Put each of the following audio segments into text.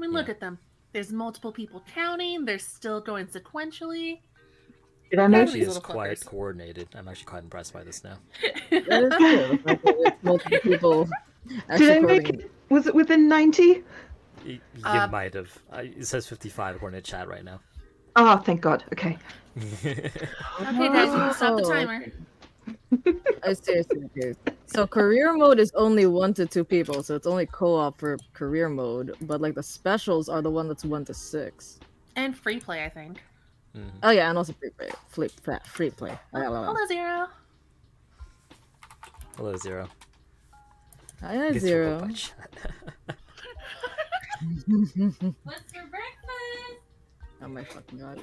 mean, look at them. There's multiple people counting. They're still going sequentially. Did I know These she It's little quite fuckers. coordinated. I'm actually quite impressed by this now. That is true. The fact that it's multiple people Did actually I make quoting. it? Was it within 90? You Uh, might have. It says 55 according to chat right now. Oh, thank God. Okay. Okay, guys, you can stop the timer. I seriously. So career mode is only 1 to 2 people, so it's only co-op for career mode. But like the specials are the one that's 1 to 6. And free play, I think. Oh yeah, and also free play. Free play. Hello, Zero. Hello, Zero. Hi, Gets Zero. provoked by chat. What's for breakfast? Oh my fucking god.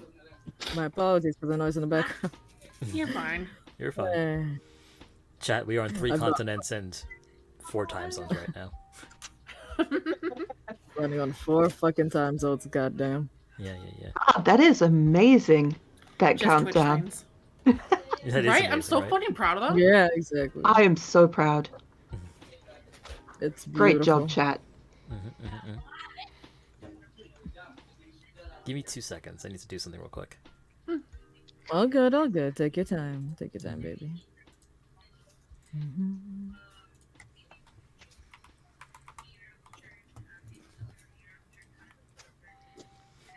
My apologies for the noise in the background. You're fine. You're fine. Chat, we are on 3 continents and 4 time zones right now. Running on 4 fucking time zones, goddamn. Yeah. Ah, that is amazing. That Just Twitch countdown. streams. That is Right? amazing, I'm so right? fucking proud of them. Yeah, exactly. I am so proud. It's Great beautiful. job, chat. Give me 2 seconds. I need to do something real quick. All good. Take your time. Take your time, baby.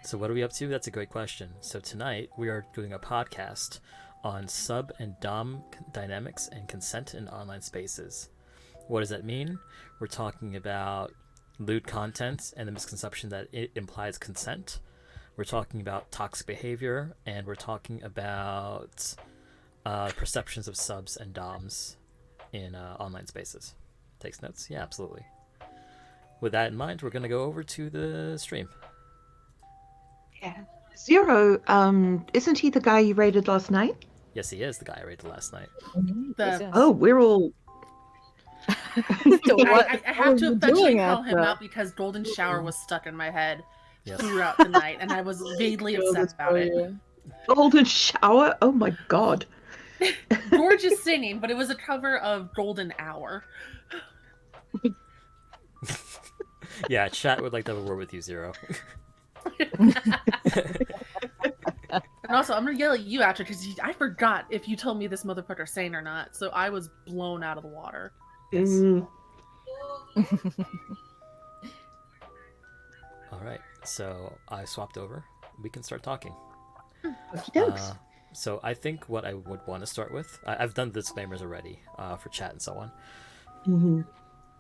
So what are we up to? That's a great question. So tonight we are doing a podcast on sub and dom dynamics and consent in online spaces. What does that mean? We're talking about lewd content and the misconception that it implies consent. We're talking about toxic behavior, and we're talking about perceptions of subs and doms in online spaces. Takes notes? Yeah, absolutely. With that in mind, we're going to go over to the stream. Yeah. Zero, isn't he the guy you raided last night? Yes, he is the guy I rated last night. Yes. Oh, we're all... So what? I what have were to you eventually doing call at him the- out because Golden Shower was stuck in my head Yes. throughout the night, and I was vaguely upset about it. Golden Shower? Oh my God. Gorgeous singing, but it was a cover of Golden Hour. Yeah, chat would like to have a word with you, Zero. And also, I'm gonna yell at you after because I forgot if you told me this motherfucker sang or not, so I was blown out of the water. All right, so I swapped over. We can start talking. Dokes. So I think what I would want to start with, I've done the disclaimers already for chat and so on.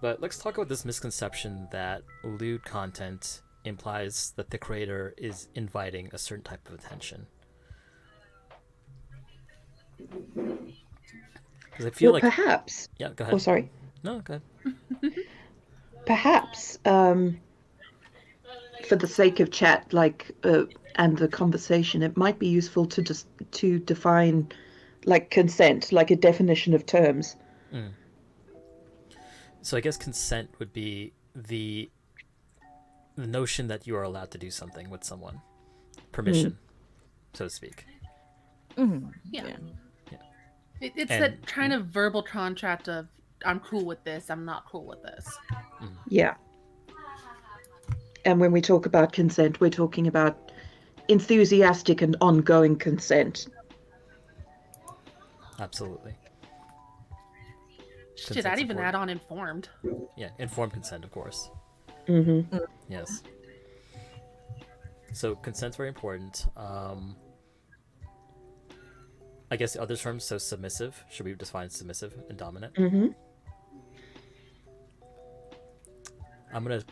But let's talk about this misconception that lewd content implies that the creator is inviting a certain type of attention. Because I feel Well, like... perhaps... Yeah, go ahead. Oh, sorry. No, go ahead. Perhaps, for the sake of chat, and the conversation, it might be useful to define, consent, like a definition of terms. So I guess consent would be the notion that you are allowed to do something with someone. Permission, so to speak. Yeah. It's And- that kind of verbal contract of I'm cool with this, I'm not cool with this. Yeah. And when we talk about consent, we're talking about enthusiastic and ongoing consent. Absolutely. Shit, Consent's I'd even important. add on informed. Yeah, informed consent, of course. Yes. So consent's very important. I guess the other terms, so submissive. Should we define submissive and dominant? I'm gonna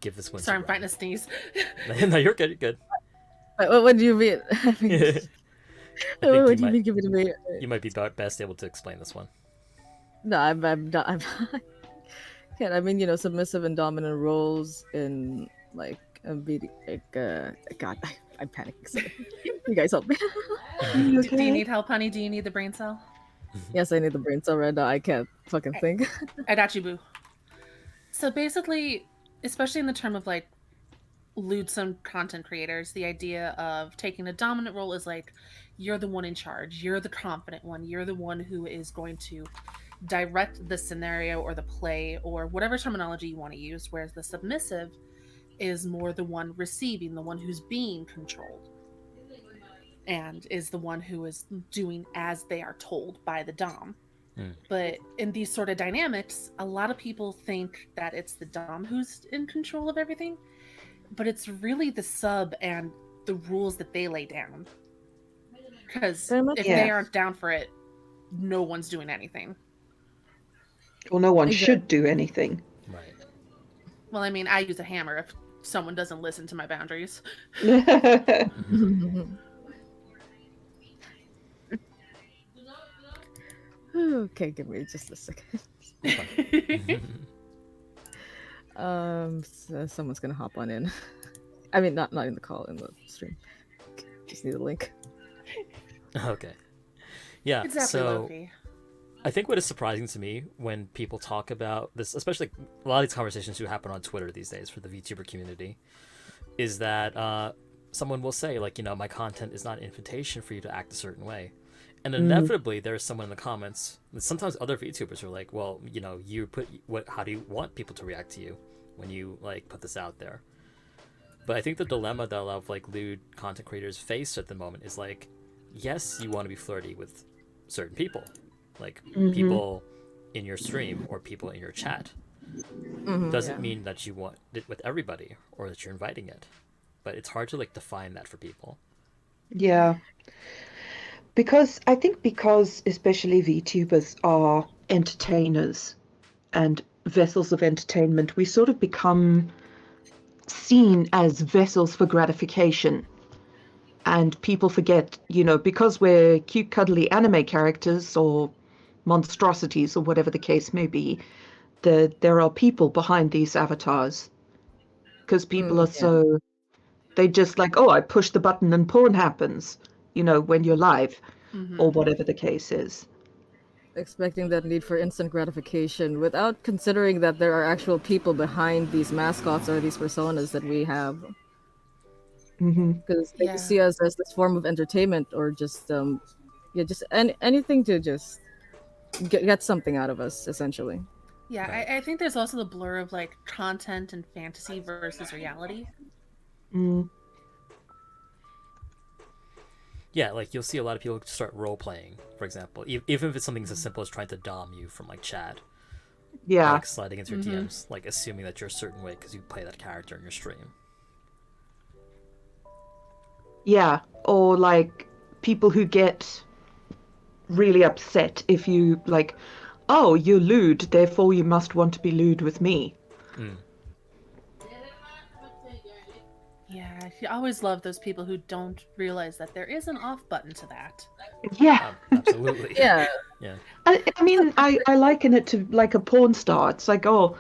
give this one. Sorry, I'm fighting a sneeze. No, you're good. You're good. What do you mean? I mean, I what think do you mean? Give it to me. you might be best able to explain this one. No, I'm not. Can't. I mean, submissive and dominant roles in like a BD. God, I'm panicking. So you guys help me. Do you need help, honey? Do you need the brain cell? Yes, I need the brain cell right now. I can't fucking think. I got you, boo. So basically, especially in the term of like lewdsome content creators, the idea of taking a dominant role is like you're the one in charge, you're the confident one, you're the one who is going to direct the scenario or the play or whatever terminology you want to use, whereas the submissive is more the one receiving, the one who's being controlled, and is the one who is doing as they are told by the dom. But in these sort of dynamics, a lot of people think that it's the dom who's in control of everything, but it's really the sub and the rules that they lay down. Because Very much if so. they Yeah. aren't down for it, no one's doing anything. Or no one Exactly. should do anything. Right. Well, I mean, I use a hammer if someone doesn't listen to my boundaries. Okay, give me just a second. Someone's gonna hop on in. I mean, not in the call, in the stream. Just need a link. Okay. Yeah. Exactly, So Loki. I think what is surprising to me when people talk about this, especially a lot of these conversations do happen on Twitter these days for the VTuber community, is that someone will say, like, my content is not an invitation for you to act a certain way. And inevitably, there's someone in the comments, and sometimes other VTubers are like, well, how do you want people to react to you when you, like, put this out there? But I think the dilemma that a lot of, like, lewd content creators face at the moment is, like, yes, you want to be flirty with certain people. Like, people in your stream or people in your chat. Doesn't mean that you want it with everybody or that you're inviting it. But it's hard to, like, define that for people. Yeah. Because especially VTubers are entertainers and vessels of entertainment, we sort of become seen as vessels for gratification. And people forget, because we're cute, cuddly anime characters or monstrosities or whatever the case may be, there are people behind these avatars. Because people are so, they just like, oh, I push the button and porn happens, when you're live or whatever the case is. Expecting that need for instant gratification without considering that there are actual people behind these mascots or these personas that we have. Because they just see us as this form of entertainment or just anything to just get something out of us, essentially. Yeah, Right. I think there's also the blur of like content and fantasy versus reality. Yeah, like you'll see a lot of people start role playing, for example, even if it's something as simple as trying to dom you from like chat, Yeah. like sliding into your DMs, like assuming that you're a certain way because you play that character in your stream. Yeah. Or like people who get really upset if you like, oh, you're lewd, therefore you must want to be lewd with me. Yeah, I always love those people who don't realize that there is an off button to that. Yeah. Absolutely. Yeah. Yeah. I mean, I liken it to like a porn star. It's like, oh,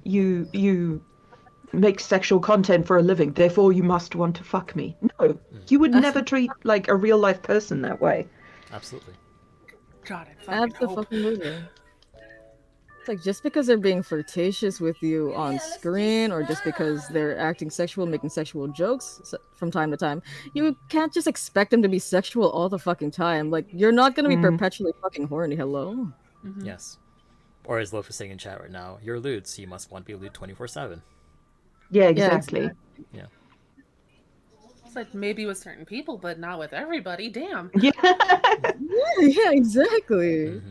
you make sexual content for a living, therefore you must want to fuck me. No, you would never treat like a real life person that way. Absolutely. God, I fucking hope. Absolutely. It's like just because they're being flirtatious with you on screen or just because they're acting sexual, making sexual jokes from time to time, you can't just expect them to be sexual all the fucking time. Like, you're not gonna be perpetually fucking horny, hello? Yes. Or as Loaf is saying in chat right now, you're lewd, so you must want to be lewd 24/7. Yeah, exactly. Yeah. It's like maybe with certain people, but not with everybody. Damn. Yeah. Yeah, exactly.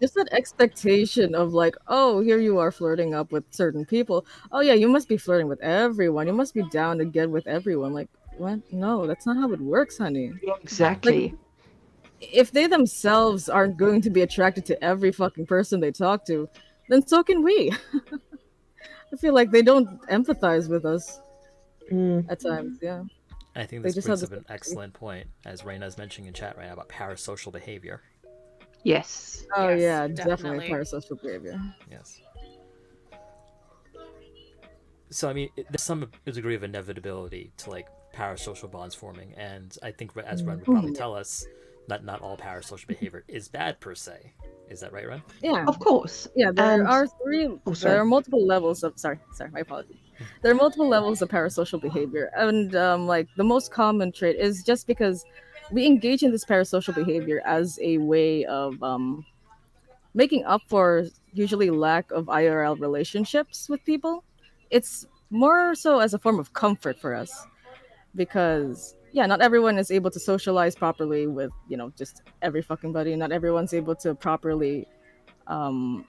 Just that expectation of like, oh, here you are flirting up with certain people. Oh yeah, you must be flirting with everyone. You must be down to get with everyone. Like, what? No, that's not how it works, honey. Exactly. If they themselves aren't going to be attracted to every fucking person they talk to, then so can we. I feel like they don't empathize with us at times, yeah. I think They this just brings have up this an excellent point, as Reina's mentioning in chat right now, about parasocial behavior. Yes. Oh Yes, yeah, definitely. definitely parasocial behavior. Yes. So I mean, there's some degree of inevitability to like parasocial bonds forming, and I think as Ren would probably tell us, that not all parasocial behavior is bad per se. Is that right, Ren? Yeah. Of course. Yeah, there And are sorry. there are multiple levels of sorry, my apologies. There are multiple levels of parasocial behavior, and like the most common trait is just because we engage in this parasocial behavior as a way of making up for usually lack of IRL relationships with people. It's more so as a form of comfort for us, because yeah, not everyone is able to socialize properly with, just every fucking buddy. Not everyone's able to properly um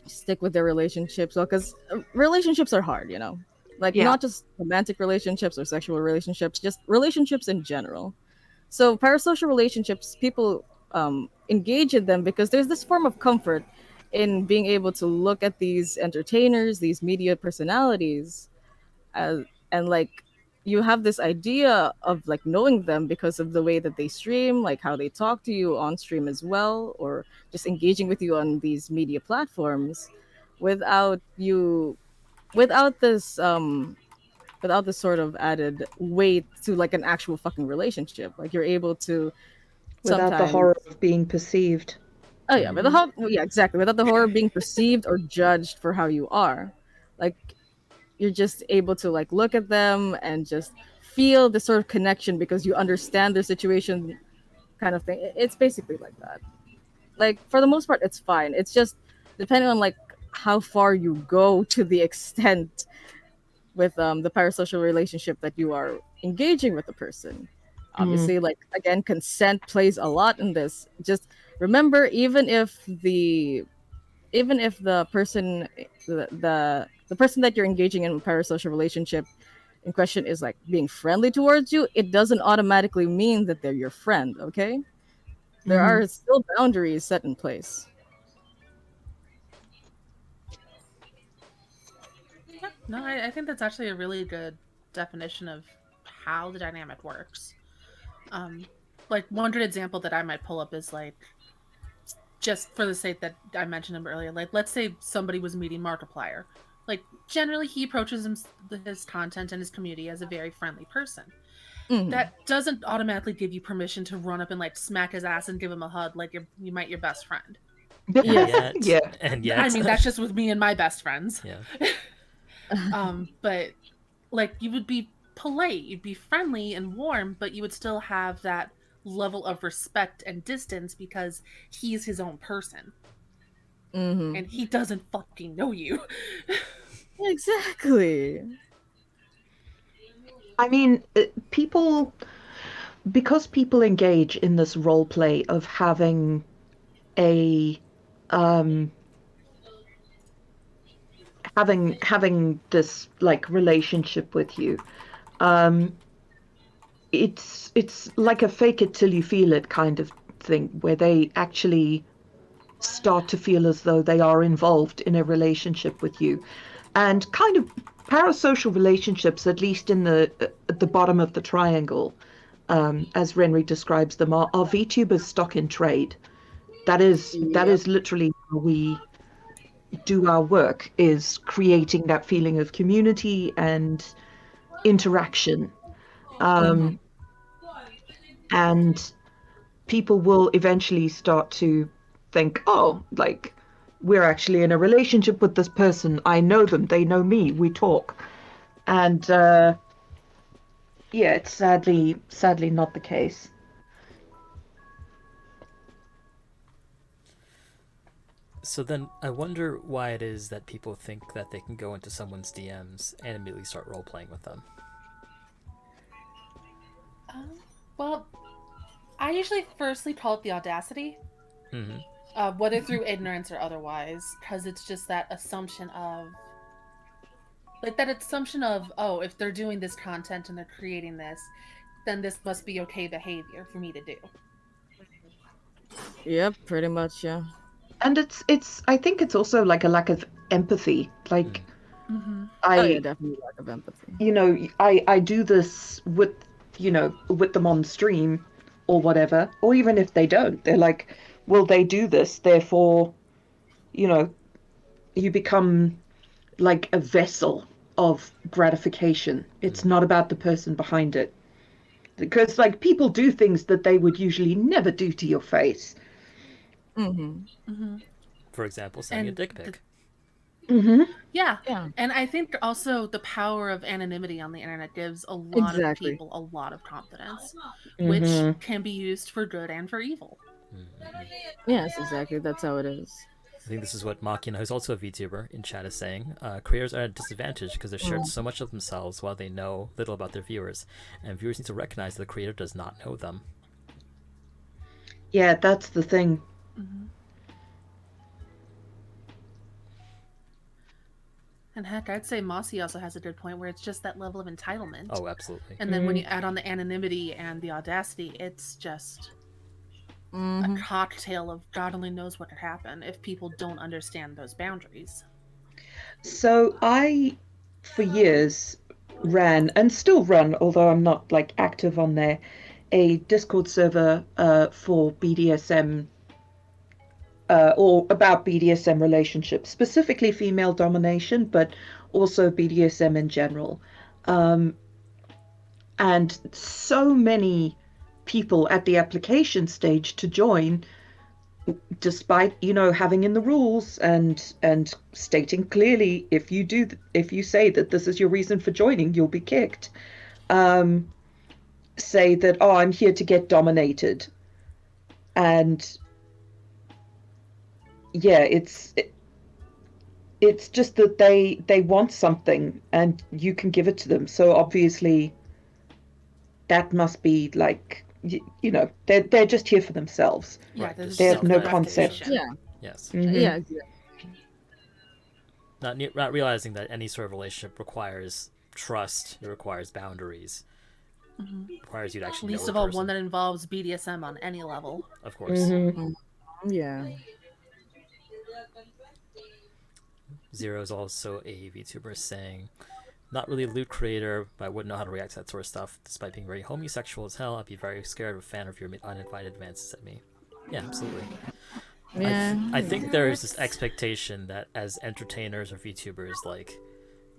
stick with their relationships, well, because relationships are hard, like Yeah. not just romantic relationships or sexual relationships, just relationships in general. So parasocial relationships, people engage in them because there's this form of comfort in being able to look at these entertainers, these media personalities, as, and like you have this idea of like knowing them because of the way that they stream, like how they talk to you on stream as well, or just engaging with you on these media platforms, without you, without this without this sort of added weight to like an actual fucking relationship. Like you're able to Without the sometimes, horror of being perceived. oh yeah, Mm. yeah, exactly, without the horror of being perceived or judged for how you are. Like you're just able to like look at them and just feel the sort of connection because you understand their situation, kind of thing. It's basically like that. Like for the most part it's fine. It's just depending on like how far you go to the extent with the parasocial relationship that you are engaging with the person. Mm. Obviously, like again, consent plays a lot in this. Just remember, even if the person, the person that you're engaging in a parasocial relationship in question is like being friendly towards you, it doesn't automatically mean that they're your friend. Okay, there Mm. are still boundaries set in place. Yeah, no, I think that's actually a really good definition of how the dynamic works. Um, like one good example that I might pull up is like just for the sake that I mentioned him earlier. Like let's say somebody was meeting Markiplier. Like generally he approaches his content and his community as a very friendly person. Hmm. That doesn't automatically give you permission to run up and like smack his ass and give him a hug like you might your best friend. And Yes. yet, Yeah. and I yet, mean that's just with me and my best friends. yeah. But like you would be polite, you'd be friendly and warm, but you would still have that level of respect and distance because he's his own person Hmm. and he doesn't fucking know you. Exactly. I mean, people, because people engage in this role play of a, um, having this like relationship with you. Um, it's like a fake it till you feel it kind of thing, where they actually start to feel as though they are involved in a relationship with you, and kind of parasocial relationships, at least in the at the bottom of the triangle, as Renry describes them, are VTubers stock in trade. That Yep. is literally how we do our work, is creating that feeling of community and interaction. Hmm. Um, and people will eventually start to think, oh, like we're actually in a relationship with this person. I know them, they know me, we talk. And yeah, it's sadly not the case. So then I wonder why it is that people think that they can go into someone's DMs and immediately start role playing with them. Um, well, I usually firstly call it the audacity, Mm-hmm. whether through ignorance or otherwise, because it's just that assumption of like that assumption of, oh, if they're doing this content and they're creating this, then this must be okay behavior for me to do. Yep. Pretty much. Yeah. And it's I think it's also like a lack of empathy. Like Mm-hmm. Oh yeah, I definitely lack of empathy. I do this with with them on stream or whatever, or even if they don't, they're like, well, they do this, therefore, you know, you become like a vessel of gratification. It's not about the person behind it. Because like people do things that they would usually never do to your face. Hmm. Mm-hmm. For example, sending a And dick pic. Mm-hmm. yeah, Yeah. and I think also the power of anonymity on the internet gives a lot of Exactly. people a lot of confidence, which Mm-hmm. can be used for good and for evil. Mm-hmm. Yes. Exactly. That's how it is. I think this is what Makina, who's also a VTuber in chat, is saying. Creators are at a disadvantage because they're shared so much of themselves while they know little about their viewers, and viewers need to recognize that the creator does not know them. Yeah, that's the thing. Mm-hmm. And heck, I'd say Mossy also has a good point where it's just that level of entitlement. Oh, absolutely. And then when you add on the anonymity and the audacity, it's just a cocktail of God only knows what could happen if people don't understand those boundaries. So I, for years, ran and still run, although I'm not like active on there, a Discord server for BDSM or about BDSM relationships, specifically female domination, but also BDSM in general. And so many people at the application stage to join, despite having in the rules and stating clearly, if you say that this is your reason for joining, you'll be kicked. Say that, oh, I'm here to get dominated, and yeah, it's just that they want something and you can give it to them. So obviously that must be like, they're just here for themselves. Yeah, Right, there's They have no self-gratification. concept. Yeah. Yes. Mhm. Yeah. Exactly. Not realizing that any sort of relationship requires trust, it requires boundaries, requires you to actually Least know of the all, person. one that involves BDSM on any level. Of course. Mhm. Yeah. Zero is also a VTuber saying, not really a loot creator, but I wouldn't know how to react to that sort of stuff. Despite being very homosexual as hell, I'd be very scared of a fan of your uninvited advances at me. Yeah, absolutely. Yeah. I think there is this expectation that as entertainers or VTubers, like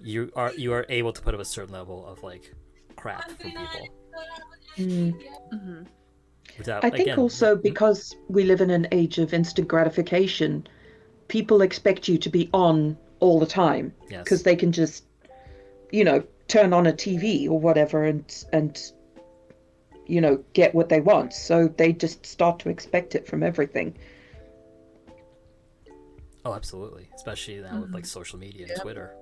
you are able to put up a certain level of like crap from people. Mm-hmm. Without, I think again, also because we live in an age of instant gratification, people expect you to be on all the time yes, because they can just, turn on a TV or whatever and get what they want. So they just start to expect it from everything. oh, absolutely, especially now with like social media and Twitter.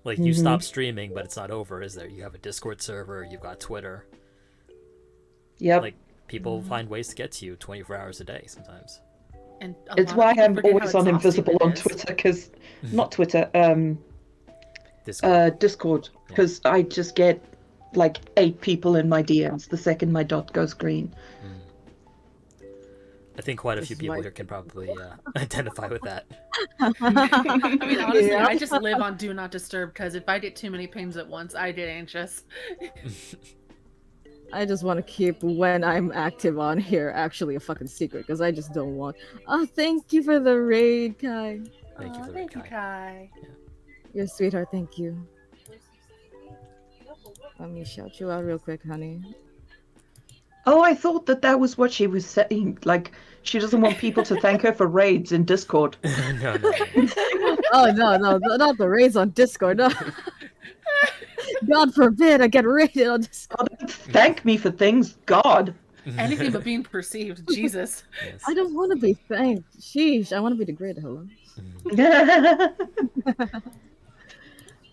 Like Mm-hmm. you stop streaming, but it's not over, is there? You have a Discord server, you've got Twitter. Yep. Like people find ways to get to you 24 hours a day sometimes. And It's why I'm always on invisible on Twitter, because not Twitter, Discord, because I just get like 8 people in my DMs the second my dot goes green. I think quite a few people here can probably identify with that. I mean, honestly, Yeah. I just live on Do Not Disturb because if I get too many pings at once, I get anxious. I just want to keep when I'm active on here actually a fucking secret because I just don't want. Oh, thank you for the raid, Kai. Thank you for the Thank you, Kai. Kai. You're a sweetheart. Thank you. Let me shout you out real quick, honey. Oh, I thought that was what she was saying. Like, she doesn't want people to thank her for raids in Discord. No. Oh no, not the raids on Discord. No. God forbid I get raided on Discord. Oh, don't thank me for things, God. Anything but being perceived. Jesus. Yes. I don't want to be thanked. Sheesh, I want to be degraded. Hello.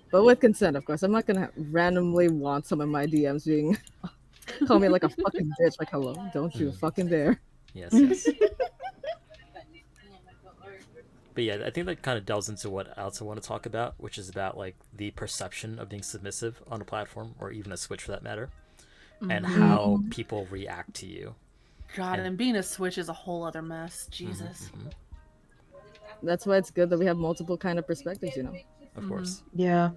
But with consent, of course. I'm not gonna randomly want some of my DMs being call me like a fucking bitch. Like, hello, don't you fucking dare. Yes. But yeah, I think that kind of delves into what I also want to talk about, which is about like the perception of being submissive on a platform, or even a Switch for that matter, and how people react to you. God, and being a Switch is a whole other mess. Jesus. That's why it's good that we have multiple kind of perspectives, you know. Of course. Yeah.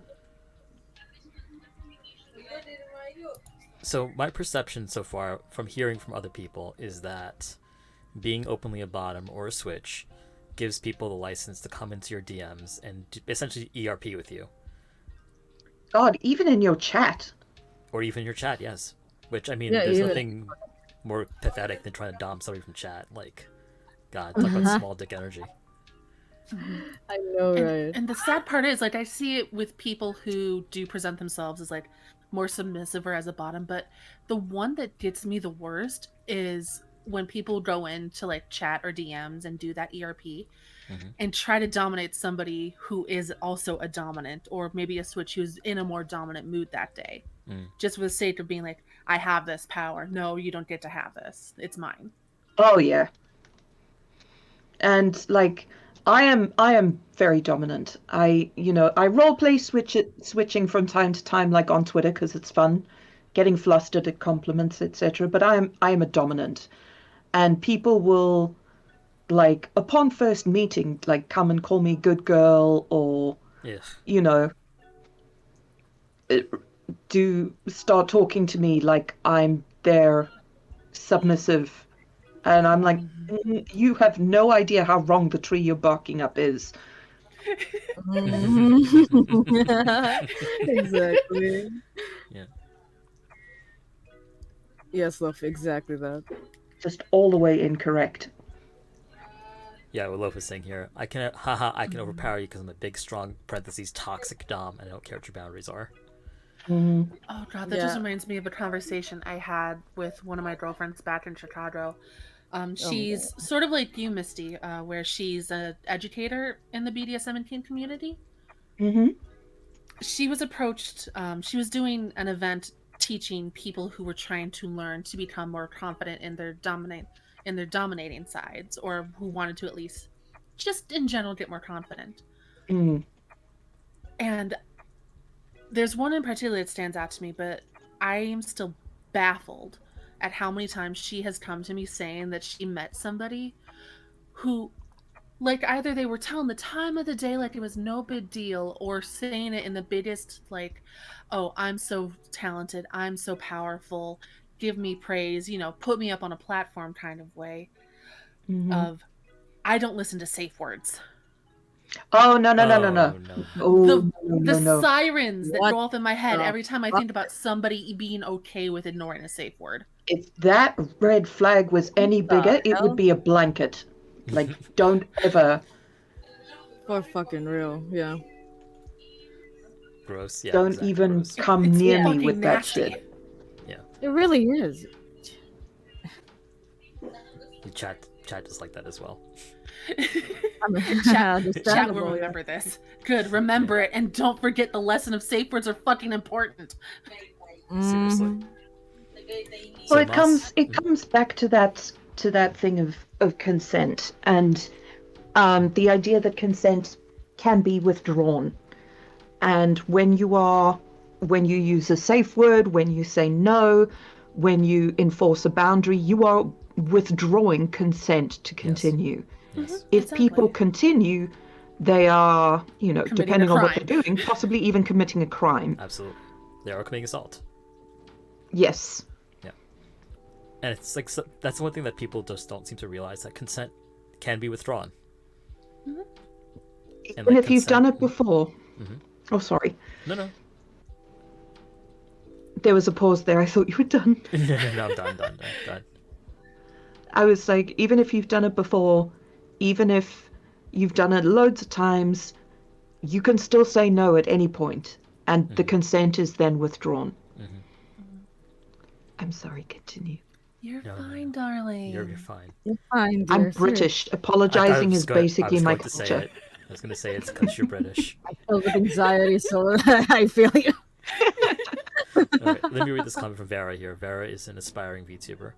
So my perception so far from hearing from other people is that being openly a bottom or a Switch gives people the license to come into your DMs and essentially ERP with you. God, even in your chat. Or even your chat, yes. Which, I mean, Yeah, there's even- nothing more pathetic than trying to dom somebody from chat. Like, God, talk about small dick energy. I know, And, right? and the sad part is, like, I see it with people who do present themselves as, like, more submissive or as a bottom, but the one that gets me the worst is when people go into, like, chat or DMs and do that ERP, and try to dominate somebody who is also a dominant, or maybe a switch who's in a more dominant mood that day. Just for the sake of being like, I have this power. No, you don't get to have this. It's mine. Oh yeah. And like I am very dominant. I roleplay switching from time to time, like on Twitter, because it's fun, getting flustered at compliments, etc. But I am a dominant, and people will, like, upon first meeting, like, come and call me good girl, or you know, do start talking to me like I'm their submissive. And I'm like, you have no idea how wrong the tree you're barking up is. Exactly. Yeah. Yes, love, exactly that. Just all the way incorrect. Yeah, what Loaf is saying here. I can overpower you because I'm a big, strong, parentheses, toxic dom, and I don't care what your boundaries are. Mm-hmm. Oh god, that just reminds me of a conversation I had with one of my girlfriends back in Chicago. She's sort of like you, Misty, where she's an educator in the BDSM and kink community. Mm-hmm. She was approached. She was doing an event teaching people who were trying to learn to become more confident in their dominating sides, or who wanted to at least, just in general, get more confident. Mm. And there's one in particular that stands out to me, but I am still baffled at how many times she has come to me saying that she met somebody who, like, either they were telling the time of the day like it was no big deal, or saying it in the biggest, like, oh, I'm so talented, I'm so powerful, give me praise, put me up on a platform kind of way. Mm-hmm. Of, I don't listen to safe words. Oh, no. Oh, No. Sirens that What go off in my head the every time I think about somebody being okay with ignoring a safe word. If that red flag was any bigger, it would be a blanket. Like, don't ever. For fucking real, yeah. Gross. Yeah. Don't exactly, even gross. come It's near me fucking with nasty. that shit. Yeah. It really is. The chat is like that as well. Chat will remember this. Good, remember it, and don't forget the lesson of safe words are fucking important. Seriously. Well, it comes back to that thing of consent, and the idea that consent can be withdrawn. And when you use a safe word, when you say no, when you enforce a boundary, you are withdrawing consent to continue. Yes. If people continue, they are, Committing depending a on what crime. they're doing, possibly even committing a crime. Absolutely. They are committing assault. Yes. Yeah. And it's like, that's one thing that people just don't seem to realize, that consent can be withdrawn. Mm-hmm. And And if you've done it before. Mm-hmm. Oh, sorry. No. There was a pause there. I thought you were done. No, I'm done. I was like, even if you've done it before, even if you've done it loads of times, you can still say no at any point, and the consent is then withdrawn. Mm-hmm. I'm sorry, continue. You're fine, darling. You're fine. You're fine, dear. I'm British. Apologizing is basically my culture. I was going to say it's because you're British. I feel with anxiety, so I feel you. All right, let me read this comment from Vera here. Vera is an aspiring VTuber.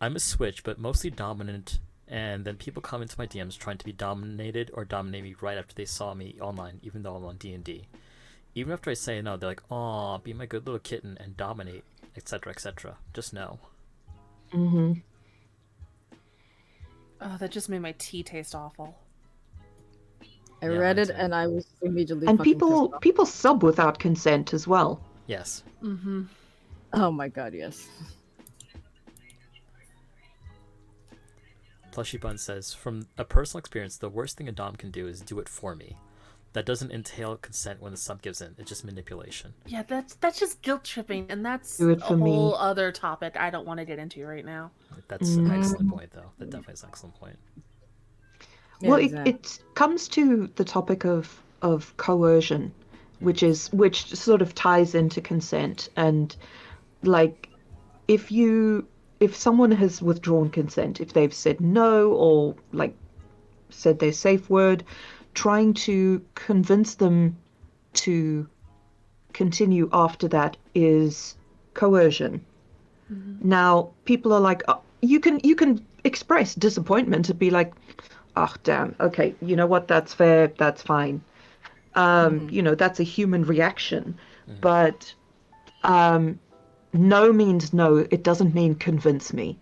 I'm a switch, but mostly dominant, and then people come into my DMs trying to be dominated or dominate me right after they saw me online, even though I'm on D&D. Even after I say no, they're like, "Aw, be my good little kitten and dominate," etc., etc. Just no. Mm-hmm. Oh, that just made my tea taste awful. I read it and I was immediately and fucking pissed off. people sub without consent as well. Yes. Mm-hmm. Oh my god, yes. Plushy Bun says, from a personal experience, the worst thing a dom can do is do it for me. That doesn't entail consent when the sub gives in. It's just manipulation. Yeah, that's just guilt tripping, and that's Do it a for me. whole other topic I don't want to get into right now. That's an excellent point, though. That definitely is an excellent point. Yeah, Well, exactly. it comes to the topic of coercion, which sort of ties into consent. And like, if someone has withdrawn consent, if they've said no or like said their safe word, trying to convince them to continue after that is coercion. Now, people are like, oh, you can express disappointment and be like, oh, damn, okay, you know what, that's fair, that's fine. That's a human reaction. But no means no. It doesn't mean convince me.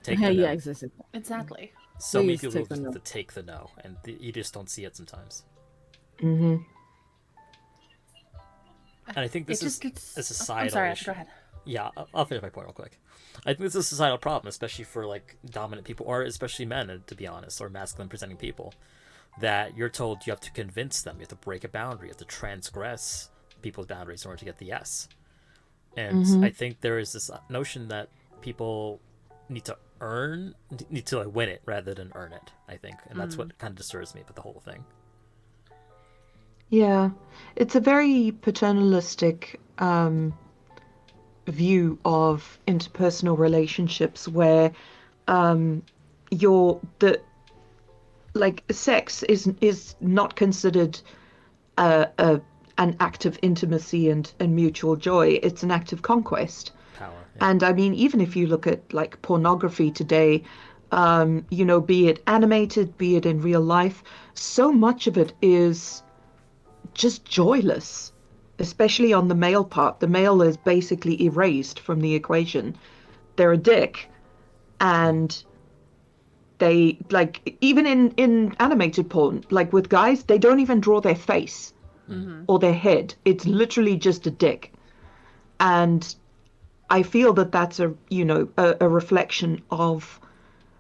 Take the no. Yeah, exactly. Exactly. So many Please people take the no. take the no, and you just don't see it sometimes. Mm-hmm. And I think this is a societal I'm sorry, issue. go ahead. Yeah, I'll finish my point real quick. I think this is a societal problem, especially for like dominant people, or especially men, to be honest, or masculine presenting people, that you're told you have to convince them, you have to break a boundary, you have to transgress people's boundaries in order to get the yes. And I think there is this notion that people need to like, win it rather than earn it, I think. And that's what kind of disturbs me about the whole thing. Yeah, it's a very paternalistic view of interpersonal relationships where sex is not considered an act of intimacy and mutual joy. It's an act of conquest. Power. Yeah. And I mean, even if you look at like pornography today, be it animated, be it in real life, so much of it is just joyless, especially on the male part. The male is basically erased from the equation. They're a dick, and they, like, even in animated porn, like with guys, they don't even draw their face or their head. It's literally just a dick. And I feel that that's a reflection of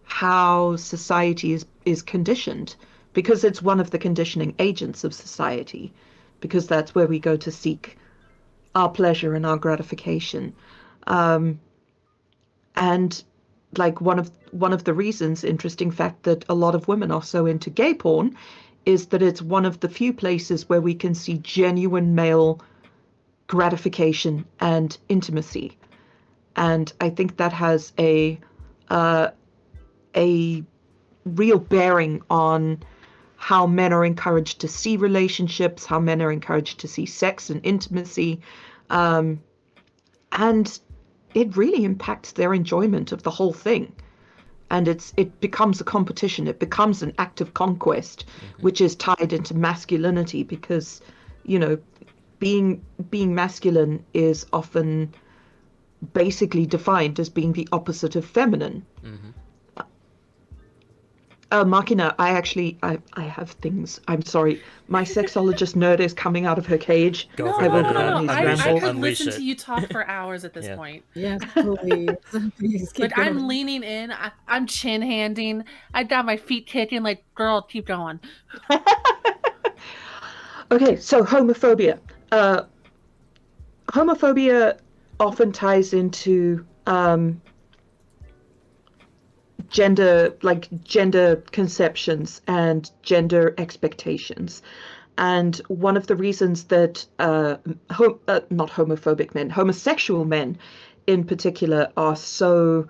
how society is conditioned, because it's one of the conditioning agents of society, because that's where we go to seek our pleasure and our gratification. And like one of the reasons, interesting fact, that a lot of women are so into gay porn is that it's one of the few places where we can see genuine male gratification and intimacy. And I think that has a real bearing on how men are encouraged to see relationships, how men are encouraged to see sex and intimacy. And it really impacts their enjoyment of the whole thing. And it becomes a competition. It becomes an act of conquest, which is tied into masculinity, because, being masculine is often basically defined as being the opposite of feminine. Makina, I have things. I'm sorry. My sexologist nerd is coming out of her cage. Go for I it. will No, go no, on no. these I rambles. could Unleash listen it. to you talk for hours at this Yeah. point. Yes, please. Please keep Like, going. I'm leaning in, I'm chin handing, I got my feet kicking, like, girl, keep going. Okay, so homophobia. Homophobia often ties into gender conceptions and gender expectations. And one of the reasons that not homophobic men, homosexual men in particular, are so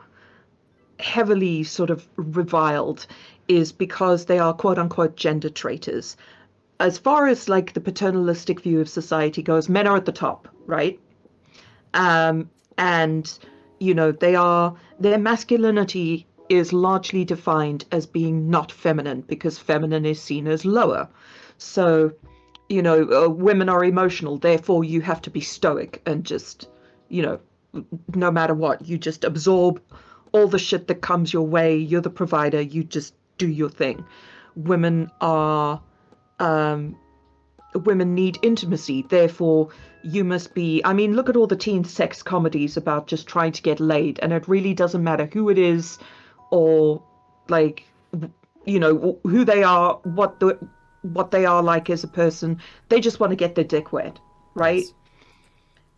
heavily sort of reviled is because they are quote unquote gender traitors. As far as like the paternalistic view of society goes, men are at the top, right? And their masculinity is largely defined as being not feminine, because feminine is seen as lower. So, women are emotional, therefore you have to be stoic and just, no matter what, you just absorb all the shit that comes your way. You're the provider, you just do your thing. Women need intimacy, therefore you must be, I mean, look at all the teen sex comedies about just trying to get laid, and it really doesn't matter who it is or like who they are, what they are like as a person. They just want to get their dick wet, right? Yes.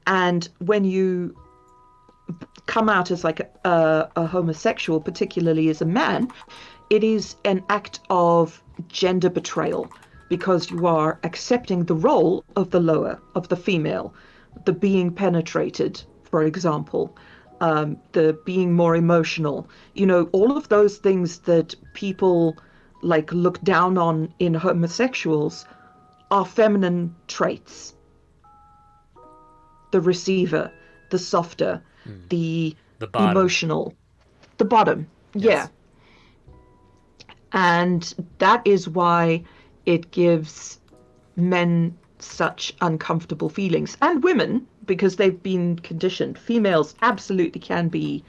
And when you come out as like a homosexual, particularly as a man, it is an act of gender betrayal, because you are accepting the role of the lower, of the female, the being penetrated, for example, the being more emotional, all of those things that people like look down on in homosexuals are feminine traits. The receiver, the softer, the The bottom. emotional, the bottom. Yeah. Yes. And that is why it gives men such uncomfortable feelings, and women, because they've been conditioned. Females absolutely can be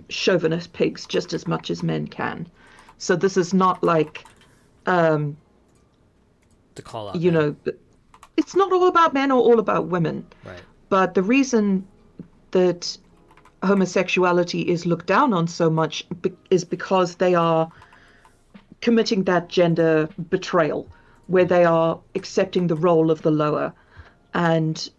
chauvinist pigs just as much as men can. So this is not like, To call out you men. know, it's not all about men or all about women. Right. But the reason that homosexuality is looked down on so much is because they are committing that gender betrayal, where they are accepting the role of the lower. And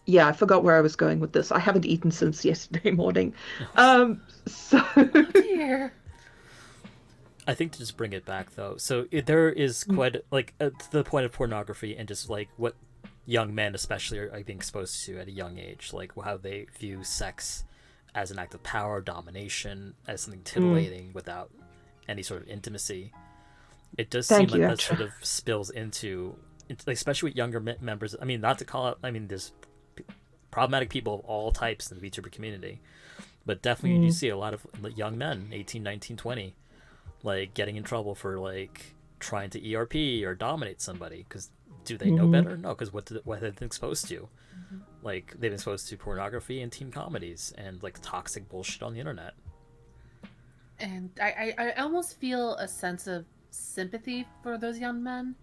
yeah, I forgot where I was going with this. I haven't eaten since yesterday morning. So Oh dear. I think to just bring it back though, so there is quite like to the point of pornography and just like what young men especially are being exposed to at a young age, like how they view sex as an act of power, domination, as something titillating without any sort of intimacy. It does seem Thank like you. that sort of spills into like, especially with younger members. I mean, not to call out. I mean, there's problematic people of all types in the VTuber community, but definitely you see a lot of young men, 18, 19, 20, like getting in trouble for like trying to ERP or dominate somebody because do they know better? No, because what have they been exposed to? Like they've been exposed to pornography and teen comedies and like toxic bullshit on the internet. And I almost feel a sense of sympathy for those young men.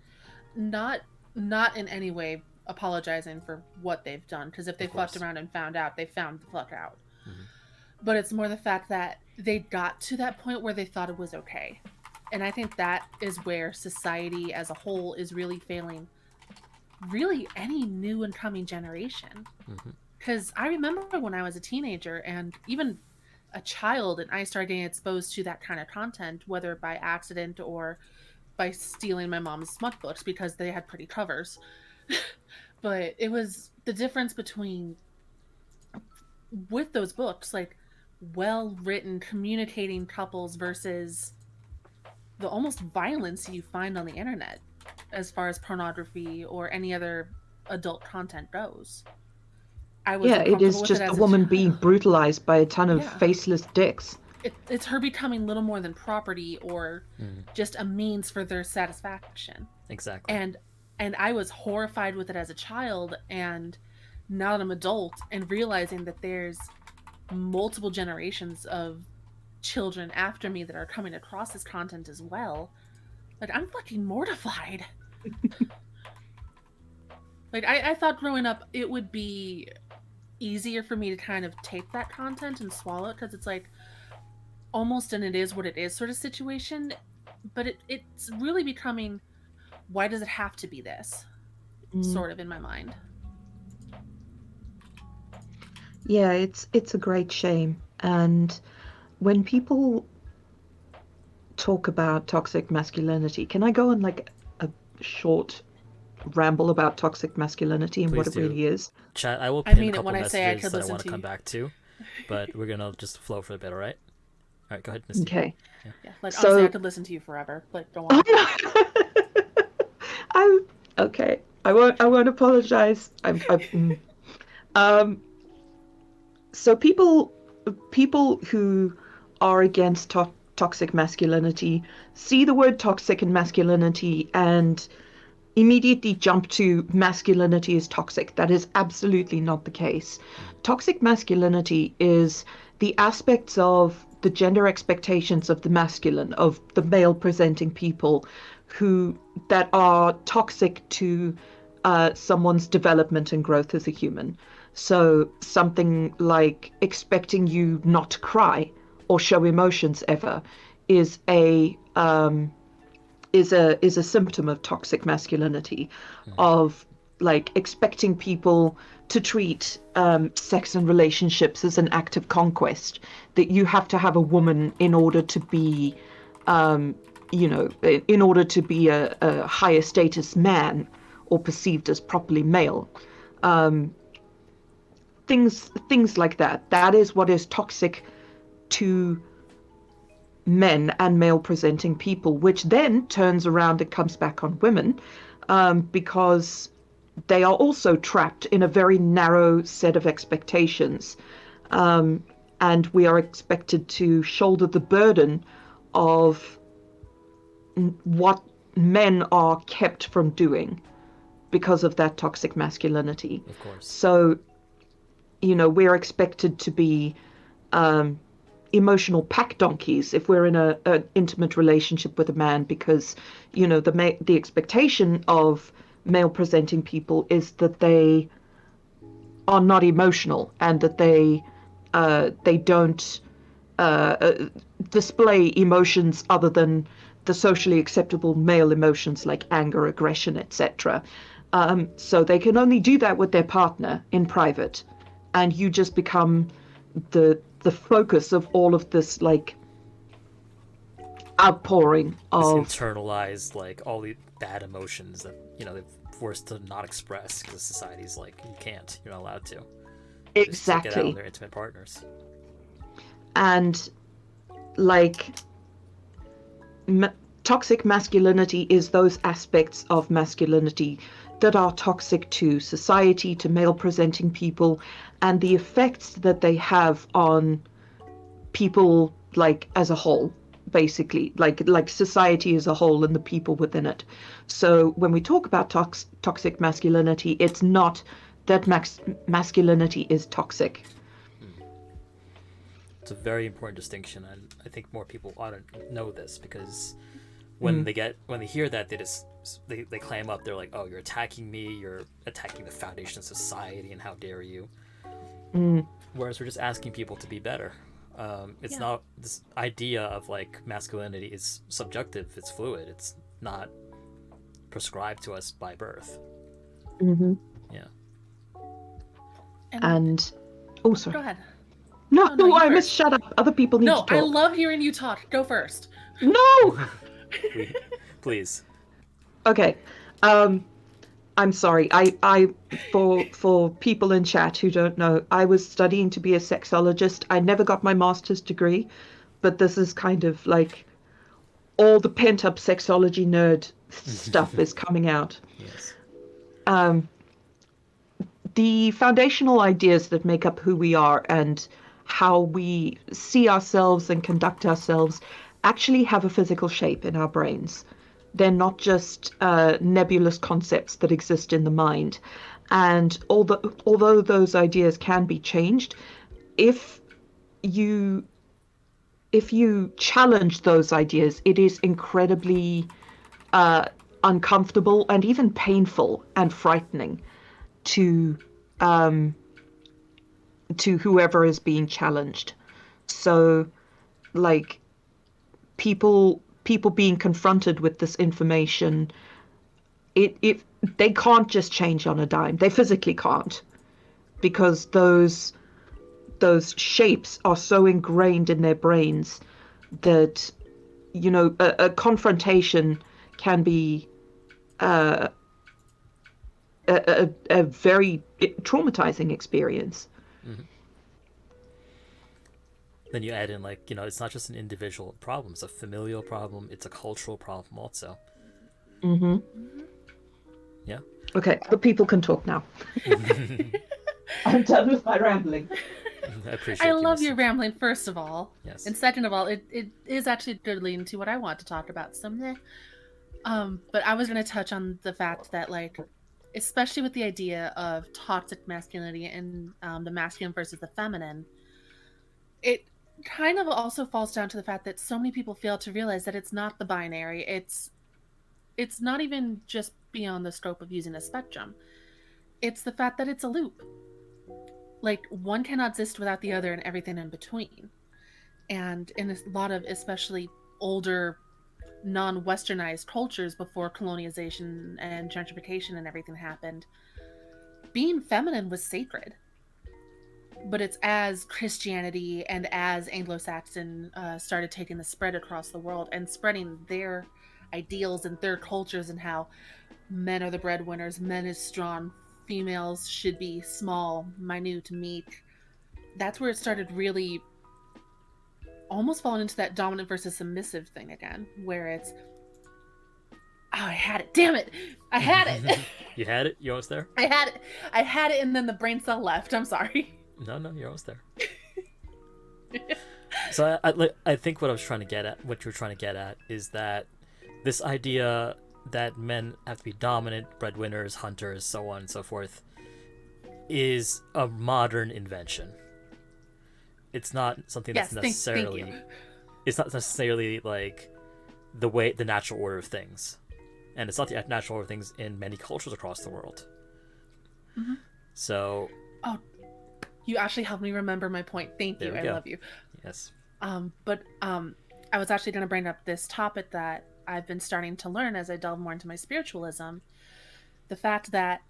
Not in any way apologizing for what they've done, because if they fucked around and found out, they found the fuck out. But it's more the fact that they got to that point where they thought it was okay. And I think that is where society as a whole is really failing really any new and coming generation. Because I remember when I was a teenager and even a child and I started getting exposed to that kind of content, whether by accident or by stealing my mom's smut books because they had pretty covers. But it was the difference between, with those books, like well written, communicating couples versus the almost violence you find on the internet as far as pornography or any other adult content goes. I was yeah, it is uncomfortable with just it a as woman being brutalized by a ton of Yeah. faceless dicks. It's her becoming little more than property or just a means for their satisfaction. Exactly. And I was horrified with it as a child, and now that I'm adult and realizing that there's multiple generations of children after me that are coming across this content as well, like I'm fucking mortified. Like I thought growing up it would be easier for me to kind of take that content and swallow it because it's like almost an it is what it is sort of situation, but it's really becoming, why does it have to be this? Sort of in my mind. Yeah, it's a great shame. And when people talk about toxic masculinity, can I go on like a short ramble about toxic masculinity and Please what it do. really is? Chat, I will I pin mean a it couple when I say I messages could that I listen want to to come you. back to, but we're gonna just flow for a bit, all right? All right, go ahead, Misty. Okay. Yeah, like So- honestly I could listen to you forever. Like go on. I'm okay. I won't apologize. So people who are against toxic masculinity see the word toxic and masculinity and immediately jump to masculinity is toxic. That is absolutely not the case. Toxic masculinity is the aspects of the gender expectations of the masculine, of the male presenting people that are toxic to someone's development and growth as a human. So something like expecting you not to cry or show emotions ever is a symptom of toxic masculinity, of like expecting people to treat sex and relationships as an act of conquest, that you have to have a woman in order to be in order to be a higher status man or perceived as properly male. Things like that. That is what is toxic to men and male presenting people, which then turns around and comes back on women, because they are also trapped in a very narrow set of expectations. And we are expected to shoulder the burden of what men are kept from doing because of that toxic masculinity. Of course. So, we're expected to be emotional pack donkeys if we're in a intimate relationship with a man, because the expectation of male presenting people is that they are not emotional and that they don't display emotions other than the socially acceptable male emotions like anger, aggression, etc. So they can only do that with their partner in private, and you just become the focus of all of this like outpouring This of internalized, like, all the bad emotions that they're forced to not express because society's like, you're not allowed to. Just take it out on exactly. their intimate partners. And like toxic masculinity is those aspects of masculinity that are toxic to society, to male presenting people, and the effects that they have on people like as a whole, basically like society as a whole and the people within it. So when we talk about toxic masculinity, it's not that masculinity is toxic. It's a very important distinction, and I think more people ought to know this, because when they hear that, they clam up. They're like, "Oh, you're attacking me. You're attacking the foundation of society, and how dare you?" Whereas we're just asking people to be better. It's not, this idea of like masculinity is subjective. It's fluid. It's not prescribed to us by birth. Mm-hmm. Yeah. And oh, sorry. Go ahead. No, you I must first. shut up. Other people need to No, talk. I love hearing you talk. Go first. No. Please. Okay. I'm sorry. I for people in chat who don't know, I was studying to be a sexologist. I never got my master's degree, but this is kind of like all the pent-up sexology nerd stuff is coming out. Yes. The foundational ideas that make up who we are and how we see ourselves and conduct ourselves actually have a physical shape in our brains. They're not just nebulous concepts that exist in the mind. And although those ideas can be changed, if you challenge those ideas, it is incredibly uncomfortable and even painful and frightening to whoever is being challenged. So, like, people being confronted with this information, it they can't just change on a dime. They physically can't, because those shapes are so ingrained in their brains that a confrontation can be a very traumatizing experience. Mm-hmm. Then you add in, like, it's not just an individual problem, it's a familial problem, it's a cultural problem also. Mm-hmm. Yeah. Okay, the people can talk now. I'm done with my rambling. I appreciate I you, love your Missy. rambling, first of all. Yes. And second of all, it is actually a good lead into what I want to talk about someday. But I was going to touch on the fact that, like, especially with the idea of toxic masculinity and the masculine versus the feminine, it kind of also falls down to the fact that so many people fail to realize that it's not the binary. It's not even just beyond the scope of using a spectrum. It's the fact that it's a loop. Like, one cannot exist without the other and everything in between. And in a lot of especially older non-westernized cultures before colonization and gentrification and everything happened, being feminine was sacred. But it's as Christianity and as Anglo-Saxon started taking the spread across the world and spreading their ideals and their cultures, and how men are the breadwinners, men is strong, females should be small, minute, meek. That's where it started really almost fallen into that dominant versus submissive thing again, where it's, oh, I had it. Damn it. I had it. You had it? You almost there? I had it. I had it, and then the brain cell left. I'm sorry. No, you're almost there. So I think what I was trying to get at, what you're trying to get at, is that this idea that men have to be dominant, breadwinners, hunters, so on and so forth, is a modern invention. It's not something that's necessarily. Thank you. It's not necessarily like the natural order of things, and it's not the natural order of things in many cultures across the world. Mm-hmm. So. Oh, you actually helped me remember my point. Thank you. I love you. Yes. But I was actually going to bring up this topic that I've been starting to learn as I delve more into my spiritualism. The fact that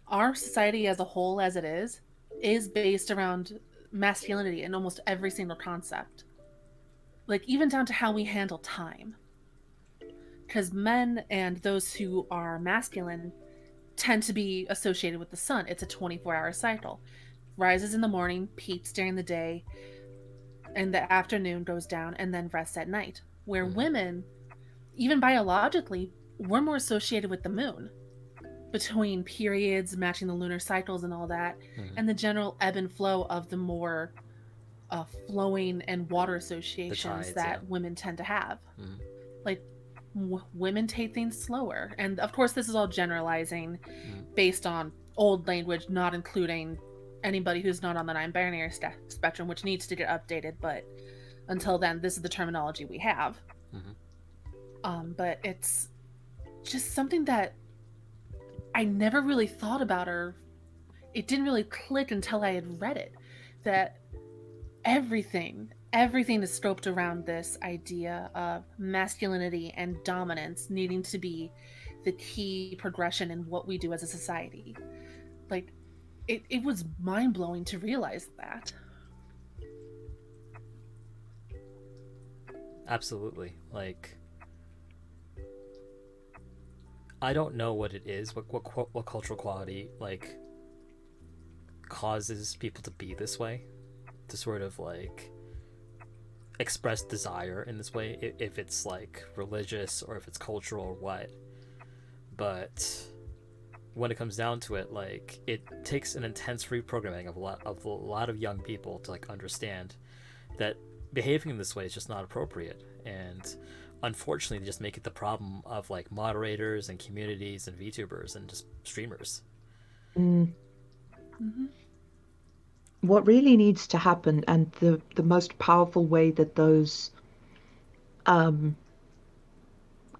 our society as a whole, as it is based around masculinity in almost every single concept. Like, even down to how we handle time. Because men and those who are masculine tend to be associated with the sun. It's a 24-hour cycle. Rises in the morning, peaks during the day, and the afternoon goes down, and then rests at night. Where women, even biologically, we're more associated with the moon. Between periods, matching the lunar cycles and all that, and the general ebb and flow of the more flowing and water associations tides, that women tend to have. Like, women take things slower. And of course, this is all generalizing based on old language, not including anybody who's not on the non-binary spectrum, which needs to get updated. But until then, this is the terminology we have. But it's just something that I never really thought about, or it didn't really click until I had read it, that everything is scoped around this idea of masculinity and dominance needing to be the key progression in what we do as a society. Like, it was mind-blowing to realize that. Absolutely. Like, I don't know what it is, what cultural quality, like, causes people to be this way, to sort of, like, express desire in this way, if it's, like, religious or if it's cultural or what. But when it comes down to it, like, it takes an intense reprogramming of a lot of young people to, like, understand that behaving in this way is just not appropriate. And unfortunately, they just make it the problem of, like, moderators and communities and VTubers and just streamers. What really needs to happen, and the most powerful way that those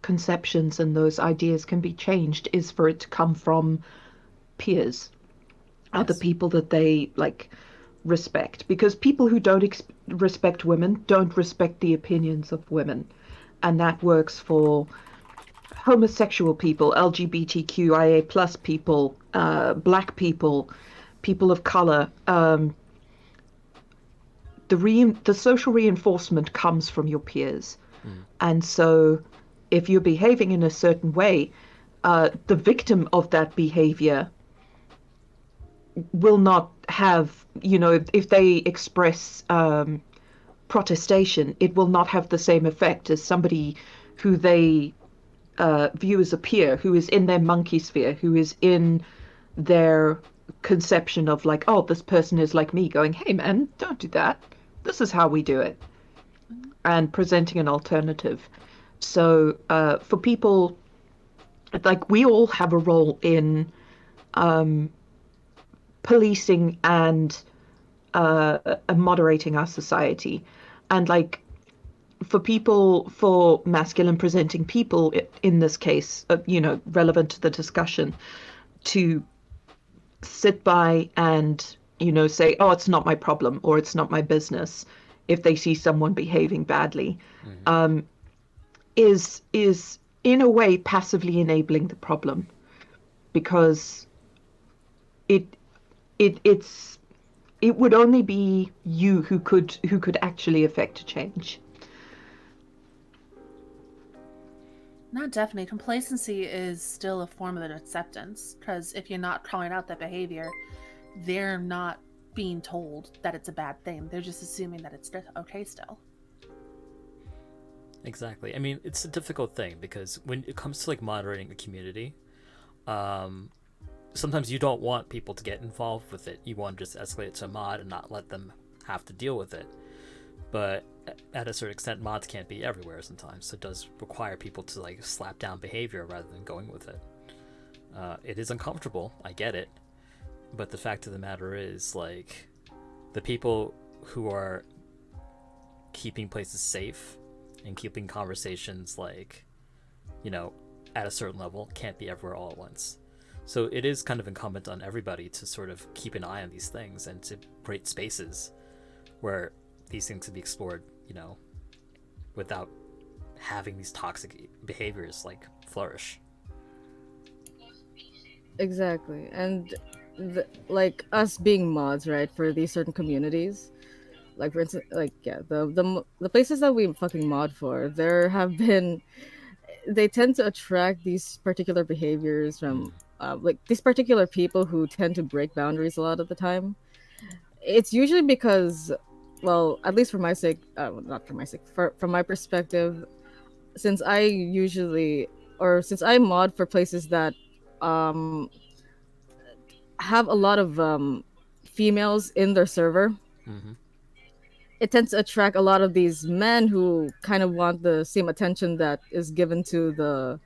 conceptions and those ideas can be changed, is for it to come from peers, other people that they, like, respect. Because people who don't respect women don't respect the opinions of women. And that works for homosexual people, LGBTQIA plus people, black people, people of color. The social reinforcement comes from your peers. And so if you're behaving in a certain way, the victim of that behavior will not have, if they express protestation, it will not have the same effect as somebody who they view as a peer, who is in their monkey sphere, who is in their conception of, like, oh, this person is like me, going, hey man, don't do that, this is how we do it, and presenting an alternative. So for people, like, we all have a role in policing and moderating our society. And, like, for masculine presenting people in this case, relevant to the discussion, to sit by and, say, oh, it's not my problem, or it's not my business, if they see someone behaving badly, is in a way passively enabling the problem, because it would only be you who could actually affect a change. No, definitely. Complacency is still a form of an acceptance, because if you're not calling out that behavior, they're not being told that it's a bad thing. They're just assuming that it's okay still. Exactly. I mean, it's a difficult thing because when it comes to like moderating a community, sometimes you don't want people to get involved with it. You want to just escalate it to a mod and not let them have to deal with it. But at a certain extent, mods can't be everywhere sometimes, so it does require people to like slap down behavior rather than going with it. It is uncomfortable, I get it, but the fact of the matter is, like, the people who are keeping places safe and keeping conversations, like, you know, at a certain level can't be everywhere all at once. So it is kind of incumbent on everybody to sort of keep an eye on these things and to create spaces where these things can be explored, you know, without having these toxic behaviors like flourish. Exactly. And like us being mods, right, for these certain communities, like for instance, like yeah, the places that we fucking mod for, there have been, they tend to attract these particular behaviors from like these particular people who tend to break boundaries a lot of the time. It's usually because, well, at least for my sake, well, not for my sake, from my perspective, since I usually, or since I mod for places that um have a lot of females in their server, Mm-hmm. it tends to attract a lot of these men who kind of want the same attention that is given to the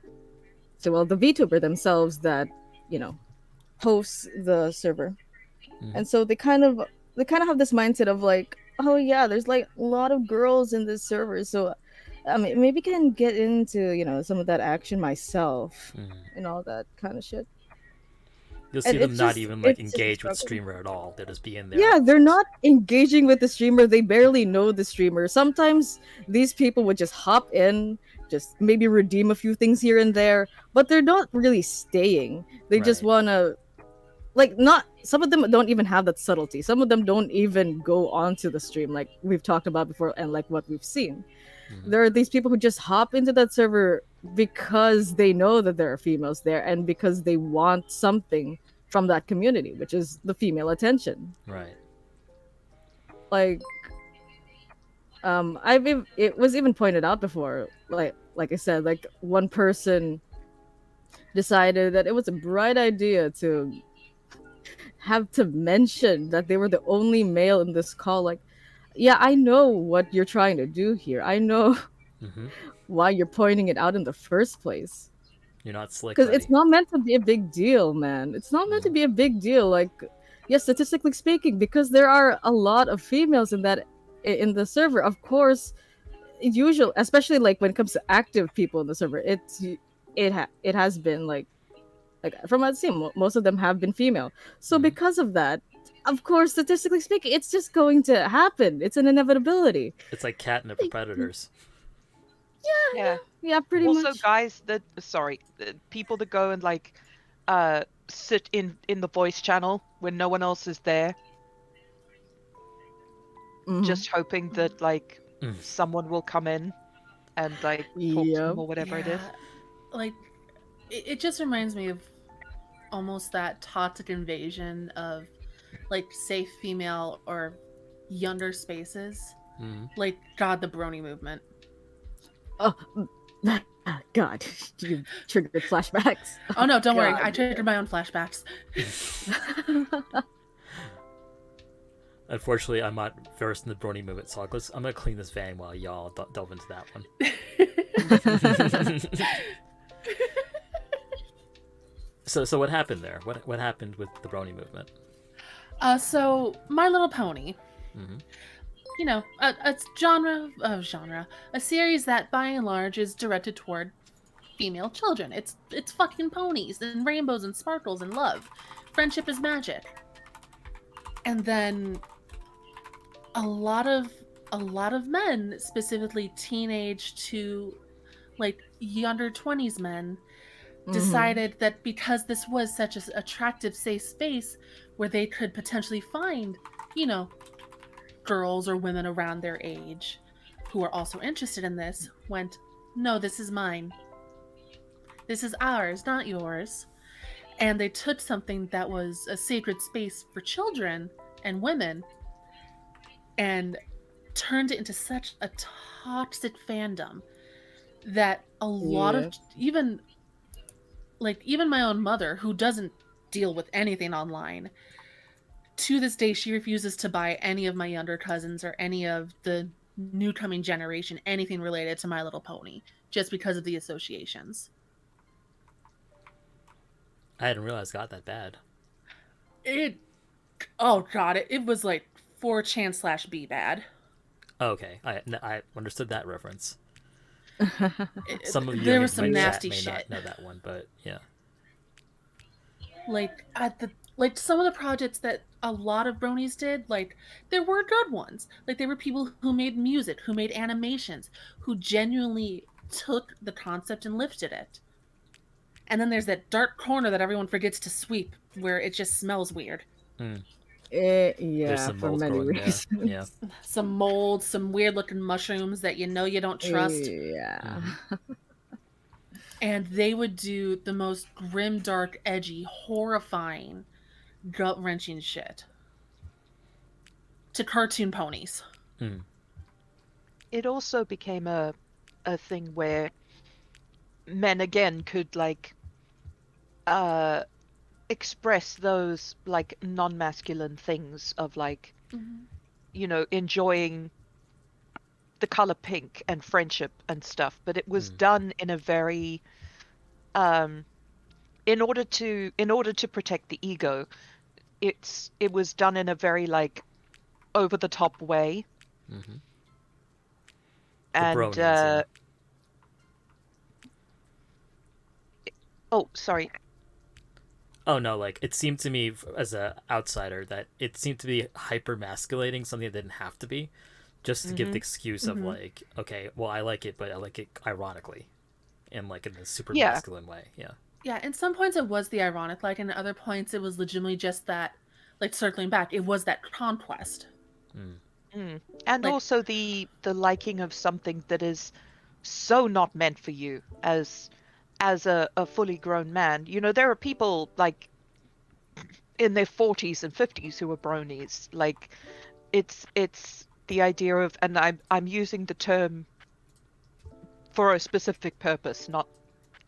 VTuber themselves that, you know, hosts the server. Mm-hmm. And so they kind of have this mindset of like, oh yeah, there's like a lot of girls in this server, so I mean maybe can get into, you know, some of that action myself Mm-hmm. and all that kind of shit. You'll see And them not even like it's just a engage with the struggle. streamer at all. They'll just be in there. Yeah, they're not engaging with the streamer. They barely know the streamer. Sometimes these people would just hop in, just maybe redeem a few things here and there, but they're not really staying. They just Right. want to, like, not, some of them don't even have that subtlety. Some of them don't even go onto the stream like we've talked about before and like what we've seen. Mm-hmm. There are these people who just hop into that server because they know that there are females there and because they want something from that community, which is the female attention. Right. Like, it was even pointed out before, like I said, like one person decided that it was a bright idea to have to mention that they were the only male in this call. Like, yeah, I know what you're trying to do here. I know Mm-hmm. why you're pointing it out in the first place. You're not slick, Because it's buddy. not meant to be a big deal, man. It's not meant to Mm-hmm. be a big deal. Like, yeah, statistically speaking, because there are a lot of females in the server. Of course, usually, especially like when it comes to active people in the server, it has been like from what I've seen, most of them have been female. So Mm-hmm. because of that, of course, statistically speaking, it's just going to happen. It's an inevitability. It's like catnip for predators. Yeah. Yeah, pretty Also, much. guys that people that go and like sit in the voice channel when no one else is there, Mhm. just hoping that like Mm. someone will come in and like talk to them Yep. or whatever it is. Yeah, like it just reminds me of almost that toxic invasion of like safe female or younger spaces. Mm-hmm. Like God, the brony movement. Oh, God, you triggered flashbacks. Oh no, don't worry. God. I triggered my own flashbacks. Unfortunately, I'm not versed in the brony movement, so I'm gonna clean this van while y'all delve into that one. So what happened there? What happened with the brony movement? So My Little Pony. Mm-hmm. You know, a genre, a series that by and large is directed toward female children. It's fucking ponies and rainbows and sparkles and love. Friendship is magic. And then a lot of men, specifically teenage to like younger 20s men, decided that because this was such an attractive safe space where they could potentially find, you know, girls or women around their age who are also interested in this, went, no, this is mine. This is ours, not yours. And they took something that was a sacred space for children and women and turned it into such a toxic fandom that a lot of Yeah. even my own mother, who doesn't deal with anything online, to this day she refuses to buy any of my younger cousins or any of the new coming generation anything related to My Little Pony, just because of the associations. I didn't realize it got that bad. It Oh god, it was like 4chan / B bad. Okay, I understood that reference. Some of you There in was my some chat nasty may shit. not know that one, but yeah. Like some of the projects that a lot of bronies did, like there were good ones. Like there were people who made music, who made animations, who genuinely took the concept and lifted it. And then there's that dark corner that everyone forgets to sweep, where it just smells weird. Mm. There's Yeah, some for mold many growing there. reasons. Yeah. Some mold, some weird looking mushrooms that you know you don't trust. Yeah. Mm-hmm. And they would do the most grim, dark, edgy, horrifying, gut wrenching shit to cartoon ponies. Mm. It also became a thing where men again could like uh express those like non-masculine things of like, you know, enjoying the color pink and friendship and stuff, but it was Mm. done in a very um in order to protect the ego, it was done in a very like over the top way. Mm-hmm. The And bronies, oh, sorry. oh no, like it seemed to me as a outsider that it seemed to be hyper masculating something that didn't have to be, just to give the excuse of like, okay, well I like it, but I like it ironically, and like in a super Yeah. masculine way. Yeah. Yeah, in some points it was the ironic, like in other points it was legitimately just that, like circling back, it was that conquest. And Like, also the liking of something that is so not meant for you as a fully grown man. You know, there are people like in their 40s and 50s who are bronies. Like it's the idea of, and I'm using the term for a specific purpose, not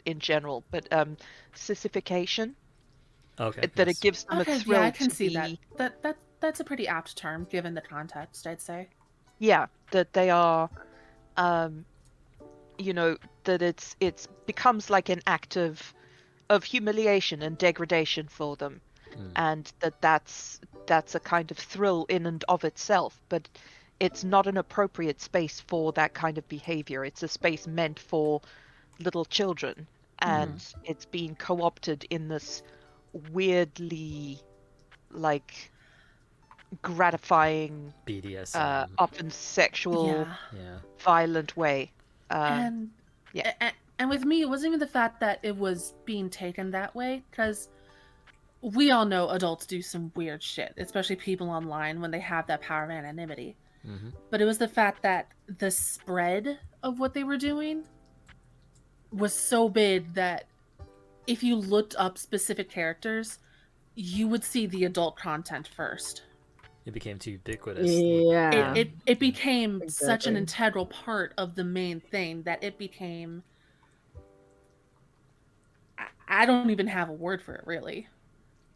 in general, but sissification. Okay. That it Yes. gives them a okay, yeah, I thrill can to see that. be, That's a pretty apt term given the context, I'd say. yeah, that they are, um, you know, that it's becomes like an act of humiliation and degradation for them, Mm. and that's a kind of thrill in and of itself, but it's not an appropriate space for that kind of behavior. It's a space meant for little children, and it's being co-opted in this weirdly like gratifying, BDSM. often sexual, Yeah. Yeah. violent way. And Yeah. and with me, it wasn't even the fact that it was being taken that way, because we all know adults do some weird shit, especially people online when they have that power of anonymity. Mm-hmm. But it was the fact that the spread of what they were doing was so big that if you looked up specific characters, you would see the adult content first. It became too ubiquitous. Yeah. It became such an Exactly. integral part of the main thing that it became. I don't even have a word for it really,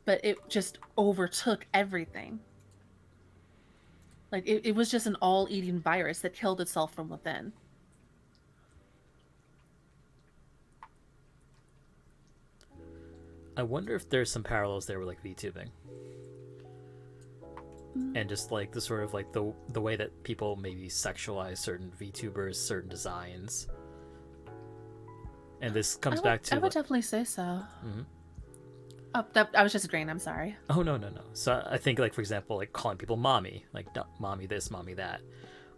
but it just overtook everything. Like it was just an all-eating virus that killed itself from within. I wonder if there's some parallels there with like VTubing. And just like the sort of like the way that people maybe sexualize certain VTubers, certain designs. And this comes back to I would like, definitely say so. Mhm. Oh, I was just agreeing. I'm sorry. oh no. So I think like for example like calling people mommy, like mommy this, mommy that.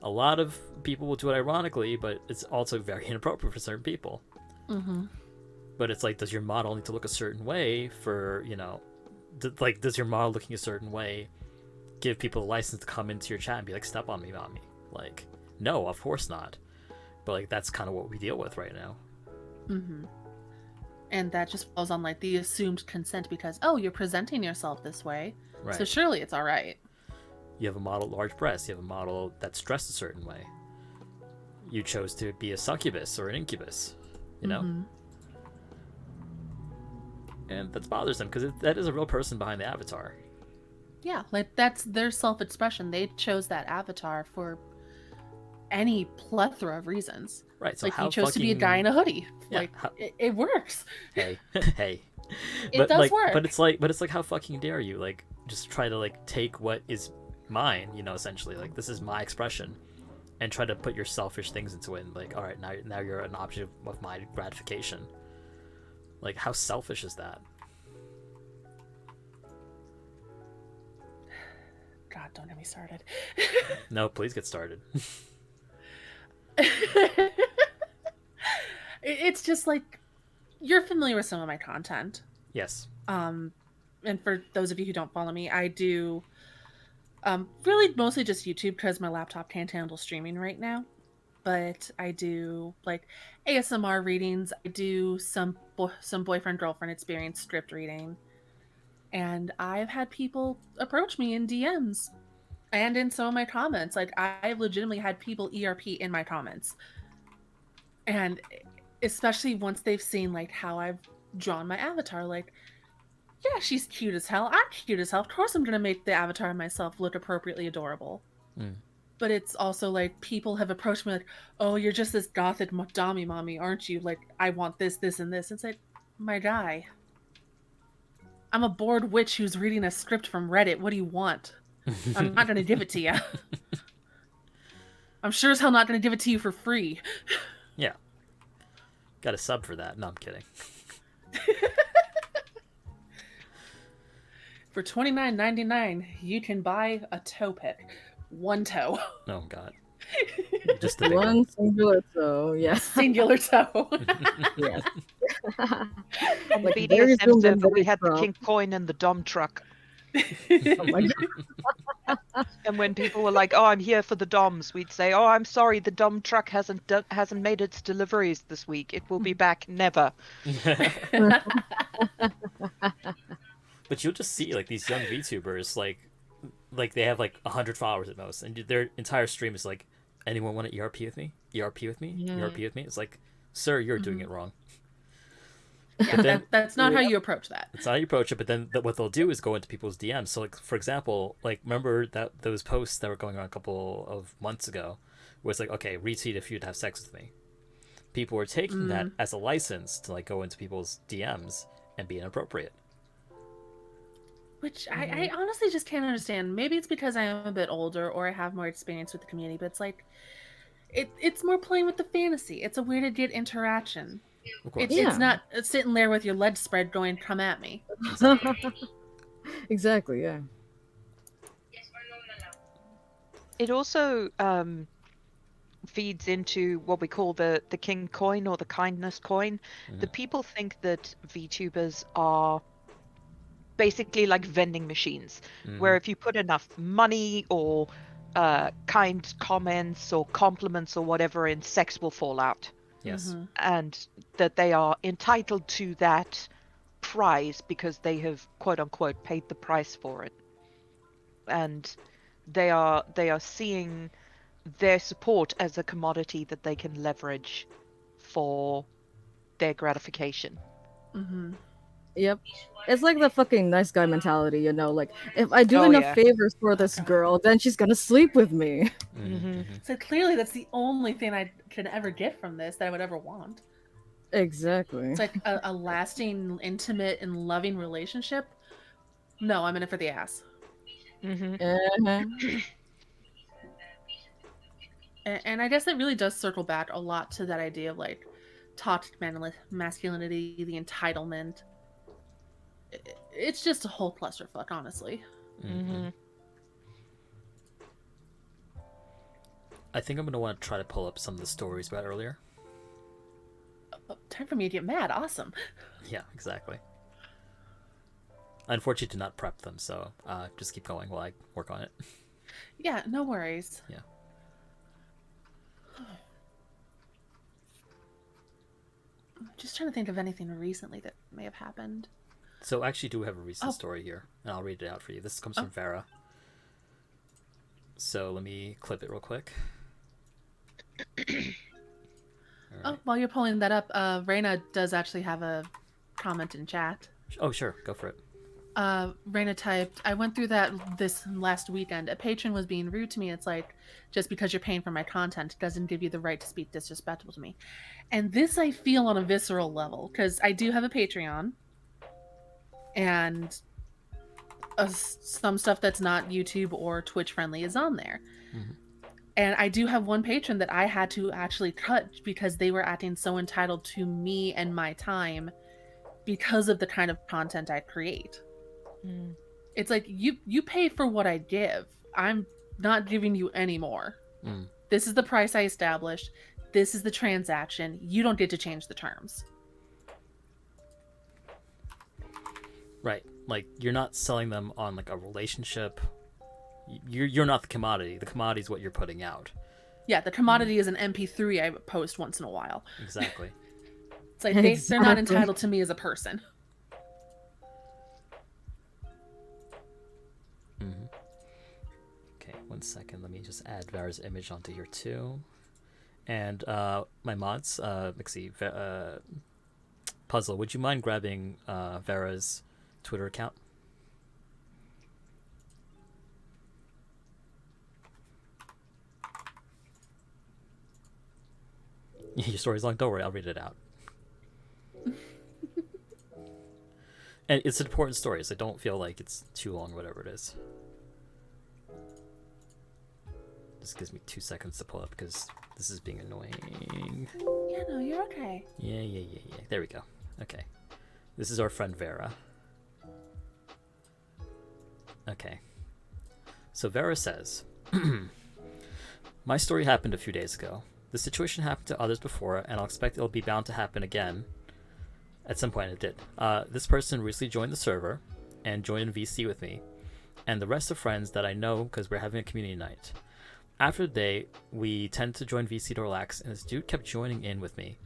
A lot of people will do it ironically, but it's also very inappropriate for certain people. Mm-hmm. But it's like, does your model need to look a certain way for, you know, like does your model looking a certain way give people a license to come into your chat and be like, step on me, mommy? Like, no, of course not. But like that's kind of what we deal with right now. Mm-hmm. And that just falls on like the assumed consent because, oh, you're presenting yourself this way, Right. so surely it's all right. You have a model large breasts. You have a model that's dressed a certain way. You chose to be a succubus or an incubus, you know? Mhm. And that's bothersome because that is a real person behind the avatar. Yeah, like that's their self-expression. They chose that avatar for any plethora of reasons. Right, so Like how you chose to be a guy in fucking- a hoodie. Yeah, Like how- it works. Hey, hey. It does work. But it's like how fucking dare you? Like, just try to like take what is mine, you know, essentially. Like, this is my expression, and try to put your selfish things into it. And like, all right, now you're an object of my gratification. Like, how selfish is that? God, don't get me started. No, please get started. It's just like you're familiar with some of my content. Yes. And for those of you who don't follow me, I do really mostly just YouTube because my laptop can't handle streaming right now. But I do like ASMR readings. I do some boyfriend girlfriend experience script reading, and I've had people approach me in DMs and in some of my comments. Like I've legitimately had people ERP in my comments, and especially once they've seen like how I've drawn my avatar, like yeah, she's cute as hell. I'm cute as hell. Of course, I'm gonna make the avatar of myself look appropriately adorable. Mm. But it's also like people have approached me like, "Oh, you're just this gothic dommy mommy, aren't you? Like, I want this, this, and this." It's like, my guy, I'm a bored witch who's reading a script from Reddit. What do you want? I'm not gonna give it to you. I'm sure as hell not gonna give it to you for free. Yeah. Got a sub for that. No, I'm kidding. For $29.99, you can buy a toe pick. One toe. Oh god. Just the big one. One singular toe, yes. Singular toe. Yes. On the Like, very BDSM zoomed in, server, we very had the crop. king coin and the dom truck. Oh my god. And when people were like, "Oh, I'm here for the DOMs," we'd say, "Oh, I'm sorry, the DOM truck hasn't made its deliveries this week. It will be back never." But you'll just see like these young VTubers like they have like 100 followers at most, and their entire stream is like, anyone want to ERP with me? ERP with me? ERP with me? It's like, sir, you're doing it wrong. Yeah, But then that's not how you approach that. it's not how you approach it. But then what they'll do is go into people's DMs. So like for example, like remember that those posts that were going on a couple of months ago, where it's like, okay, retweet if you'd have sex with me. People were taking that as a license to like go into people's DMs and be inappropriate. Which I honestly just can't understand. Maybe it's because I am a bit older or I have more experience with the community, but it's like it's more playing with the fantasy. It's a way to get interaction. Of course. It's not sitting there with your legs spread going, "Come at me." Exactly, yeah. It also feeds into what we call the king coin or the kindness coin. The people think that VTubers are basically like vending machines, where if you put enough money or kind comments or compliments or whatever in, sex will fall out. Yes. And that they are entitled to that prize because they have quote unquote paid the price for it. And they are seeing their support as a commodity that they can leverage for their gratification. Yep. It's like the fucking nice guy mentality, you know, like if I do Oh, enough yeah. favors for this girl, then she's gonna sleep with me. So clearly that's the only thing I can ever get from this that I would ever want. Exactly. It's like a lasting, intimate, and loving relationship. No, I'm in it for the ass. Uh-huh. And I guess it really does circle back a lot to that idea of like toxic masculinity, the entitlement. It's just a whole clusterfuck, honestly. I think I'm gonna want to try to pull up some of the stories about earlier. Time for me to get mad. Awesome. Yeah, exactly. I unfortunately did not prep them, so just keep going while I work on it. Yeah, no worries. Yeah. I'm just trying to think of anything recently that may have happened. So I actually do have a recent Oh. story here, and I'll read it out for you. This comes Oh. from Vera. So let me clip it real quick. Oh, while you're pulling that up, Raina does actually have a comment in chat. Oh, sure. Go for it. Raina typed, I went through that this last weekend. A patron was being rude to me. It's like, just because you're paying for my content doesn't give you the right to speak disrespectful to me. And this I feel on a visceral level, because I do have a Patreon. And some stuff that's not YouTube or Twitch friendly is on there. Mm-hmm. And I do have one patron that I had to actually cut because they were acting so entitled to me and my time because of the kind of content I create. Mm. It's like, you pay for what I give. I'm not giving you any more. Mm. This is the price I established. This is the transaction. You don't get to change the terms. Right. Like, you're not selling them on like a relationship. You're not the commodity. The commodity is what you're putting out. Yeah, the commodity is an MP3 I post once in a while. Exactly. It's like they're not entitled to me as a person. Mm-hmm. Okay, 1 second. Let me just add Vera's image onto here too. And my mods, let's see, Puzzle, would you mind grabbing Vera's Twitter account? Your story's long. Don't worry, I'll read it out. And it's an important story, so don't feel like it's too long or whatever it is. This gives me 2 seconds to pull up because this is being annoying. Yeah, no, you're okay. Yeah. There we go. Okay. This is our friend Vera. Okay. So Vera says, my story happened a few days ago. The situation happened to others before, and I'll expect it'll be bound to happen again. At some point it did. This person recently joined the server and joined in VC with me, and the rest of friends that I know because we're having a community night. After the day, we tend to join VC to relax, and this dude kept joining in with me.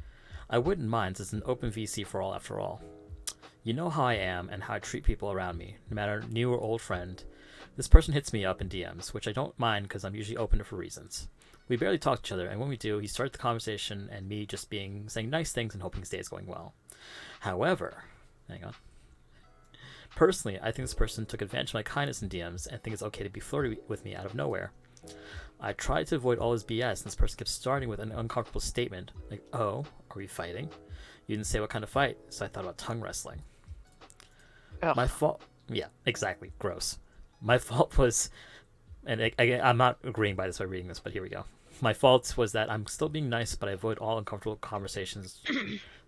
I wouldn't mind, since it's an open VC for all after all. You know how I am and how I treat people around me, no matter new or old friend. This person hits me up in DMs, which I don't mind because I'm usually open to for reasons. We barely talk to each other, and when we do, he starts the conversation and me just saying nice things and hoping his day is going well. However, hang on. Personally, I think this person took advantage of my kindness in DMs and think it's okay to be flirty with me out of nowhere. I tried to avoid all his BS, and this person kept starting with an uncomfortable statement, like, oh, are we fighting? You didn't say what kind of fight, so I thought about tongue wrestling. Ugh. My fault. Yeah, exactly. Gross. My fault was, and I'm not agreeing by this by reading this, but here we go. My fault was that I'm still being nice, but I avoid all uncomfortable conversations,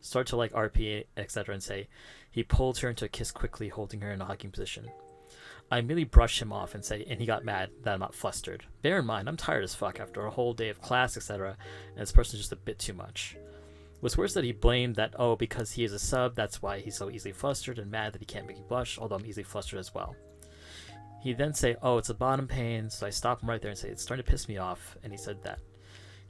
start to like RP, etc., and say, he pulled her into a kiss quickly, holding her in a hugging position. I immediately brush him off and he got mad that I'm not flustered. Bear in mind, I'm tired as fuck after a whole day of class, etc., and this person's just a bit too much. What's worse that he blamed that, oh, because he is a sub, that's why he's so easily flustered and mad that he can't make me blush, although I'm easily flustered as well. He then say, oh, it's a bottom pain, so I stop him right there and say, it's starting to piss me off, and he said that.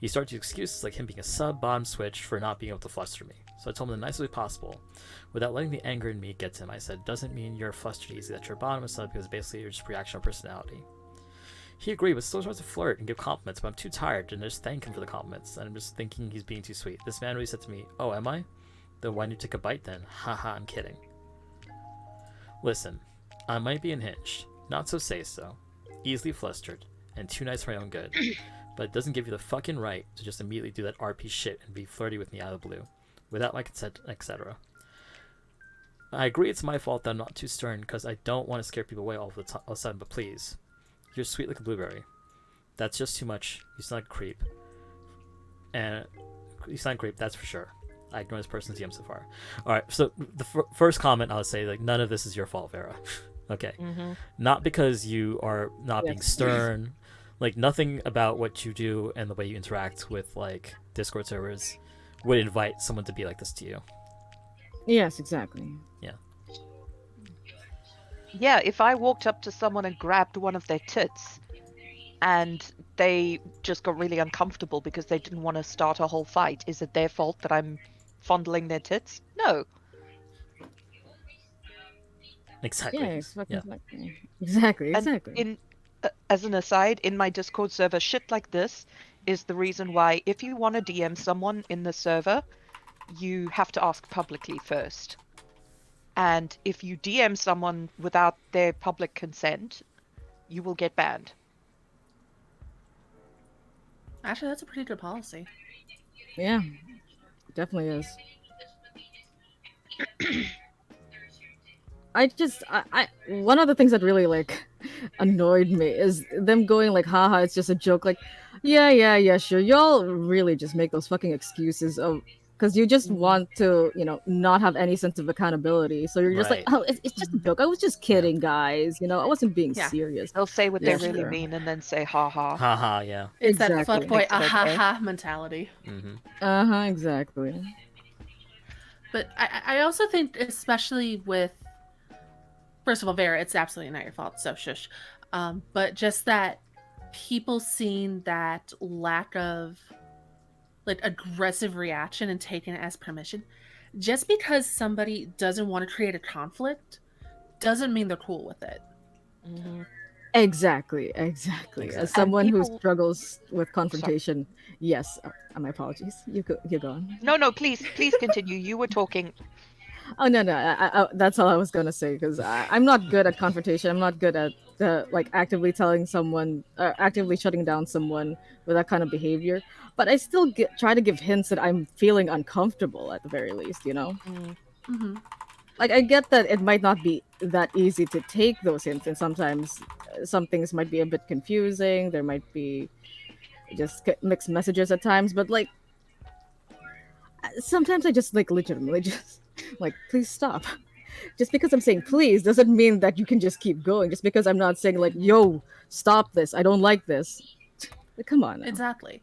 He started to excuses like him being a sub bottom switch for not being able to fluster me. So I told him the nicest way possible. Without letting the anger in me get to him, I said, doesn't mean you're flustered easy, that you're a bottom sub, because basically you're just reactional personality. He agreed, but still tries to flirt and give compliments, but I'm too tired and just thank him for the compliments, and I'm just thinking he's being too sweet. This man really said to me, oh, am I? Then why don't you take a bite then? Haha, I'm kidding. Listen, I might be unhinged, not so say so, easily flustered, and too nice for my own good, but it doesn't give you the fucking right to just immediately do that RP shit and be flirty with me out of the blue, without my consent, etc. I agree it's my fault that I'm not too stern, because I don't want to scare people away all of a sudden, but please. You're sweet like a blueberry. That's just too much. You sound like a creep. And you sound creep, that's for sure. I ignore this person's DM so far. Alright, so the first comment I'll say, like, none of this is your fault, Vera. Okay. Mm-hmm. Not because you are not being stern. Like, nothing about what you do and the way you interact with, like, Discord servers would invite someone to be like this to you. Yes, exactly. Yeah. Yeah, if I walked up to someone and grabbed one of their tits and they just got really uncomfortable because they didn't want to start a whole fight, is it their fault that I'm fondling their tits. No. Exactly. Yeah, it's Yeah. fucking exactly, And exactly. as an aside, in my Discord server, shit like this is the reason why if you want to DM someone in the server, you have to ask publicly first. And if you DM someone without their public consent, you will get banned. Actually, that's a pretty good policy. Yeah, definitely is. One of the things that really like annoyed me is them going like, haha, it's just a joke. Like, yeah, sure. Y'all really just make those fucking excuses of because you just want to, not have any sense of accountability. So you're just like, Right. oh, it's just a joke. I was just kidding, guys. I wasn't being Yeah. serious. They'll say what Yeah, they really sure. mean and then say ha ha. Haha, yeah. It's that Exactly. fuckboy Makes it ah ha okay. ha mentality. Mm-hmm. Uh-huh, exactly. But I also think, especially with, first of all, Vera, it's absolutely not your fault, so shush. But just that people seeing that lack of like aggressive reaction and taking it as permission, just because somebody doesn't want to create a conflict, doesn't mean they're cool with it. Exactly. As Exactly. someone who people- struggles with confrontation, yes. My apologies. You go on. No, please continue. You were talking. Oh no, that's all I was gonna say because I'm not good at confrontation. I'm not good at like actively telling someone, actively shutting down someone with that kind of behavior. But I still try to give hints that I'm feeling uncomfortable at the very least. Mm-hmm. Like I get that it might not be that easy to take those hints, and sometimes some things might be a bit confusing. There might be just mixed messages at times, but like sometimes I just like legitimately just like please stop. Just because I'm saying please doesn't mean that you can just keep going. Just because I'm not saying like yo stop this, I don't like this. Like, come on now. Exactly.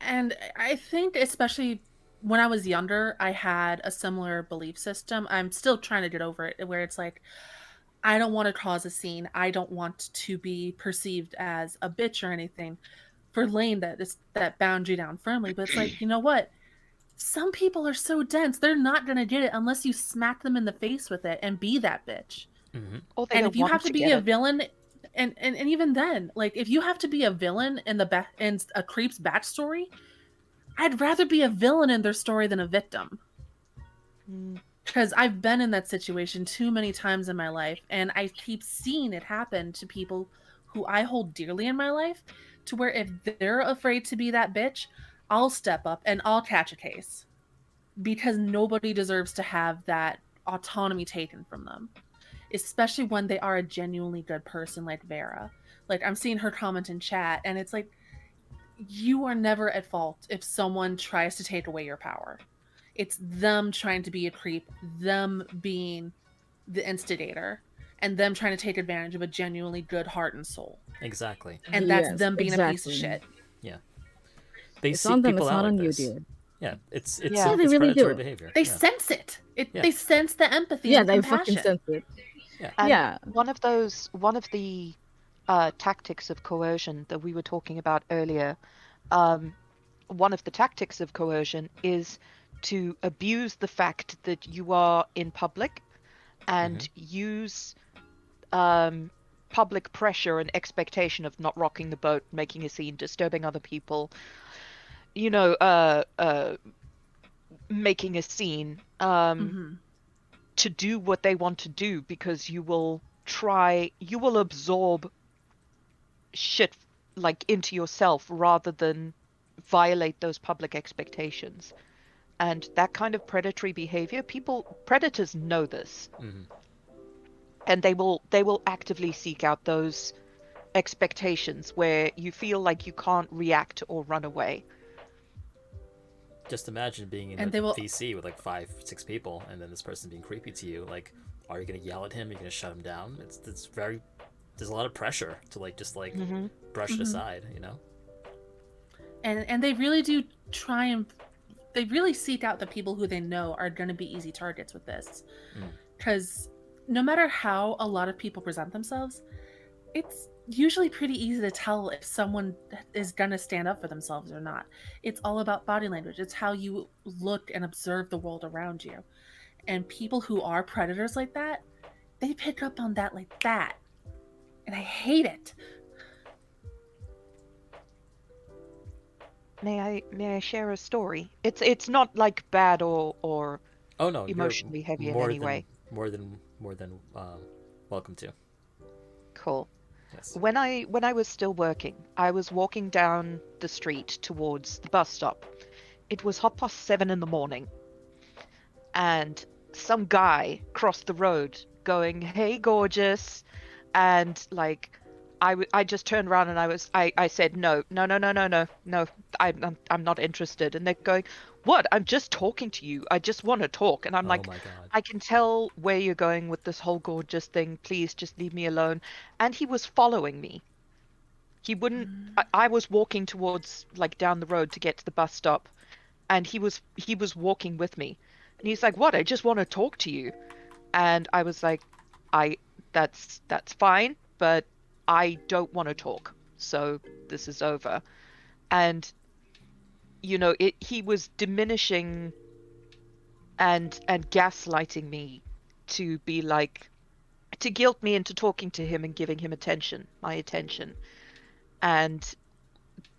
And I think, especially when I was younger, I had a similar belief system. I'm still trying to get over it, where it's like, I don't want to cause a scene. I don't want to be perceived as a bitch or anything for laying that boundary down firmly. But it's like, you know what? Some people are so dense, they're not going to get it unless you smack them in the face with it and be that bitch. Mm-hmm. Or they And don't if you want have to be get a it. villain, and even then, like if you have to be a villain in in a creep's backstory, I'd rather be a villain in their story than a victim. Because I've been in that situation too many times in my life, and I keep seeing it happen to people who I hold dearly in my life, to where if they're afraid to be that bitch, I'll step up and I'll catch a case. Because nobody deserves to have that autonomy taken from them. Especially when they are a genuinely good person like Vera. Like, I'm seeing her comment in chat, and it's like, you are never at fault if someone tries to take away your power. It's them trying to be a creep, them being the instigator, and them trying to take advantage of a genuinely good heart and soul. Exactly. And that's Yes, them being a piece of exactly. shit. Yeah. They It's seek on them. people It's out not like on you, this. dude. Yeah, it's Yeah, they it's really predatory do. behavior. They Yeah. sense it. Yeah. They sense the empathy Yeah, and the they compassion. fucking sense it. Yeah. And Yeah. one of the tactics of coercion that we were talking about earlier, one of the tactics of coercion is to abuse the fact that you are in public and use public pressure and expectation of not rocking the boat, making a scene, disturbing other people, making a scene, Mm-hmm. to do what they want to do because you will absorb shit like into yourself rather than violate those public expectations. And that kind of predatory behavior, predators know this. And they will actively seek out those expectations where you feel like you can't react or run away. Just imagine being in And a they will VC with like 5-6 people, and then this person being creepy to you. Like, are you gonna yell at him? Are you gonna shut him down? It's very. There's a lot of pressure to like just like brush it aside, you know. and they really do try and they really seek out the people who they know are going to be easy targets with this, because no matter how a lot of people present themselves, it's usually pretty easy to tell if someone is going to stand up for themselves or not. It's all about body language. It's how you look and observe the world around you. And people who are predators like that, they pick up on that like that. And I hate it. May I share a story? It's not like bad or Oh no, you're emotionally heavy in more any than way. welcome to. Cool. Yes. When I was still working, I was walking down the street towards the bus stop. It was 7:30 in the morning, and some guy crossed the road going, "Hey, gorgeous," and like I just turned around and I said no, no, no, no, no, no, no, I'm not interested. And they're going, "What? I'm just talking to you. I just want to talk." And I'm Oh like, my god. "I can tell where you're going with this whole gorgeous thing. Please just leave me alone." And he was following me. He wouldn't. I was walking towards like down the road to get to the bus stop, and he was walking with me. And he's like, "What? I just want to talk to you." And I was like, I that's fine, but I don't want to talk. So this is over. And he was diminishing and gaslighting me to be like to guilt me into talking to him and giving him my attention. And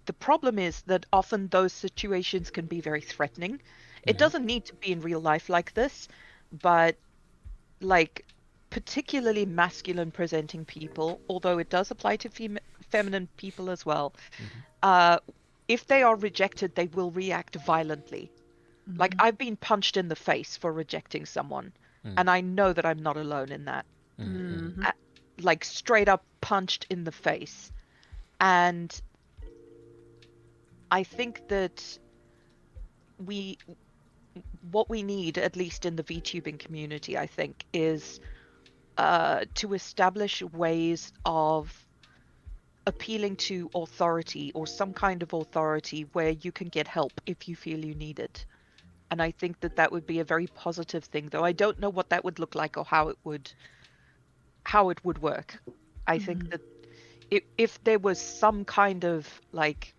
the problem is that often those situations can be very threatening. It Hmm. doesn't need to be in real life like this, but like particularly masculine presenting people, although it does apply to feminine people as well, Hmm. uh, if they are rejected, they will react violently. Like Mm-hmm. I've been punched in the face for rejecting someone, Mm. and I know that I'm not alone in that. Mm. Mm. Mm-hmm. A- Like straight up punched in the face. And I think that we what we need, at least in the VTubing community, I think, is to establish ways of appealing to authority or some kind of authority where you can get help if you feel you need it. And I think that that would be a very positive thing, though I don't know what that would look like or how it would work. I think Mm-hmm. that if there was some kind of like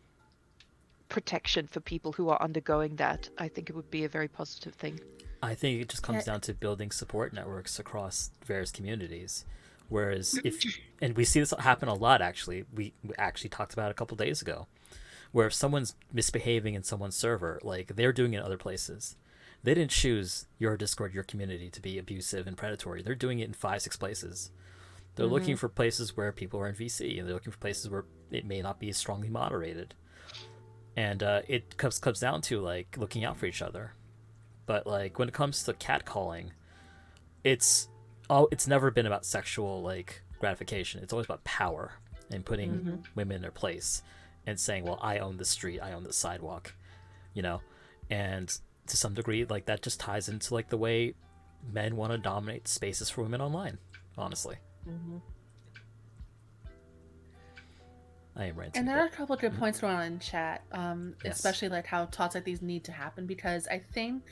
protection for people who are undergoing that, I think it would be a very positive thing. I think it just Yeah. comes down to building support networks across various communities. Whereas if, and we see this happen a lot actually, we actually talked about it a couple days ago, where if someone's misbehaving in someone's server, like they're doing it in other places, they didn't choose your Discord, your community to be abusive and predatory. They're doing it in 5, 6 places. They're looking Hmm. for places where people are in VC, and they're looking for places where it may not be strongly moderated. And it comes down to like looking out for each other. But like when it comes to catcalling, it's it's never been about sexual like gratification. It's always about power and putting Mm-hmm. women in their place and saying, "Well, I own the street, I own the sidewalk," you know, and to some degree, like that just ties into like the way men want to dominate spaces for women online. Honestly, Hmm. I am ranting, And there but are a couple of good points going on in chat, yes, especially like how talks like these need to happen because I think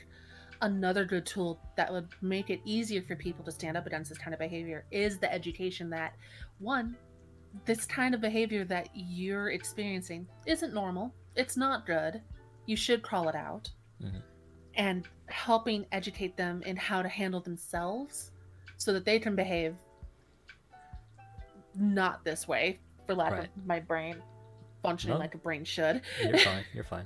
another good tool that would make it easier for people to stand up against this kind of behavior is the education that one, this kind of behavior that you're experiencing isn't normal. It's not good. You should call it out. hmm, And helping educate them in how to handle themselves so that they can behave not this way, for lack of right. my brain functioning No, like a brain should. you're fine. You're fine.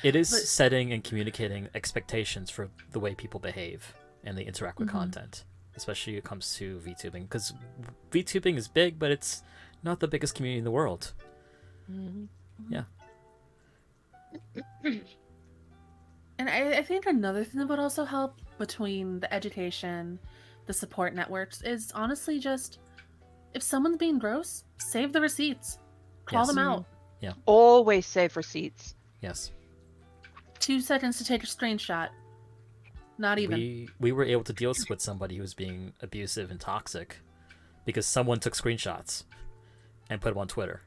It is But setting and communicating expectations for the way people behave and they interact with mhm. content, especially when it comes to VTubing. Because VTubing is big, but it's not the biggest community in the world. Hmm. Yeah. And I think another thing that would also help between the education, the support networks is honestly just if someone's being gross, save the receipts. Call Yes. them Mm. out. Yeah. Always save receipts. Yes. 2 seconds to take a screenshot. Not even. We were able to deal with somebody who was being abusive and toxic because someone took screenshots and put them on Twitter.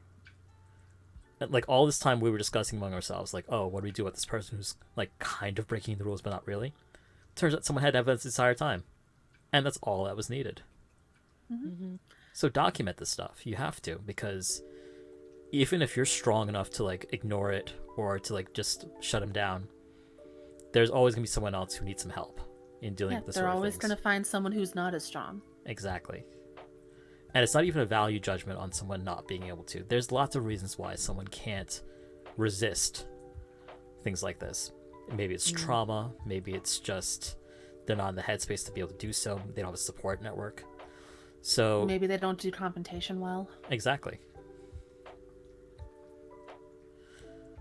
And, like all this time we were discussing among ourselves, like, oh, what do we do with this person who's like kind of breaking the rules but not really? Turns out someone had evidence the entire time, and that's all that was needed. Mhm. Hmm. So document this stuff. You have to, because even if you're strong enough to like ignore it or to like just shut them down, there's always gonna be someone else who needs some help in dealing with this they're sort of always things. going to find someone who's not as strong. Exactly. And it's not even a value judgment on someone not being able to. There's lots of reasons why someone can't resist things like this. Maybe it's trauma, maybe it's just they're not in the headspace to be able to do so, they don't have a support network. So Maybe they don't do confrontation well. exactly.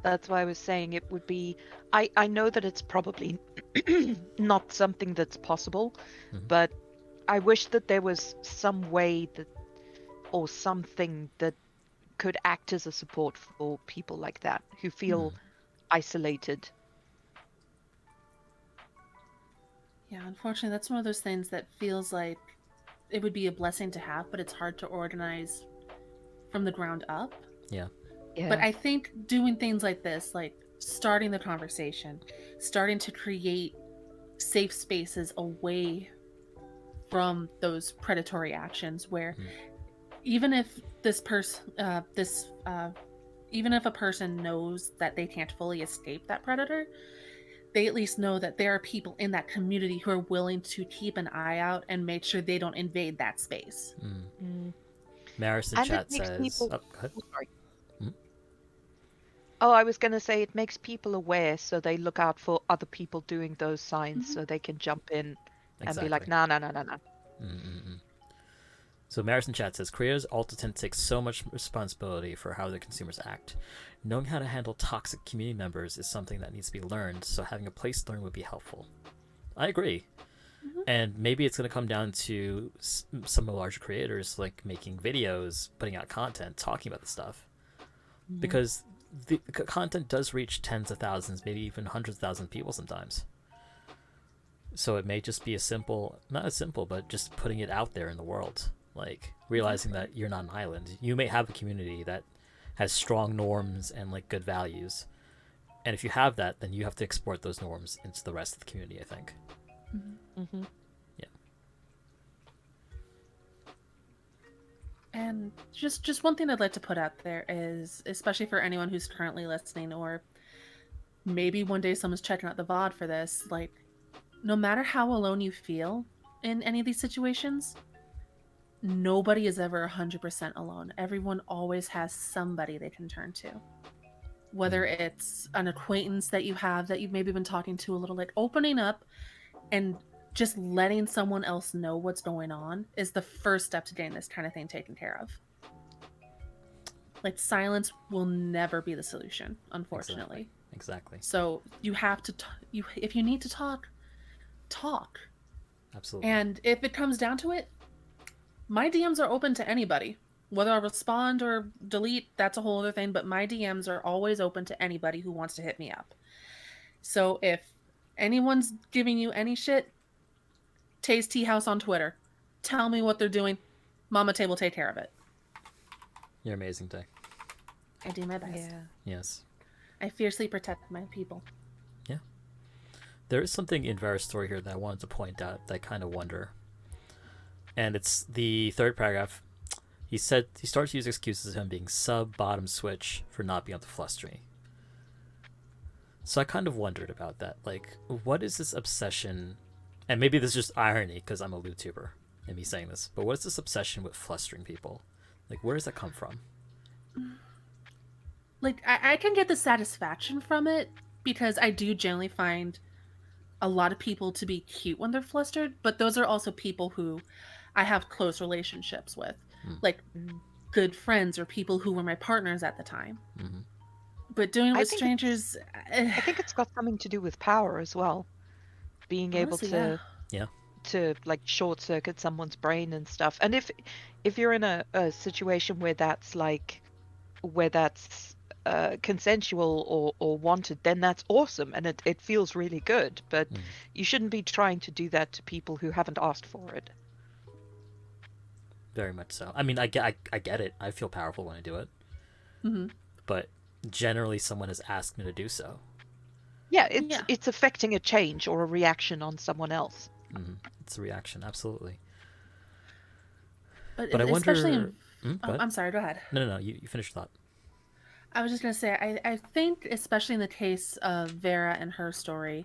That's why I was saying it would be. I know that it's probably not something that's possible, but I wish that there was some way that, or something that could act as a support for people like that who feel isolated. Yeah, unfortunately, that's one of those things that feels like it would be a blessing to have, but it's hard to organize from the ground up. Yeah. Yeah. But I think doing things like this, like starting the conversation, starting to create safe spaces away from those predatory actions, where even if this person, even if a person knows that they can't fully escape that predator, they at least know that there are people in that community who are willing to keep an eye out and make sure they don't invade that space. Maris in And chat it makes says people. oh, go ahead. Oh, sorry. Oh, I was going to say it makes people aware, so they look out for other people doing those signs, so they can jump in and be like, Exactly. nah, nah, nah, nah, nah. So Maris in chat says creators also tend to take so much responsibility for how their consumers act. Knowing how to handle toxic community members is something that needs to be learned, so having a place to learn would be helpful. I agree. And maybe it's going to come down to some of the larger creators like making videos, putting out content, talking about the stuff. Because the content does reach tens of thousands, maybe even hundreds of thousands of people sometimes. So it may just be not as simple, but just putting it out there in the world. Like realizing that you're not an island. You may have a community that has strong norms and like good values. And if you have that, then you have to export those norms into the rest of the community, I think. Yeah. And just one thing I'd like to put out there is, especially for anyone who's currently listening, or maybe one day someone's checking out the VOD for this, like, no matter how alone you feel in any of these situations, nobody is ever 100% alone. Everyone always has somebody they can turn to. Whether it's an acquaintance that you have that you've maybe been talking to a little, like opening up and just letting someone else know what's going on is the first step to getting this kind of thing taken care of. Like, silence will never be the solution, unfortunately. Exactly. So you have to, if you need to talk. Absolutely. And if it comes down to it, my DMs are open to anybody. Whether I respond or delete, that's a whole other thing, but my DMs are always open to anybody who wants to hit me up. So if anyone's giving you any shit, Tay's Tea House on Twitter. Tell me what they're doing. Mama Tay will take care of it. You're amazing, Tay. I do my best. Yeah. Yes. I fiercely protect my people. Yeah. There is something in Vera's story here that I wanted to point out that I kind of wonder. And it's the third paragraph. He said he starts to use excuses of him being bottom switch for not being able to fluster me. So I kind of wondered about that. Like, what is this obsession? And maybe this is just irony because I'm a lewdtuber and me saying this, but what is this obsession with flustering people? Like, where does that come from? Like, I can get the satisfaction from it because I do generally find a lot of people to be cute when they're flustered, but those are also people who I have close relationships with. Like, good friends or people who were my partners at the time. But doing it with strangers... I think it's got something to do with power as well. Being Honestly, able to... Yeah. To like short circuit someone's brain and stuff. And if you're in a situation where that's consensual or wanted, then that's awesome and it feels really good. But you shouldn't be trying to do that to people who haven't asked for it. Very much so. I mean, I get it. I feel powerful when I do it. But generally someone has asked me to do so. Yeah, it's affecting a change or a reaction on someone else. It's a reaction, absolutely. But I especially wonder. in. Go Oh, ahead. I'm sorry. Go ahead. No. You finish your thought. I was just gonna say, I think, especially in the case of Vera and her story,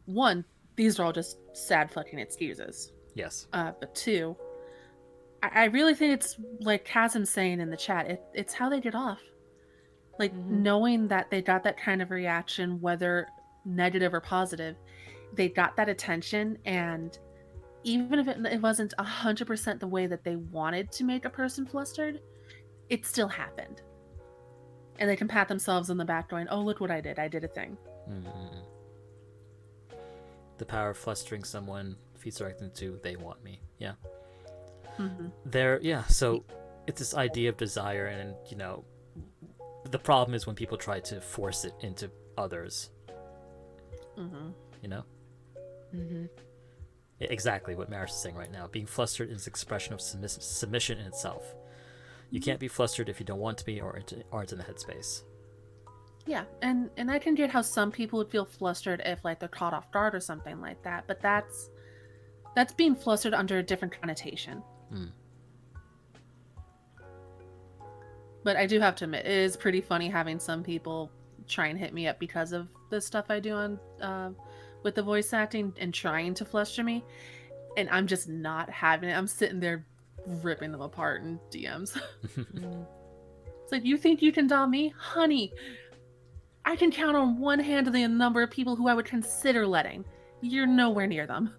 one, these are all just sad fucking excuses. Yes. But two, I really think it's like Chasm saying in the chat, it's how they get off. Like knowing that they got that kind of reaction, whether negative or positive, they got that attention, and even if it wasn't 100% the way that they wanted to make a person flustered, it still happened. And they can pat themselves on the back going, oh, look what I did. I did a thing. Mm-hmm. The power of flustering someone feeds directly into they want me. Yeah. Mm-hmm. So it's this idea of desire, and the problem is when people try to force it into others. Mm-hmm. Exactly what Maris is saying right now. Being flustered is an expression of submission in itself. You can't be flustered if you don't want to be or aren't in the headspace. Yeah, and I can get how some people would feel flustered if like they're caught off guard or something like that, but that's being flustered under a different connotation. But I do have to admit, it is pretty funny having some people try and hit me up because of the stuff I do on with the voice acting and trying to fluster me, and I'm just not having it. I'm sitting there ripping them apart in DMs. It's like, you think you can dom me? Honey, I can count on one hand the number of people who I would consider letting. You're nowhere near them.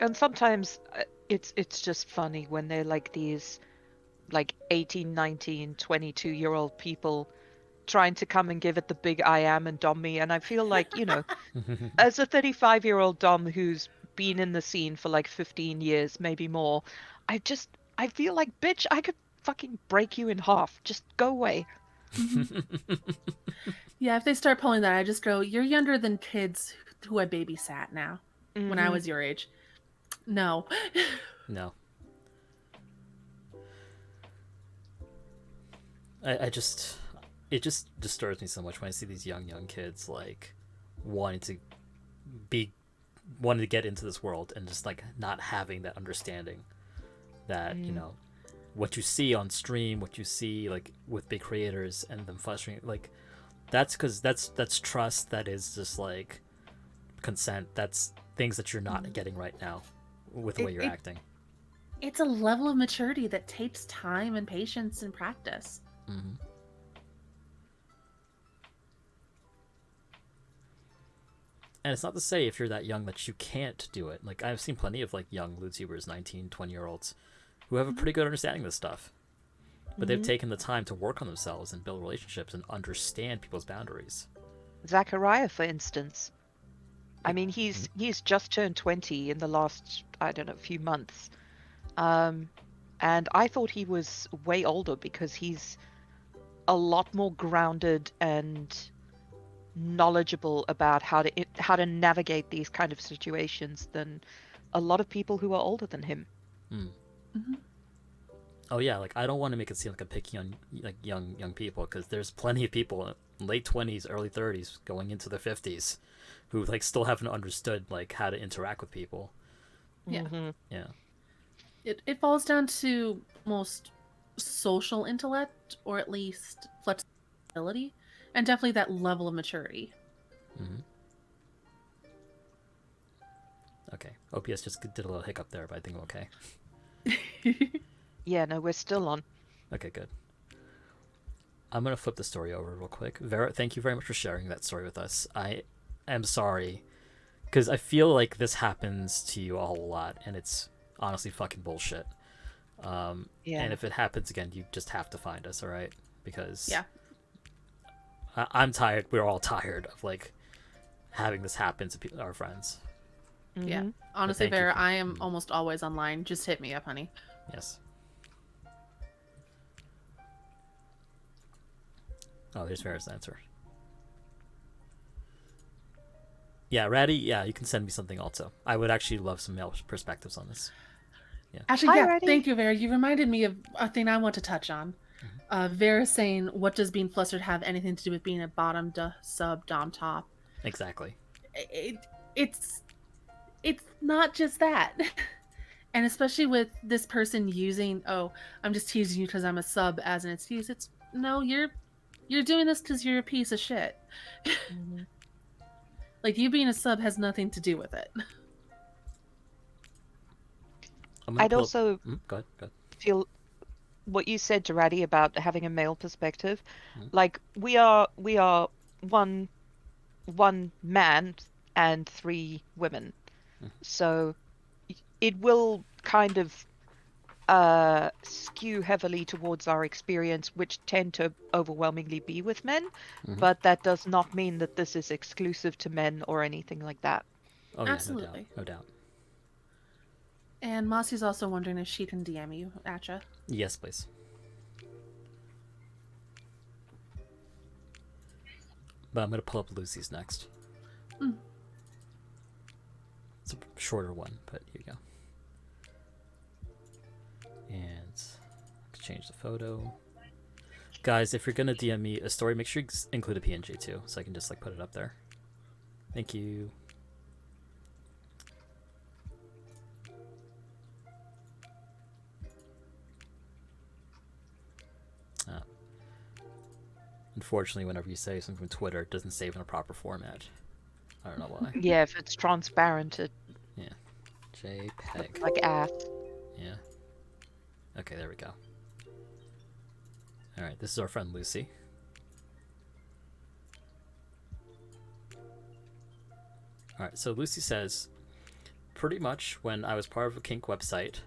And sometimes it's just funny when they're like these like 18, 19, 22-year-old people trying to come and give it the big I am and dom me, and I feel like, as a 35-year-old dom who's been in the scene for like 15 years, maybe more, I feel like, bitch, I could fucking break you in half. Just go away. Yeah, if they start pulling that, I just go, you're younger than kids who I babysat now when I was your age. No. No. It just disturbs me so much when I see these young kids like wanting to get into this world and just like not having that understanding that what you see on stream, what you see like with big creators and them frustrating, like that's because that's trust, that is just like consent, that's things that you're not getting right now with the way you're acting. It's a level of maturity that takes time and patience and practice. And it's not to say if you're that young that you can't do it. Like I've seen plenty of like young lewdtubers, 19, 20-year-olds who have a pretty good understanding of this stuff. But they've taken the time to work on themselves and build relationships and understand people's boundaries. Zachariah, for instance. I mean, he's just turned 20 in the last, I don't know, few months. And I thought he was way older because he's a lot more grounded and knowledgeable about how to navigate these kind of situations than a lot of people who are older than him. Oh yeah, like I don't want to make it seem like I'm picking on like young people, because there's plenty of people in late 20s, early 30s, going into their 50s, who like still haven't understood like how to interact with people. Yeah. Yeah. It falls down to most social intellect, or at least flexibility, and definitely that level of maturity. Okay. OPS just did a little hiccup there, but I think I'm okay. Yeah, no, we're still on. Okay, good. I'm going to flip the story over real quick. Vera, thank you very much for sharing that story with us. I am sorry, because I feel like this happens to you a whole lot, and it's honestly fucking bullshit. Yeah. And if it happens again, you just have to find us, all right? Because Yeah. I'm tired. We're all tired of like having this happen to our friends. Yeah. Honestly, thank you Vera, for- I am almost always online. Just hit me up, honey. Yes. Oh, there's Vera's answer. Yeah, Ratty, yeah, you can send me something also. I would actually love some male perspectives on this. Actually, Hi, yeah, Reddy. thank you, Vera. You reminded me of a thing I want to touch on. Vera saying, what does being flustered have anything to do with being a bottom, sub, dom, top? Exactly. It's not just that. And especially with this person using, "Oh, I'm just teasing you because I'm a sub," as an excuse. It's no, you're doing this because you're a piece of shit. Mhm. Like, you being a sub has nothing to do with it. I'm gonna I'd pull up. also Go ahead. Go ahead. feel what you said, Durati, about having a male perspective. Mhm. Like we are one man and 3 women. Mhm. So it will kind of skew heavily towards our experience, which tend to overwhelmingly be with men, Mhm. but that does not mean that this is exclusive to men or anything like that. Oh yeah, no doubt, Absolutely. no doubt. And Mossy's also wondering if she can DM you, Atcha. Yes, please. But I'm gonna pull up Lucy's next. Mm. It's a shorter one, but here you go. And change the photo. Guys, if you're gonna DM me a story, make sure you include a PNG too, so I can just like put it up there. Thank you. Unfortunately, whenever you say something from Twitter, it doesn't save in a proper format. I don't know why. Yeah, if it's transparent, it JPEG. looks like ass. Yeah. Okay, there we go. Alright, this is our friend Lucy. Alright, so Lucy says, pretty much when I was part of a kink website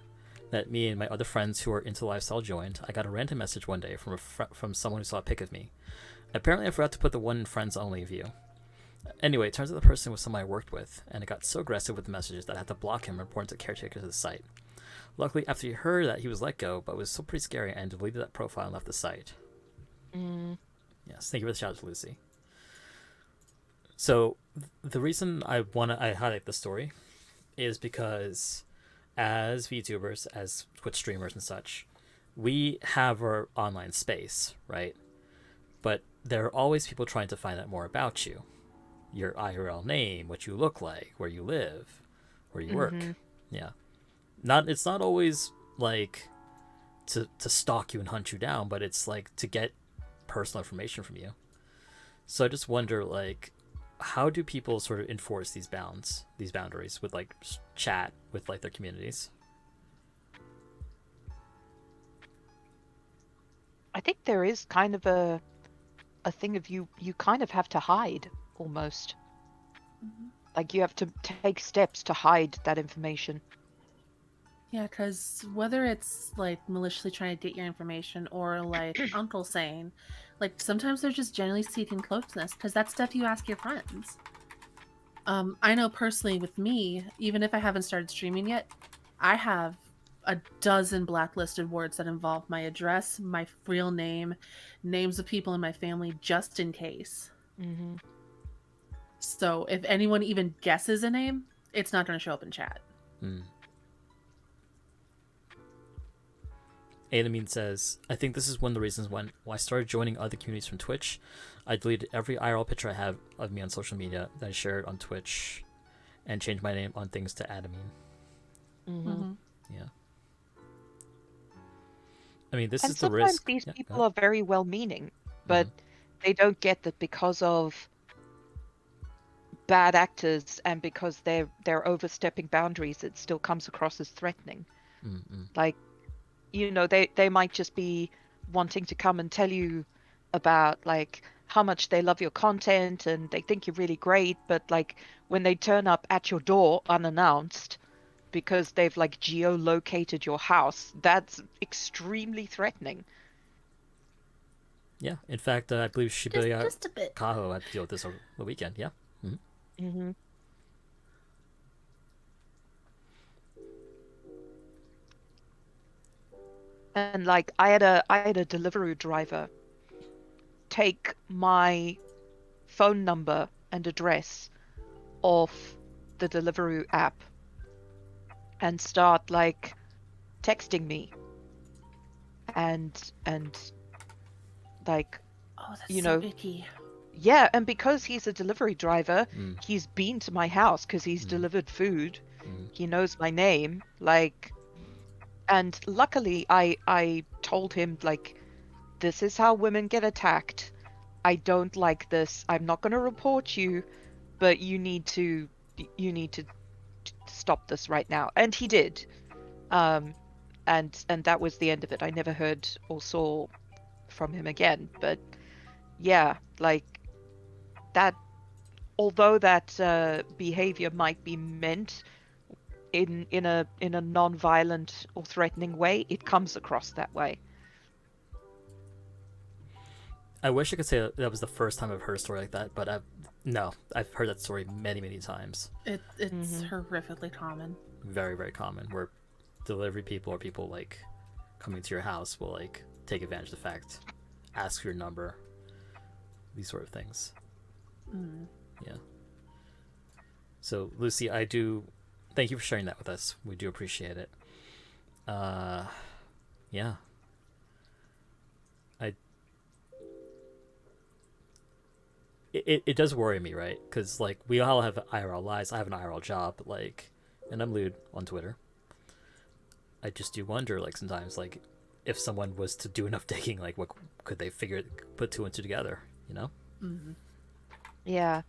that me and my other friends who are into lifestyle joined, I got a random message one day from someone who saw a pic of me. Apparently I forgot to put the one in friends only view. Anyway, it turns out the person was someone I worked with, and it got so aggressive with the messages that I had to block him and report him to caretaker to the site. Luckily, after he heard that, he was let go, but it was still pretty scary and deleted that profile and left the site. Yes, thank you for the shout out to Lucy. So, the reason I highlight this story is because as VTubers, as Twitch streamers and such, we have our online space, right? But there are always people trying to find out more about you. Your IRL name, what you look like, where you live, where you work. Yeah. It's not always like to stalk you and hunt you down, but it's like to get personal information from you. So I just wonder, like, how do people sort of enforce these boundaries with like chat with like their communities? I think there is kind of a thing of you kind of have to hide almost. Like you have to take steps to hide that information. Yeah, because whether it's like maliciously trying to get your information or like Uncle saying, like sometimes they're just generally seeking closeness because that's stuff you ask your friends. I know personally with me, even if I haven't started streaming yet, I have a dozen blacklisted words that involve my address, my real name, names of people in my family, just in case. Mm-hmm. So if anyone even guesses a name, it's not going to show up in chat. Adamine says, I think this is one of the reasons when I started joining other communities from Twitch. I deleted every IRL picture I have of me on social media that I shared on Twitch and changed my name on things to Adamine. Yeah. I mean, this is the risk. Sometimes these people are very well-meaning, but they don't get that because of bad actors and because they're overstepping boundaries, it still comes across as threatening. Like, you know, they might just be wanting to come and tell you about like how much they love your content and they think you're really great, but like when they turn up at your door unannounced because they've like geolocated your house, that's extremely threatening. Yeah, in fact, I believe Shibuya just a bit. Kaho had to deal with this over the weekend. Yeah. And like I had a Deliveroo driver take my phone number and address off the Deliveroo app and start like texting me and like, Oh, that's you so know, icky. yeah, and because he's a delivery driver, he's been to my house because he's delivered food. He knows my name. Like, And luckily, I told him, like, this is how women get attacked. I don't like this. I'm not going to report you, but you need to stop this right now. And he did. And that was the end of it. I never heard or saw from him again. But yeah, like that. Although that behavior might be meant in a non-violent or threatening way, it comes across that way. I wish I could say that was the first time I've heard a story like that, but no, I've heard that story many, many times. It's horrifically common. Very, very common. Where delivery people or people like coming to your house will like take advantage of the fact, ask for your number, these sort of things. Yeah. So Lucy, I do thank you for sharing that with us. We do appreciate it. Yeah. It does worry me, right? Because like we all have IRL lives. I have an IRL job, like, and I'm lewd on Twitter. I just do wonder, like sometimes, like if someone was to do enough digging, like what could they put two and two together? You know? Yeah.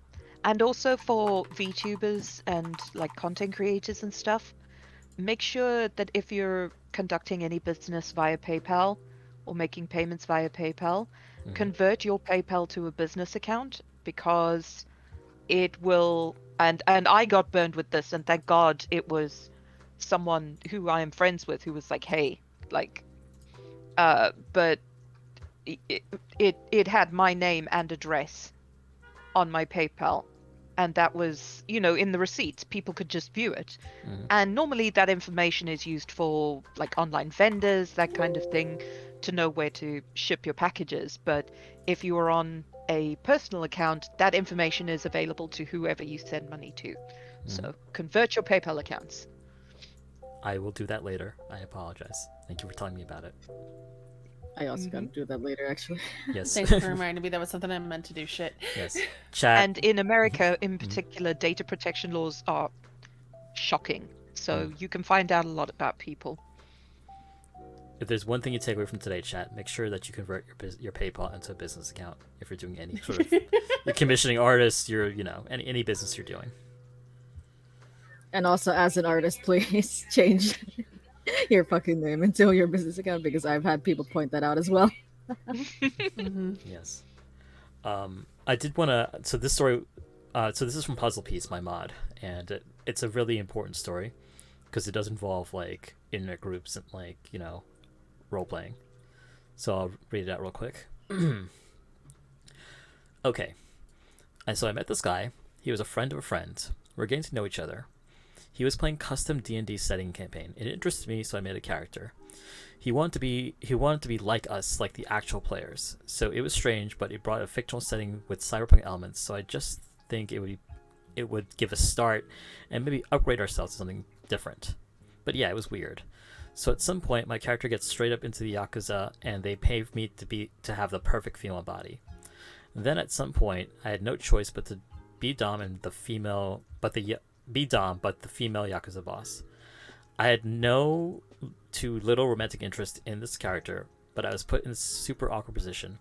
And also for VTubers and like content creators and stuff, make sure that if you're conducting any business via PayPal or making payments via PayPal, convert your PayPal to a business account, because it will, and I got burned with this, and thank God it was someone who I am friends with who was like, hey, like, but it had my name and address on my PayPal, and that was, in the receipts. People could just view it. And normally that information is used for like online vendors, that kind of thing, to know where to ship your packages. But if you are on a personal account, that information is available to whoever you send money to. So convert your PayPal accounts. I will do that later. I apologize. Thank you for telling me about it. I also gotta do that later, actually. Yes. Thanks for reminding me that was something I meant to do. Shit. Yes. Chat. And in America, in particular, data protection laws are shocking. So you can find out a lot about people. If there's one thing you take away from today, chat, make sure that you convert your PayPal into a business account. If you're doing any sort of you're commissioning artists, you're any business you're doing. And also, as an artist, please change your fucking name into your business account, because I've had people point that out as well. Yes. I did want to. So this story. So this is from Puzzle Piece, my mod, and it's a really important story because it does involve like internet groups and like role playing. So I'll read it out real quick. Okay. And so I met this guy. He was a friend of a friend. We're getting to know each other. He was playing custom D&D setting campaign. It interested me, so I made a character. He wanted to be like us, like the actual players. So it was strange, but it brought a fictional setting with cyberpunk elements. So I just think it would give a start and maybe upgrade ourselves to something different. But yeah, it was weird. So at some point, my character gets straight up into the Yakuza, and they pay me to have the perfect female body. Then at some point, I had no choice but to be Dom and the female Yakuza boss. I had no too little romantic interest in this character, but I was put in a super awkward position.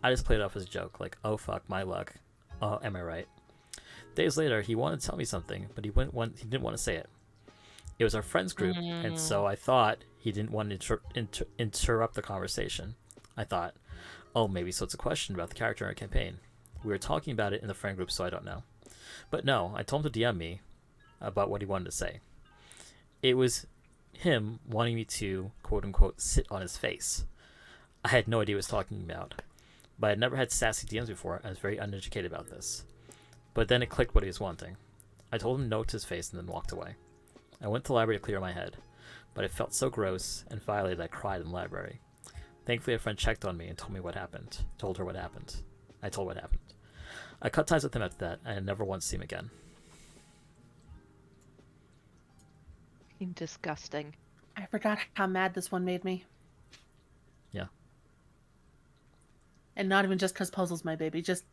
I just played it off as a joke, like, oh fuck, my luck. Oh, am I right? Days later, he wanted to tell me something, but he didn't want to say it. It was our friends group, and so I thought he didn't want to interrupt the conversation. I thought, oh, maybe so it's a question about the character in our campaign. We were talking about it in the friend group, so I don't know. But no, I told him to DM me about what he wanted to say. It was him wanting me to, quote-unquote, sit on his face. I had no idea what he was talking about, but I had never had sassy DMs before. I was very uneducated about this. But then it clicked what he was wanting. I told him no to his face and then walked away. I went to the library to clear my head, but it felt so gross and violated I cried in the library. Thankfully, a friend checked on me and told her what happened. I told what happened. I cut ties with him after that, and I never once see him again. Disgusting. I forgot how mad this one made me. Yeah. And not even just because Puzzle's my baby, just...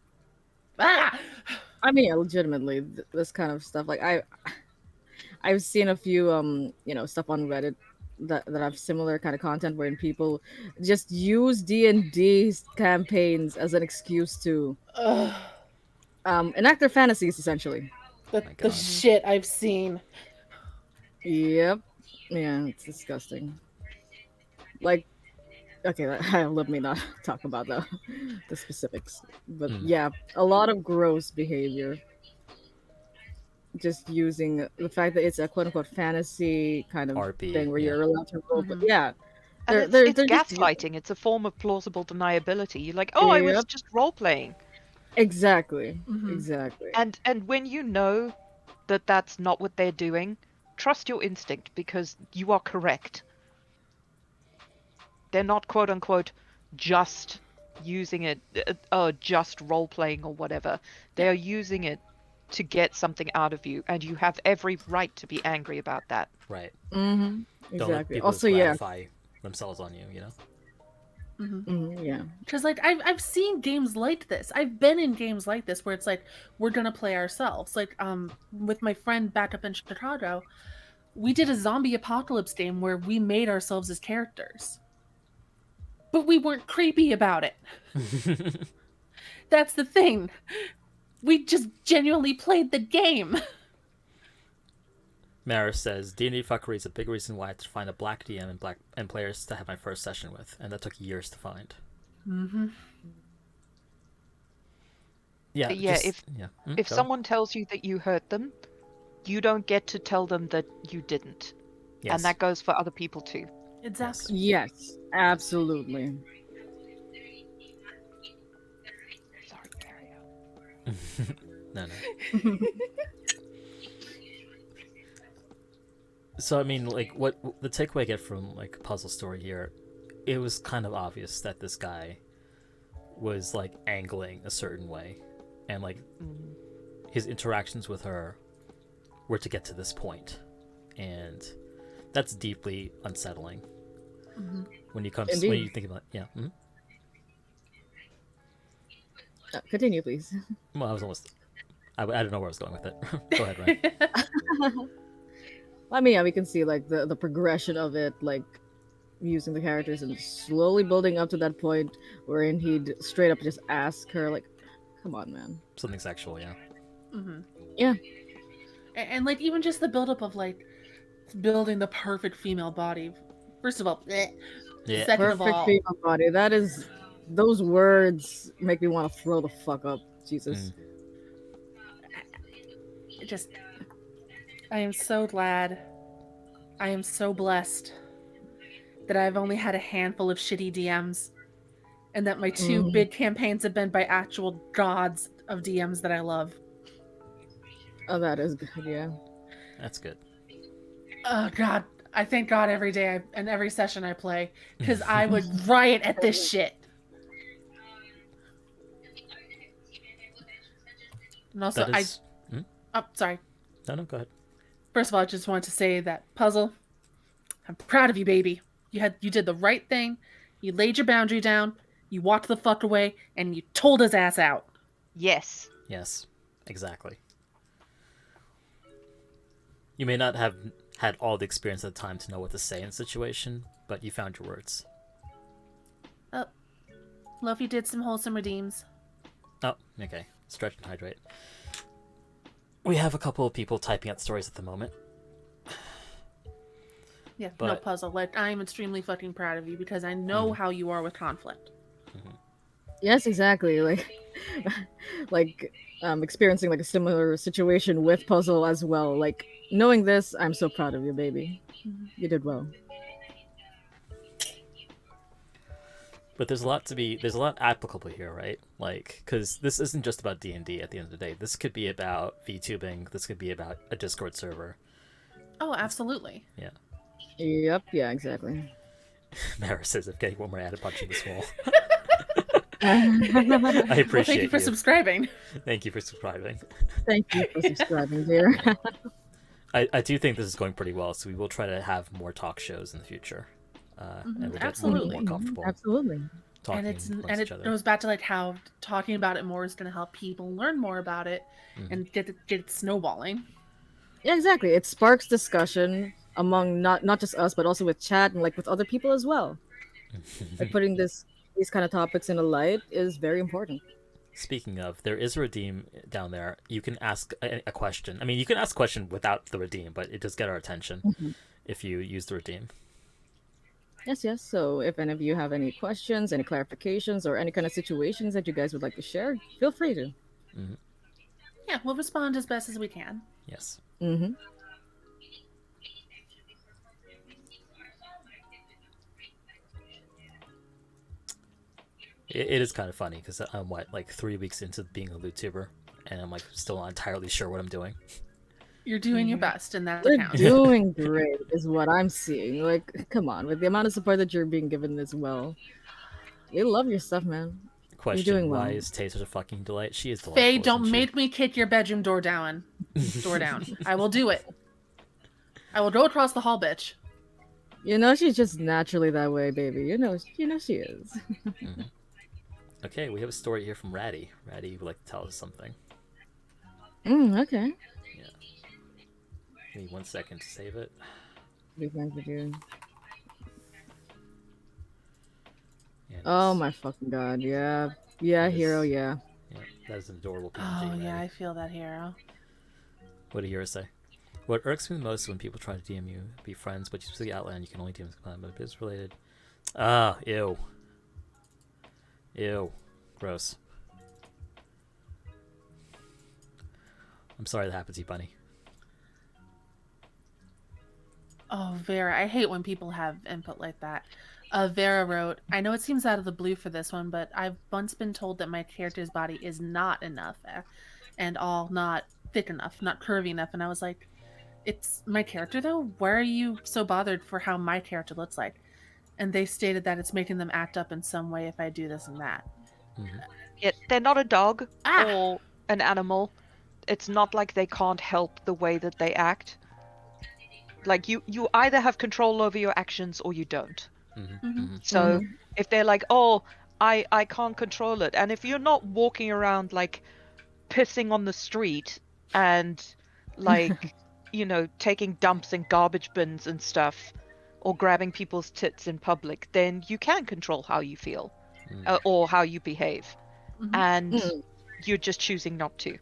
Ah! I mean, yeah, legitimately, this kind of stuff. Like I've seen a few, stuff on Reddit that have similar kind of content wherein people just use D&D campaigns as an excuse to Ugh, enact their fantasies, essentially. My the God. shit I've seen. Yep. Yeah, it's disgusting. Like, okay, let me not talk about the specifics, but Mm. yeah, a lot of gross behavior. Just using the fact that it's a quote unquote fantasy kind of RP, thing where yeah. you're allowed to role play. Mhm. Yeah, And it's they're just gaslighting. It's a form of plausible deniability. You're like, oh, I was yep, just role playing. exactly, Mhm. exactly. And when you know that that's not what they're doing, trust your instinct because you are correct. They're not quote unquote just using it, just role playing or whatever. They Yeah. are using it to get something out of you, and you have every right to be angry about that. Right. Mm-hmm. Don't let Exactly. people just Also, yeah, gratify themselves on you, you know? Mhm. yeah. Because like I've seen games like this. I've been in games like this where it's like we're gonna play ourselves. Like with my friend back up in Chicago, we did a zombie apocalypse game where we made ourselves as characters. But we weren't creepy about it. That's the thing. We just genuinely played the game. Maris says D&D fuckery is a big reason why I had to find a black DM and players to have my first session with, and that took years to find. Mm-hmm. Yeah, Yeah, just, if yeah. if Go. someone tells you that you hurt them, you don't get to tell them that you didn't. Yes. And that goes for other people too. Exactly. Yes, absolutely. Sorry, Mario. No, no. So I mean, like, what the takeaway I get from like Puzzle Story here, it was kind of obvious that this guy was like angling a certain way, and like his interactions with her were to get to this point, and that's deeply unsettling. Mm-hmm. When you Indeed. when you think about Continue, please. Well, I was almost I don't know where I was going with it. Go ahead, Ryan. I mean, yeah, we can see like the progression of it, like using the characters and slowly building up to that point wherein he'd straight up just ask her, like, "Come on, man." Something sexual, yeah. Mm-hmm. Yeah. And like even just the buildup of like building the perfect female body. First of all, bleh. Yeah. Second of Perfect all, female body. That is, those words make me want to throw the fuck up. Jesus. just I am so glad. I am so blessed that I've only had a handful of shitty DMs, and that my two Mhm. big campaigns have been by actual gods of DMs that I love. Oh, that is good. Yeah. That's good. Oh God, I thank God every day and every session I play, because I would riot at this shit. And also, That is. oh, sorry. No, go ahead. First of all, I just wanted to say that Puzzle, I'm proud of you, baby. You did the right thing. You laid your boundary down. You walked the fuck away, and you told his ass out. Yes. Yes, exactly. You may not have had all the experience at the time to know what to say in a situation, but you found your words. Oh, love you did some wholesome redeems. Oh, okay. Stretch and hydrate. We have a couple of people typing out stories at the moment. Yeah, But- no Puzzle. Like I am extremely fucking proud of you because I know how you are with conflict. Yes, exactly. Like experiencing like a similar situation with Puzzle as well. Like knowing this, I'm so proud of you, baby. You did well. But there's a lot applicable here, right? Like, because this isn't just about D&D at the end of the day. This could be about VTubing. This could be about a Discord server. Oh, absolutely. Yeah. Yep. Yeah. Exactly. Mara says, if getting one more added punch in this wall. Thank I Well, appreciate thank you for subscribing. Thank you for subscribing. you for subscribing, dear. I do think this is going pretty well, so we will try to have more talk shows in the future. And we'll get absolutely. more comfortable Absolutely. talking And amongst it each other. goes back to like how talking about it more is going to help people learn more about it and get it snowballing. Yeah, exactly. It sparks discussion, among not just us, but also with chat and like with other people as well. Like putting these kind of topics in a light is very important. Speaking of, there is a redeem down there. You can ask a question. I mean, you can ask a question without the redeem, but it does get our attention if you use the redeem. Yes, yes. So if any of you have any questions, any clarifications, or any kind of situations that you guys would like to share, feel free to. Yeah, we'll respond as best as we can. Yes. Mm-hmm. It is kind of funny because I'm like 3 weeks into being a lewdtuber, and I'm like still not entirely sure what I'm doing. You're doing your best, and that You're counts. doing great, is what I'm seeing. Like, come on, with the amount of support that you're being given as well. We love your stuff, man. Question: doing well. Why is Tay such a fucking delight? She is delightful. Faye, isn't don't she? make me kick your bedroom door down. I will do it. I will go across the hall, bitch. You know she's just naturally that way, baby. You know she is. Okay, we have a story here from Ratty. Ratty would like to tell us something. Okay. Give me 1 second to save it. Big thanks for you. And Oh it's- my fucking god, yeah. Yeah, It is- hero, yeah. Yeah, that is an adorable PNG. Oh, Ratty. yeah, I feel that, hero. What did Hero say? What irks me the most is when people try to DM you, be friends, but you specifically outline you can only DM them, but business related. Ah, ew. Ew. Gross. I'm sorry that happened to you, Bunny. Oh, Vera, I hate when people have input like that. Vera wrote, I know it seems out of the blue for this one, but I've once been told that my character's body is not enough and all not thick enough, not curvy enough. And I was like, it's my character though? Why are you so bothered for how my character looks like? And they stated that it's making them act up in some way if I do this and that. They're not a dog Ah! or an animal. It's not like they can't help the way that they act. Like you either have control over your actions or you don't. So if they're like, oh, I can't control it, and if you're not walking around like pissing on the street and like taking dumps in garbage bins and stuff, or grabbing people's tits in public, then you can control how you feel or how you behave, and you're just choosing not to.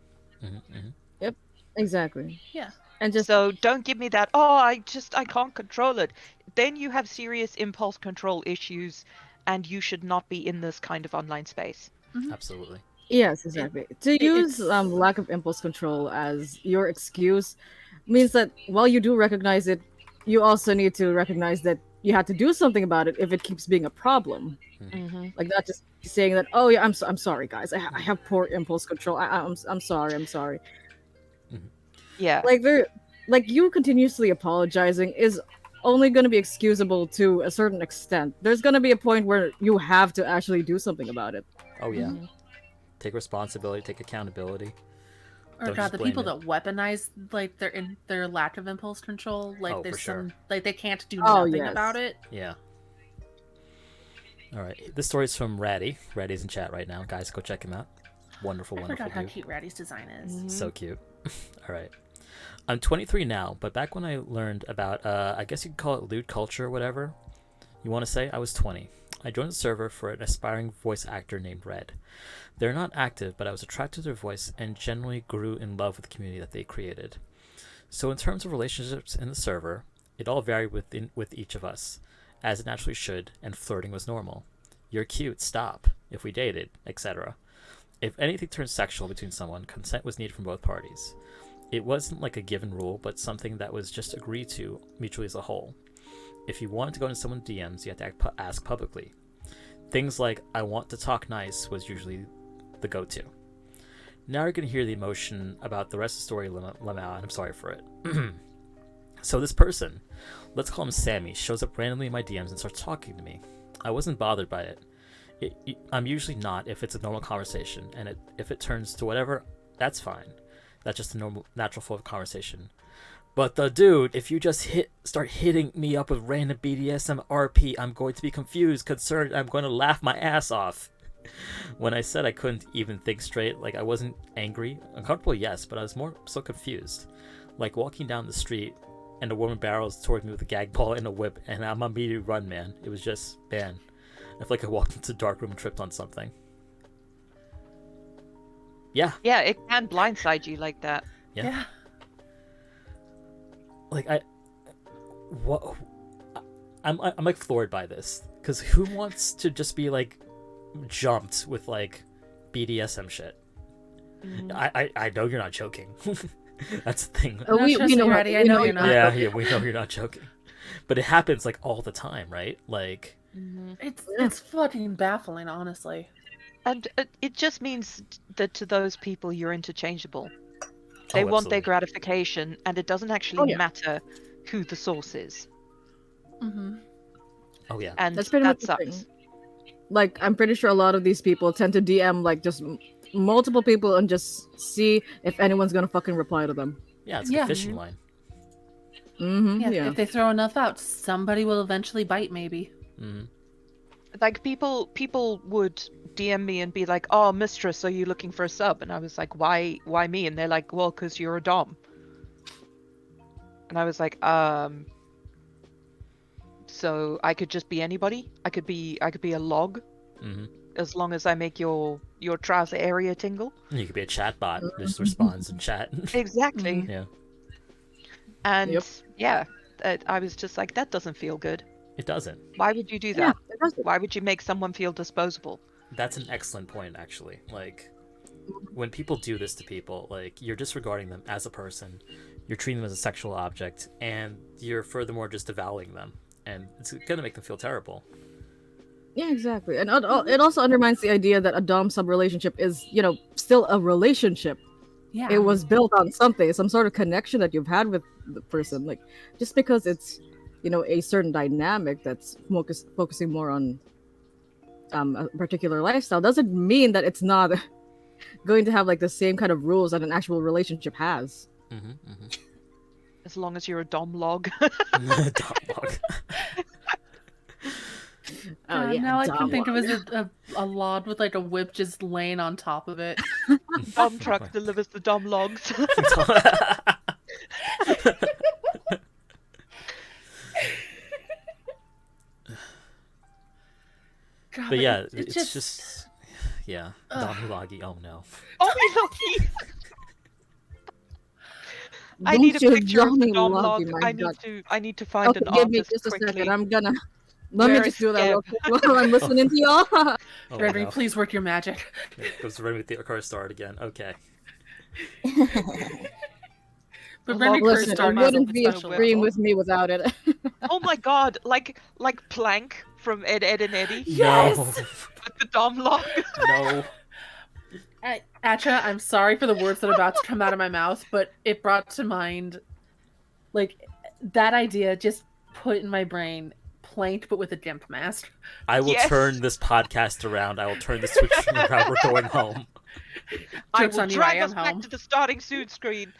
Yep, exactly. Yeah. And just So don't give me that, oh, I can't control it. Then you have serious impulse control issues, and you should not be in this kind of online space. Absolutely. yes, exactly. To use it's- lack of impulse control as your excuse means that while you do recognize it, you also need to recognize that you had to do something about it if it keeps being a problem. Like not just saying that, oh yeah, I'm sorry guys, I have poor impulse control. I'm sorry. Yeah. Like you continuously apologizing is only going to be excusable to a certain extent. There's going to be a point where you have to actually do something about it. Oh, yeah. Take responsibility, take accountability. Or Don't God, just the blame people it. that weaponize like their lack of impulse control, like Oh, there's for sure. some like they can't do Oh, nothing yes. about it. Yeah. All right. This story's from Ratty. Ratty's in chat right now. Guys, go check him out. Wonderful, I wonderful forgot how dude. cute Ratty's design is. So cute. All right. I'm 23 now, but back when I learned about, I guess you could call it lewd culture or whatever you want to say, I was 20. I joined the server for an aspiring voice actor named Red. They're not active, but I was attracted to their voice and generally grew in love with the community that they created. So in terms of relationships in the server, it all varied with each of us, as it naturally should, and flirting was normal. You're cute, stop, if we dated, etc. If anything turned sexual between someone, consent was needed from both parties. It wasn't like a given rule, but something that was just agreed to mutually as a whole. If you wanted to go into someone's DMs, you had to ask publicly. Things like, I want to talk nice was usually the go-to. Now you're going to hear the emotion about the rest of the story, Lamau, and I'm sorry for it. So this person, let's call him Sammy, shows up randomly in my DMs and starts talking to me. I wasn't bothered by it. I'm usually not if it's a normal conversation, and if it turns to whatever, that's fine. That's just a normal, natural flow of conversation. But the dude, if you just start hitting me up with random BDSM RP, I'm going to be confused, concerned, I'm going to laugh my ass off. When I said I couldn't even think straight, like I wasn't angry, uncomfortable, yes, but I was more so confused. Like walking down the street, and a woman barrels toward me with a gag ball and a whip, and I'm immediately run, man. It was just, man. I feel like I walked into a dark room and tripped on something. Yeah. Yeah, it can blindside you like that. Yeah. Like I'm like floored by this, because who wants to just be like jumped with like BDSM shit? I know you're not joking. That's the thing. We know ready. I know you're not. Yeah, we know you're not joking. But it happens like all the time, right? Like it's fucking baffling, honestly. And it just means that to those people you're interchangeable. They want their gratification, and it doesn't actually matter who the source is. Oh yeah. And that's pretty much the thing. Like, I'm pretty sure a lot of these people tend to DM like just multiple people and just see if anyone's gonna fucking reply to them. Yeah, it's like a fishing line. If they throw enough out, somebody will eventually bite, maybe. Like, people would DM me and be like, "Oh, mistress, are you looking for a sub?" And I was like, "Why me?" And they're like, "Well, because you're a dom." And I was like, so I could just be anybody? I could be a log, as long as I make your trouser area tingle. You could be a chat bot, just responds in chat. Exactly. Yeah. And I was just like, that doesn't feel good. It doesn't. Why would you do that? Yeah, it doesn't. Why would you make someone feel disposable? That's an excellent point, actually. Like, when people do this to people, like, you're disregarding them as a person, you're treating them as a sexual object, and you're furthermore just devaluing them. And it's gonna make them feel terrible. Yeah, exactly. And it also undermines the idea that a dom-sub relationship is, still a relationship. Yeah. It was built on something, some sort of connection that you've had with the person. Like, just because it's, a certain dynamic that's focusing more on a particular lifestyle doesn't mean that it's not going to have like the same kind of rules that an actual relationship has. As long as you're a dom log. Dom log. Now I can think of it as a log with like a whip just laying on top of it. Dom truck delivers the dom logs. God, But yeah, it's just yeah. Domilagi, oh no. Oh my god. I need a picture of the dom log. I need to find an artist give me just a quickly. second. I'm gonna let me just do that real quick while I'm listening to y'all. Oh, Remy, no. please work your magic. It goes Remy with the car start again. Okay. But Remy Listen, it started wouldn't as a be a special stream level. with me without it. Oh my god, like Plank from Ed, Ed and Eddie. Yes! No. With the dom log. No. Atcha, I'm sorry for the words that are about to come out of my mouth, but it brought to mind, like, that idea just put in my brain Plank, but with a gimp mask. I will Yes. turn this podcast around. I will turn the switch around. We're going home. I Joke's will on you, drag I us am back home. to the starting soon screen.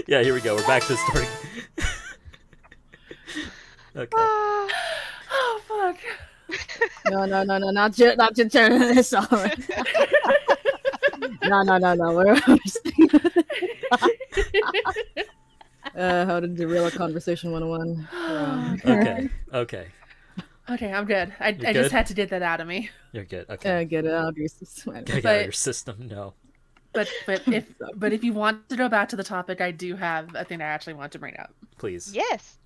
Yeah, here we go. We're back to the starting. Okay. Oh, fuck. No, not your turn. It's all right. No. How to derail a conversation 101. Okay. Okay, I'm good. I good? just had to get that out of me. You're good. Okay. Get it out of your system. Get it out of your system. No. But if you want to go back to the topic, I do have a thing I actually want to bring up. Please. Yes.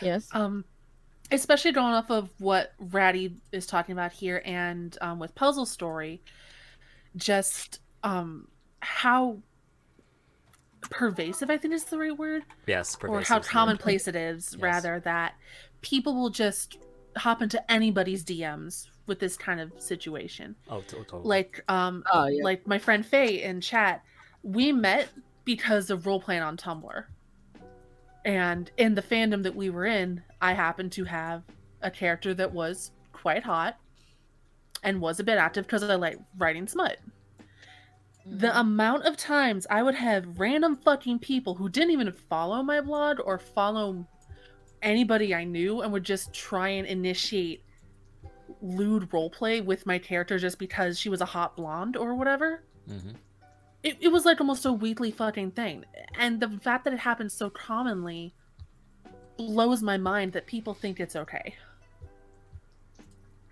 Yes. Especially going off of what Ratty is talking about here, and with Puzzle Story, just how pervasive, I think is the right word, Yes. or how commonplace it is, rather, that people will just hop into anybody's DMs with this kind of situation. Oh, totally. Like, like my friend Faye in chat, we met because of role playing on Tumblr. And in the fandom that we were in, I happened to have a character that was quite hot and was a bit active because I like writing smut. The amount of times I would have random fucking people who didn't even follow my blog or follow anybody I knew and would just try and initiate lewd roleplay with my character just because she was a hot blonde or whatever. it was like almost a weekly fucking thing. And the fact that it happens so commonly blows my mind that people think it's okay.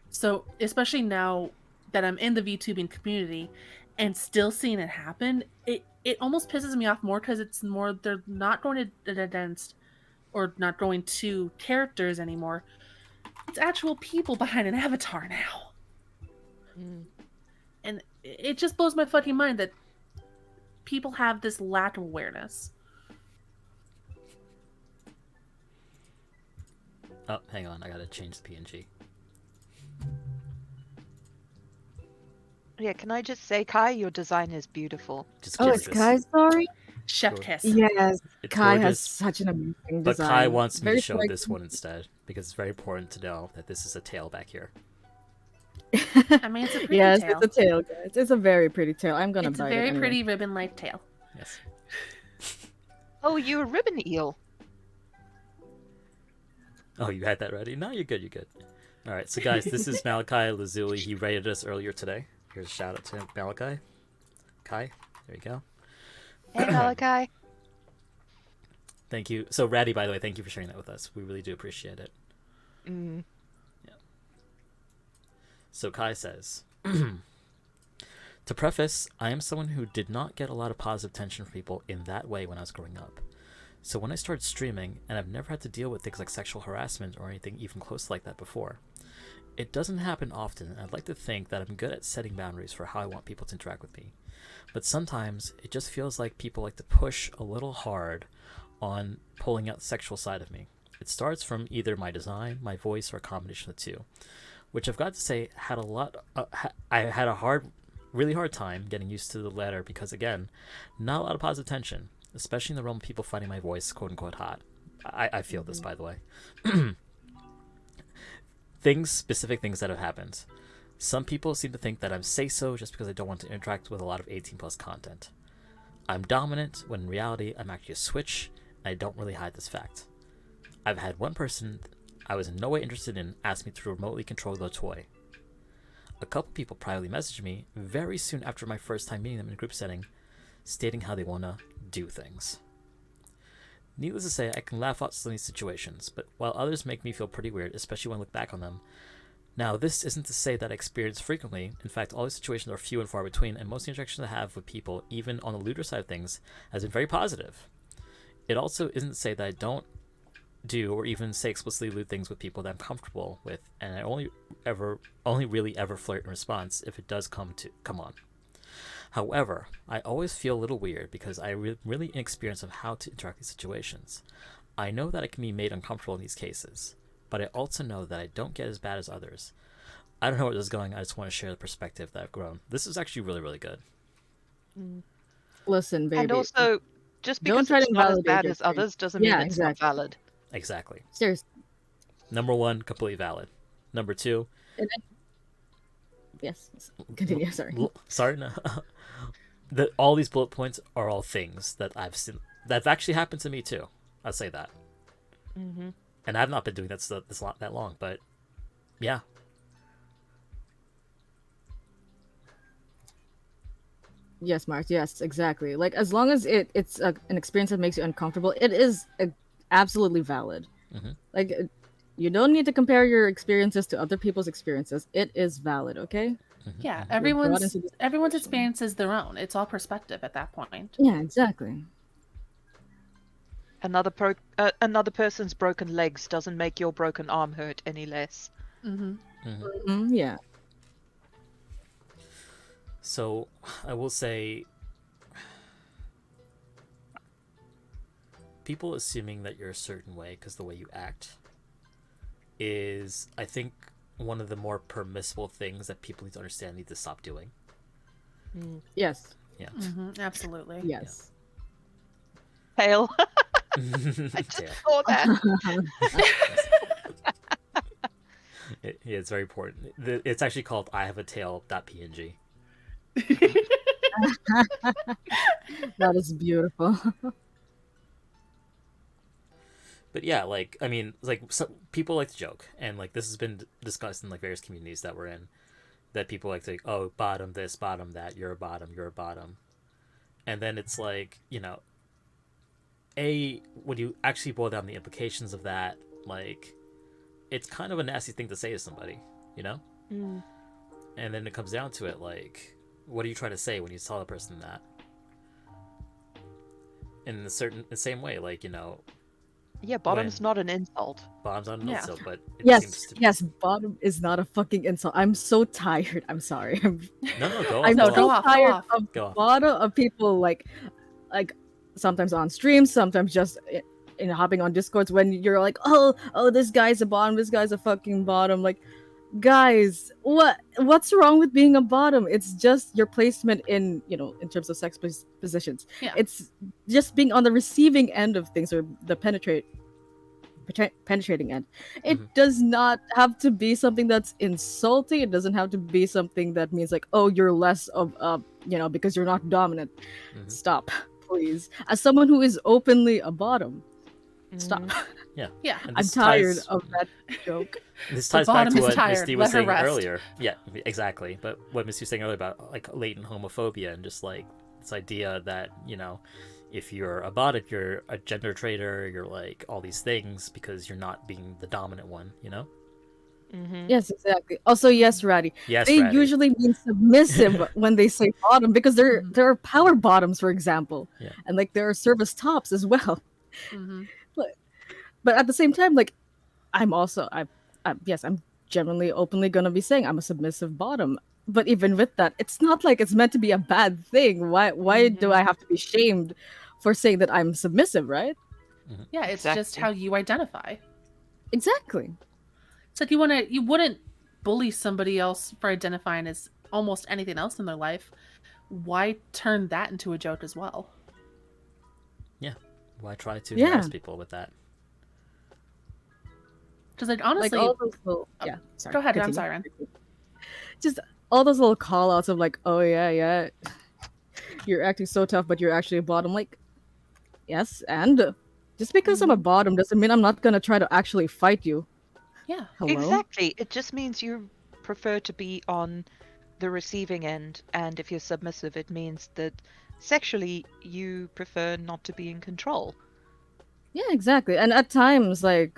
So, especially now that I'm in the VTubing community and still seeing it happen, it almost pisses me off more because it's more they're not going to against or not going to characters anymore. It's actual people behind an avatar now. Mm. And it just blows my fucking mind that people have this lack of awareness. Oh, hang on, I gotta change the PNG. Yeah, can I just say, Kai, your design is beautiful. Just Oh, it's gorgeous. Kai's story? Chef Sure. kiss. Yes. It's Kai has gorgeous, such an amazing but design. Kai wants me Very to show striking. this one instead because it's very important to know that this is a tail back here. I mean, it's a pretty Yes, tail. it's a tail, guys. It's a very pretty tail. I'm gonna It's a bite very it anyway. pretty ribbon-like tail. Yes. Oh, you're a ribbon eel. Oh, you had that ready? No, you're good. You're good. All right, so guys, this is Malachi Lazuli. He rated us earlier today. Here's a shout out to Malachi. Kai, there you go. Hey, Malachi. Thank you. So, Ratty, by the way, thank you for sharing that with us. We really do appreciate it. Mm. So, Kai says, to preface, I am someone who did not get a lot of positive attention from people in that way when I was growing up. So when I started streaming, and I've never had to deal with things like sexual harassment or anything even close like that before, it doesn't happen often, and I'd like to think that I'm good at setting boundaries for how I want people to interact with me. But sometimes it just feels like people like to push a little hard on pulling out the sexual side of me. It starts from either my design, my voice, or a combination of the two, which I've got to say I had a really hard time getting used to the latter because, again, not a lot of positive attention, especially in the realm of people finding my voice quote unquote hot. I feel this, by the way. Specific things that have happened. Some people seem to think that I'm say-so just because I don't want to interact with a lot of 18 plus content. I'm dominant when in reality I'm actually a switch, and I don't really hide this fact. I've had one person I was in no way interested in ask me to remotely control their toy. A couple people privately messaged me very soon after my first time meeting them in a group setting, stating how they want to do things. Needless to say, I can laugh at some of these situations, but while others make me feel pretty weird, especially when I look back on them. Now, this isn't to say that I experience frequently. In fact, all these situations are few and far between, and most of the interactions I have with people, even on the lewder side of things, has been very positive. It also isn't to say that I don't do or even say explicitly lewd things with people that I'm comfortable with, and I only really ever flirt in response if it does come on. However, I always feel a little weird because I'm really inexperienced on how to interact with these situations. I know that I can be made uncomfortable in these cases, but I also know that I don't get as bad as others. I don't know where this is going, I just want to share the perspective that I've grown. This is actually really, really good. Listen, baby. And also, just Don't because try it's to not as invalidate bad your as others doesn't mean it's not valid. Exactly. Seriously. Number one, completely valid. Number two, Yes. Continue. Sorry. Sorry, no. All these bullet points are all things that I've seen that's actually happened to me too. I'll say that. Mm-hmm. And I've not been doing that long, but yeah. Yes, Mark. Yes, exactly. Like as long as it's an experience that makes you uncomfortable, it is absolutely valid. Mm-hmm. Like you don't need to compare your experiences to other people's experiences. It is valid, okay? Mm-hmm. Yeah, Mm-hmm. everyone's experience is their own. It's all perspective at that point. Yeah, exactly. Another person's broken legs doesn't make your broken arm hurt any less. Mm-hmm. Mm-hmm. Mm-hmm, yeah. So I will say, people assuming that you're a certain way because the way you act is, I think, one of the more permissible things that people need to understand, need to stop doing. Yes. Yeah. Mm-hmm. Absolutely. Yes. Tail. I just saw that. It's very important. It's actually called I have a tail.png. That is beautiful. But yeah, like, I mean, like, people like to joke, and like this has been discussed in like various communities that we're in, that people like to, oh, bottom this, bottom that, you're a bottom, you're a bottom. And then it's like, you know, when you actually boil down the implications of that, like, it's kind of a nasty thing to say to somebody, you know? Mm. And then it comes down to it, like, what are you trying to say when you tell a person that? In the same way, like, you know, Yeah, bottom's not an insult. bottom's not an Yeah. insult, but it Yes, seems to be. yes, bottom is not a fucking insult. I'm so tired. I'm sorry. No, go off. I'm No, go go off. off, go tired off. of Go off. bottom of people like sometimes on streams, sometimes just in hopping on discords when you're like, oh, this guy's a bottom, this guy's a fucking bottom. Like, guys, what's wrong with being a bottom? It's just your placement in, you know, in terms of sex positions. Yeah. It's just being on the receiving end of things, or the penetrating end. It Mhm. does not have to be something that's insulting. It doesn't have to be something that means like, oh, you're less of you know, because you're not dominant. Mhm. Stop, please. As someone who is openly a bottom, stop. Yeah. Yeah. And I'm this tired ties- of that joke. This The ties back bottom to is what tired. Misty Let was her saying rest. earlier. Yeah, exactly. But what Misty was saying earlier about like latent homophobia and just like this idea that, you know, if you're a bot, if you're a gender traitor, you're like all these things because you're not being the dominant one, you know? Mm-hmm. Yes, exactly. Also, yes, Ratty. Yes, They Ratty. usually mean submissive when they say bottom, because there Mhm. are power bottoms, for example, Yeah. and like there are service tops as well. Mm-hmm. But at the same time, like I'm also yes, I'm generally openly gonna be saying I'm a submissive bottom. But even with that, it's not like it's meant to be a bad thing. Why do I have to be shamed for saying that I'm submissive, right? Yeah, it's just Exactly. how you identify. Exactly. It's like you wouldn't bully somebody else for identifying as almost anything else in their life. Why turn that into a joke as well? Why try to Yeah. embarrass people with that? Because like Like honestly, all those little sorry. go ahead. I'm continue. sorry, Ren. Just all those little call outs of like, oh yeah, you're acting so tough, but you're actually a bottom. Like, yes, and just because I'm a bottom doesn't mean I'm not gonna try to actually fight you. Yeah. Hello? Exactly. It just means you prefer to be on the receiving end, and if you're submissive, it means that sexually you prefer not to be in control. Yeah, exactly. And at times, like,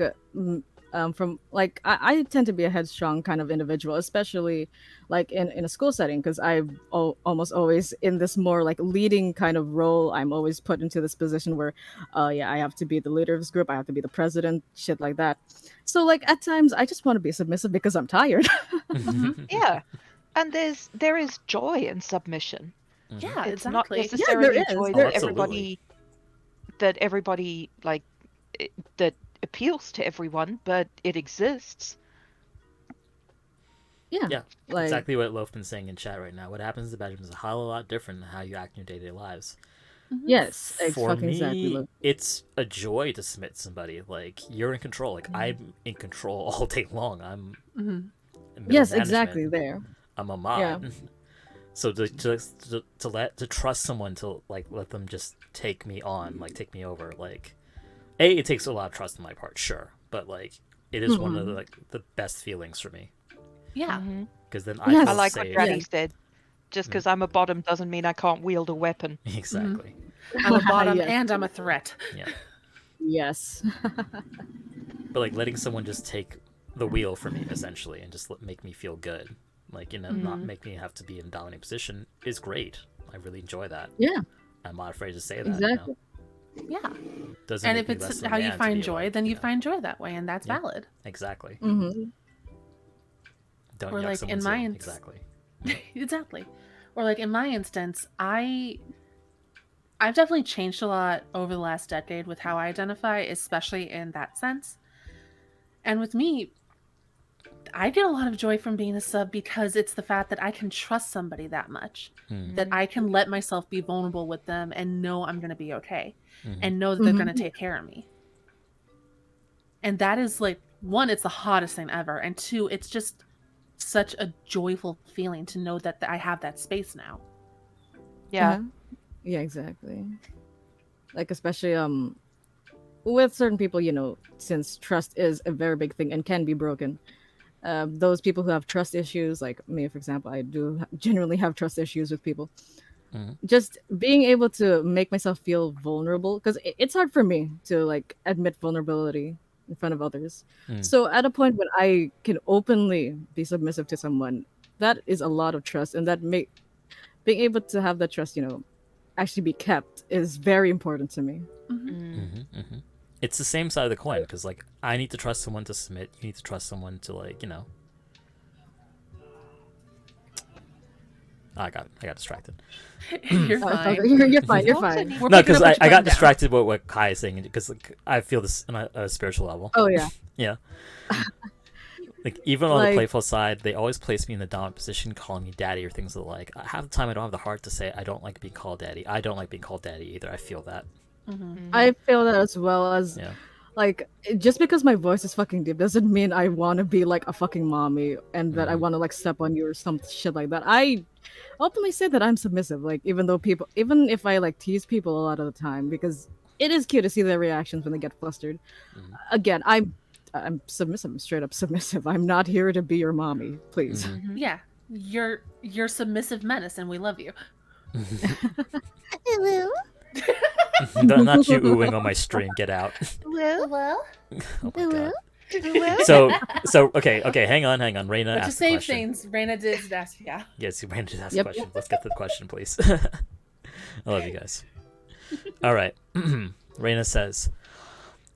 from like, I tend to be a headstrong kind of individual, especially like in a school setting, because I'm almost always in this more like leading kind of role. I'm always put into this position where, yeah, I have to be the leader of this group. I have to be the president, shit like that. So like at times, I just want to be submissive because I'm tired. Yeah. And there is joy in submission. Yeah, It's not exactly. Yeah, necessarily there is. joy There that is. everybody like that appeals to everyone, but it exists. Yeah, Yeah, like exactly what Loafman's saying in chat right now. What happens in the bedroom is a whole lot different than how you act in your day-to-day lives. yes, For fucking me, exactly. Look. it's a joy to submit to somebody. Like, you're in control. Like, Mm-hmm. I'm in control all day long. I'm Mhm. in middle Yes, management. exactly. There. I'm a mod. Yeah. So to trust someone to like let them just take me on, like take me over, like it takes a lot of trust on my part, sure, but like it is one of the, like the best feelings for me Yeah. because then I Yes. feel I like safe. what Granny Yeah. said. Just because I'm a bottom doesn't mean I can't wield a weapon. Exactly. I'm a bottom Yes. and I'm a threat. Yeah. Yes. But like letting someone just take the wheel for me essentially and just make me feel good, like, you know, not make me have to be in a dominant position is great. I really enjoy that. Yeah. I'm not afraid to say that. Exactly. Yeah. You know? Doesn't And make if me it's less of a how you man to find be joy, like, then you know, find joy that way, and that's Yeah. valid. exactly. Mm-hmm. Don't Or yuck like in someone's my yum. ins- Exactly. Exactly. Or like in my instance, I've definitely changed a lot over the last decade with how I identify, especially in that sense. And with me, I get a lot of joy from being a sub because it's the fact that I can trust somebody that much. That I can let myself be vulnerable with them and know I'm going to be okay. And know that they're going to take care of me. And that is like, one, it's the hottest thing ever. And two, it's just such a joyful feeling to know that I have that space now. Yeah. Uh-huh. Yeah, exactly. Like especially with certain people, you know, since trust is a very big thing and can be broken. Those people who have trust issues, like me, for example, I do genuinely have trust issues with people. just being able to make myself feel vulnerable, because it's hard for me to like admit vulnerability in front of others. So at a point when I can openly be submissive to someone, that is a lot of trust, and that make being able to have that trust, actually be kept is very important to me. It's the same side of the coin, because like I need to trust someone to submit. You need to trust someone to like, I got distracted. You're Oh, it's fine. okay. You're fine. You're Also fine. need- We're No, picking because up what I you're got putting down. distracted with what Kai is saying, because like I feel this on a spiritual level. Oh yeah. Yeah. Like even on the Like- playful side, they always place me in the dominant position, calling me daddy or things of the like. Half the time, I don't have the heart to say I don't like being called daddy. I don't like being called daddy either. I feel that. I feel that as well as Yeah. like just because my voice is fucking deep doesn't mean I want to be like a fucking mommy and that I want to like step on you or some shit like that. I openly say that I'm submissive, like even if I like tease people a lot of the time, because it is cute to see their reactions when they get flustered. Again, I'm submissive. I'm straight up submissive. I'm not here to be your mommy, please. Yeah, you're submissive menace, and we love you. Not you oohing on my stream. Get out. Well, Well, Oh my god. So okay. Hang on. Raina but to asked the save question. things, Raina did ask. Yeah. Yes, Raina did ask the Yep. question. Let's get to the question, please. I love you guys. All right. Raina says,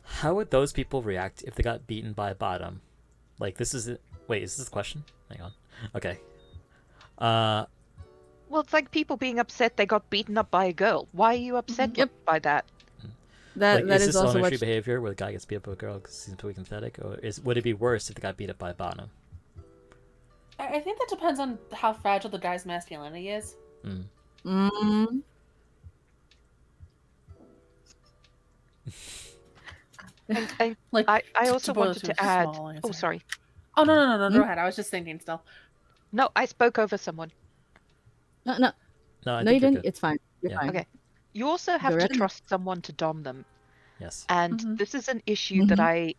"How would those people react if they got beaten by a bottom?" Like this is wait, is this the question? Hang on. Okay. well, it's like people being upset they got beaten up by a girl. Why are you upset Yep. by that? That is is this also elementary what behavior where the guy gets beat up by a girl because he's too pathetic, or would it be worse if they got beat up by a bottom? I think that depends on how fragile the guy's masculinity is. Mm, And Like, I to also boil wanted it to to a add. small Oh, answer. sorry. Oh no! Go ahead. I was just thinking still. No, I spoke over someone. no, No, I you think you're didn't. good. It's fine. You're Yeah. fine. Okay. You also have Go to right ahead. trust someone to dom them. Yes. And this is an issue that I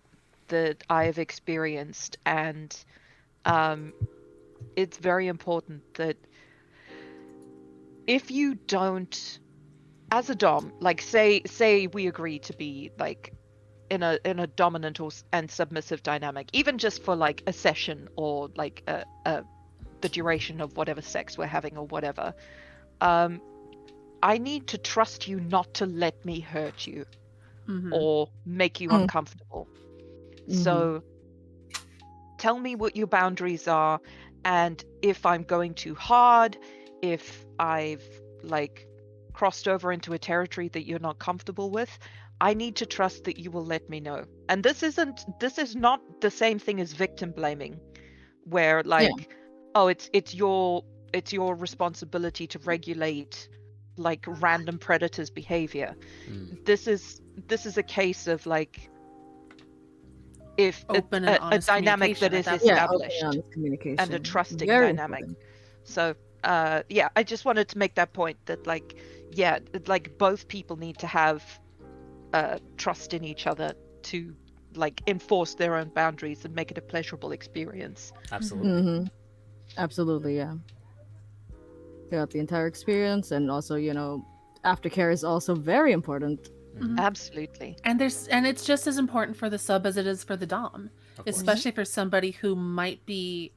have experienced, and it's very important that if you don't, as a dom, like say we agree to be like in a dominant and submissive dynamic, even just for like a session or like the duration of whatever sex we're having or whatever, I need to trust you not to let me hurt you or make you uncomfortable. So tell me what your boundaries are, and if I'm going too hard, if I've like crossed over into a territory that you're not comfortable with, I need to trust that you will let me know. And this is not the same thing as victim blaming, where like, oh, it's your responsibility to regulate like random predators' behavior. This is a case of like, if Open and a honest dynamic that is communication at that point. established Open honest communication and a trusting Very dynamic. important. So yeah, I just wanted to make that point that like, yeah, like both people need to have trust in each other to like enforce their own boundaries and make it a pleasurable experience. Absolutely. Absolutely, yeah. Throughout the entire experience, and also aftercare is also very important. Absolutely. And it's just as important for the sub as it is for the dom, Of course. especially for somebody who might be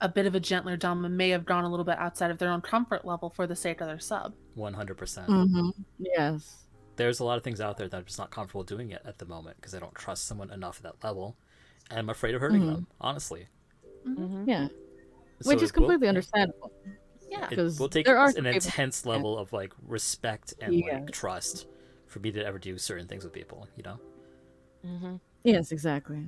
a bit of a gentler dom and may have gone a little bit outside of their own comfort level for the sake of their sub. 100%. Yes. There's a lot of things out there that I'm just not comfortable doing it at the moment because I don't trust someone enough at that level, and I'm afraid of hurting them. Honestly. Yeah. So Which is it will- completely understandable. Yeah. It 'Cause will take there are an some people- intense level of like respect and Yeah. like trust for me to ever do certain things with people, you know? Yes, exactly.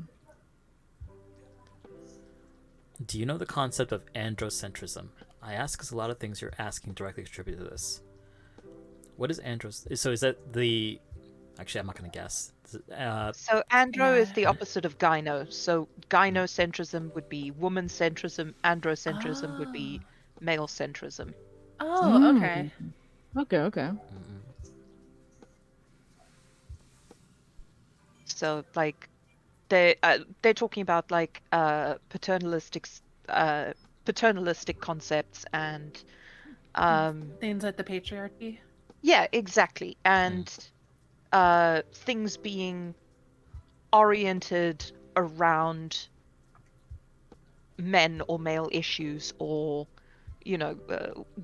Do you know the concept of androcentrism? I ask because a lot of things you're asking directly contribute to this. What is So is that the... Actually, I'm not going to guess. So andro is the opposite of gyno. So gynocentrism would be woman centrism, androcentrism would be male centrism. Oh, okay. Okay. So like they're talking about like paternalistic concepts and Things like the patriarchy. Yeah, exactly. And things being oriented around men or male issues or,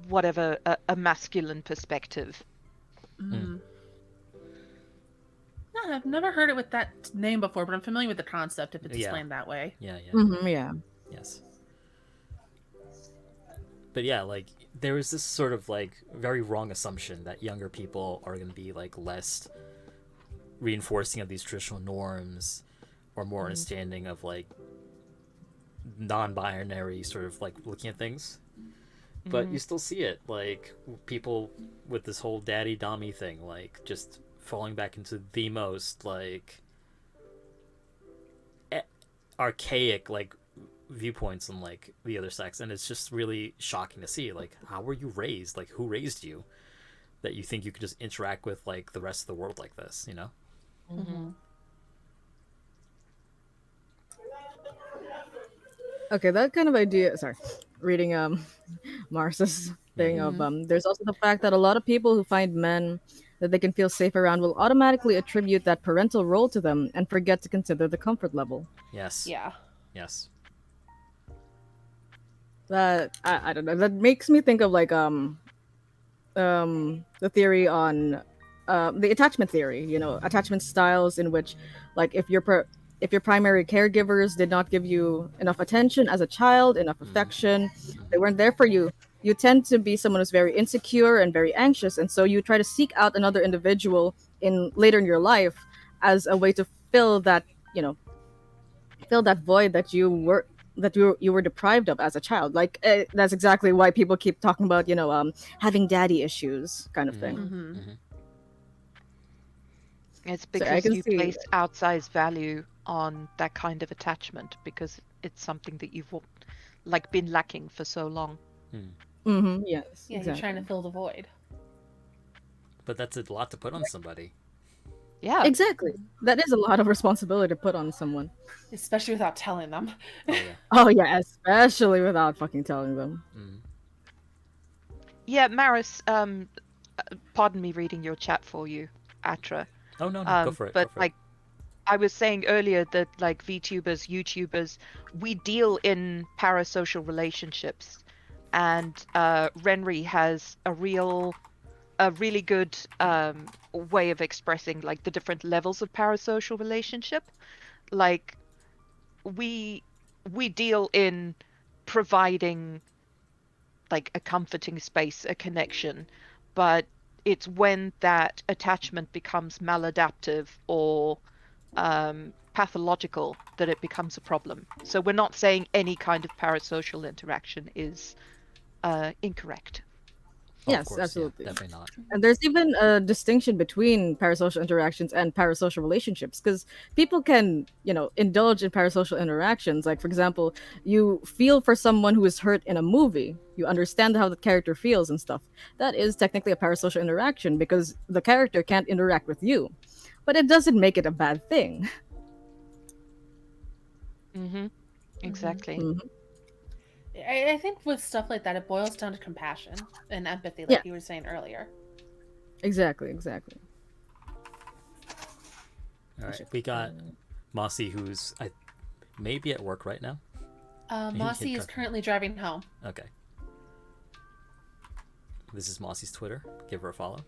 whatever, a masculine perspective. Mm. No, I've never heard it with that name before, but I'm familiar with the concept if it's Yeah. explained that way. Yeah, yeah. Mm-hmm, yeah. Yes. But yeah, like there is this sort of like very wrong assumption that younger people are going to be like less reinforcing of these traditional norms or more understanding of like non-binary sort of like looking at things. But you still see it, like people with this whole daddy dommy thing, like just falling back into the most like archaic like viewpoints on like the other sex, and it's just really shocking to see. Like, how were you raised? Like, who raised you that you think you could just interact with like the rest of the world like this? You know? Mm-hmm. Okay, that kind of idea. Sorry, reading Mars's thing of There's also the fact that a lot of people who find men that they can feel safe around will automatically attribute that parental role to them and forget to consider the comfort level. Yes. Yeah. Yes. That I don't know. That makes me think of like the theory on the attachment theory. You know, attachment styles in which, like, if your primary caregivers did not give you enough attention as a child, enough affection, they weren't there for you. You tend to be someone who's very insecure and very anxious, and so you try to seek out another individual in later in your life as a way to fill that, fill that void that you were deprived of as a child. Like that's exactly why people keep talking about having daddy issues kind of thing. Mm-hmm. It's So I because can you see. place outsized value on that kind of attachment because it's something that you've like been lacking for so long. Mm-hmm, yes, Yeah, exactly. you're trying to fill the void. But that's a lot to put on somebody. Yeah. Exactly. That is a lot of responsibility to put on someone. Especially without telling them. Oh yeah. Oh yeah, especially without fucking telling them. Yeah, Maris, pardon me reading your chat for you, Atra. Oh no, no, go for it. But Go for like I was saying earlier that like VTubers, YouTubers, we deal in parasocial relationships, and Renri has a really good way of expressing like the different levels of parasocial relationship. Like we deal in providing like a comforting space, a connection, but it's when that attachment becomes maladaptive or pathological that it becomes a problem. So we're not saying any kind of parasocial interaction is incorrect. Oh, of Yes, course, absolutely. Yeah, definitely not. And there's even a distinction between parasocial interactions and parasocial relationships because people can, indulge in parasocial interactions. Like, for example, you feel for someone who is hurt in a movie, you understand how the character feels and stuff. That is technically a parasocial interaction because the character can't interact with you, but it doesn't make it a bad thing. Exactly. Mhm. I think with stuff like that, it boils down to compassion and empathy, Yeah. like you were saying earlier. Exactly. All right, we got Mossy, who's maybe at work right now. Mossy is currently driving home. Okay. This is Mossy's Twitter. Give her a follow.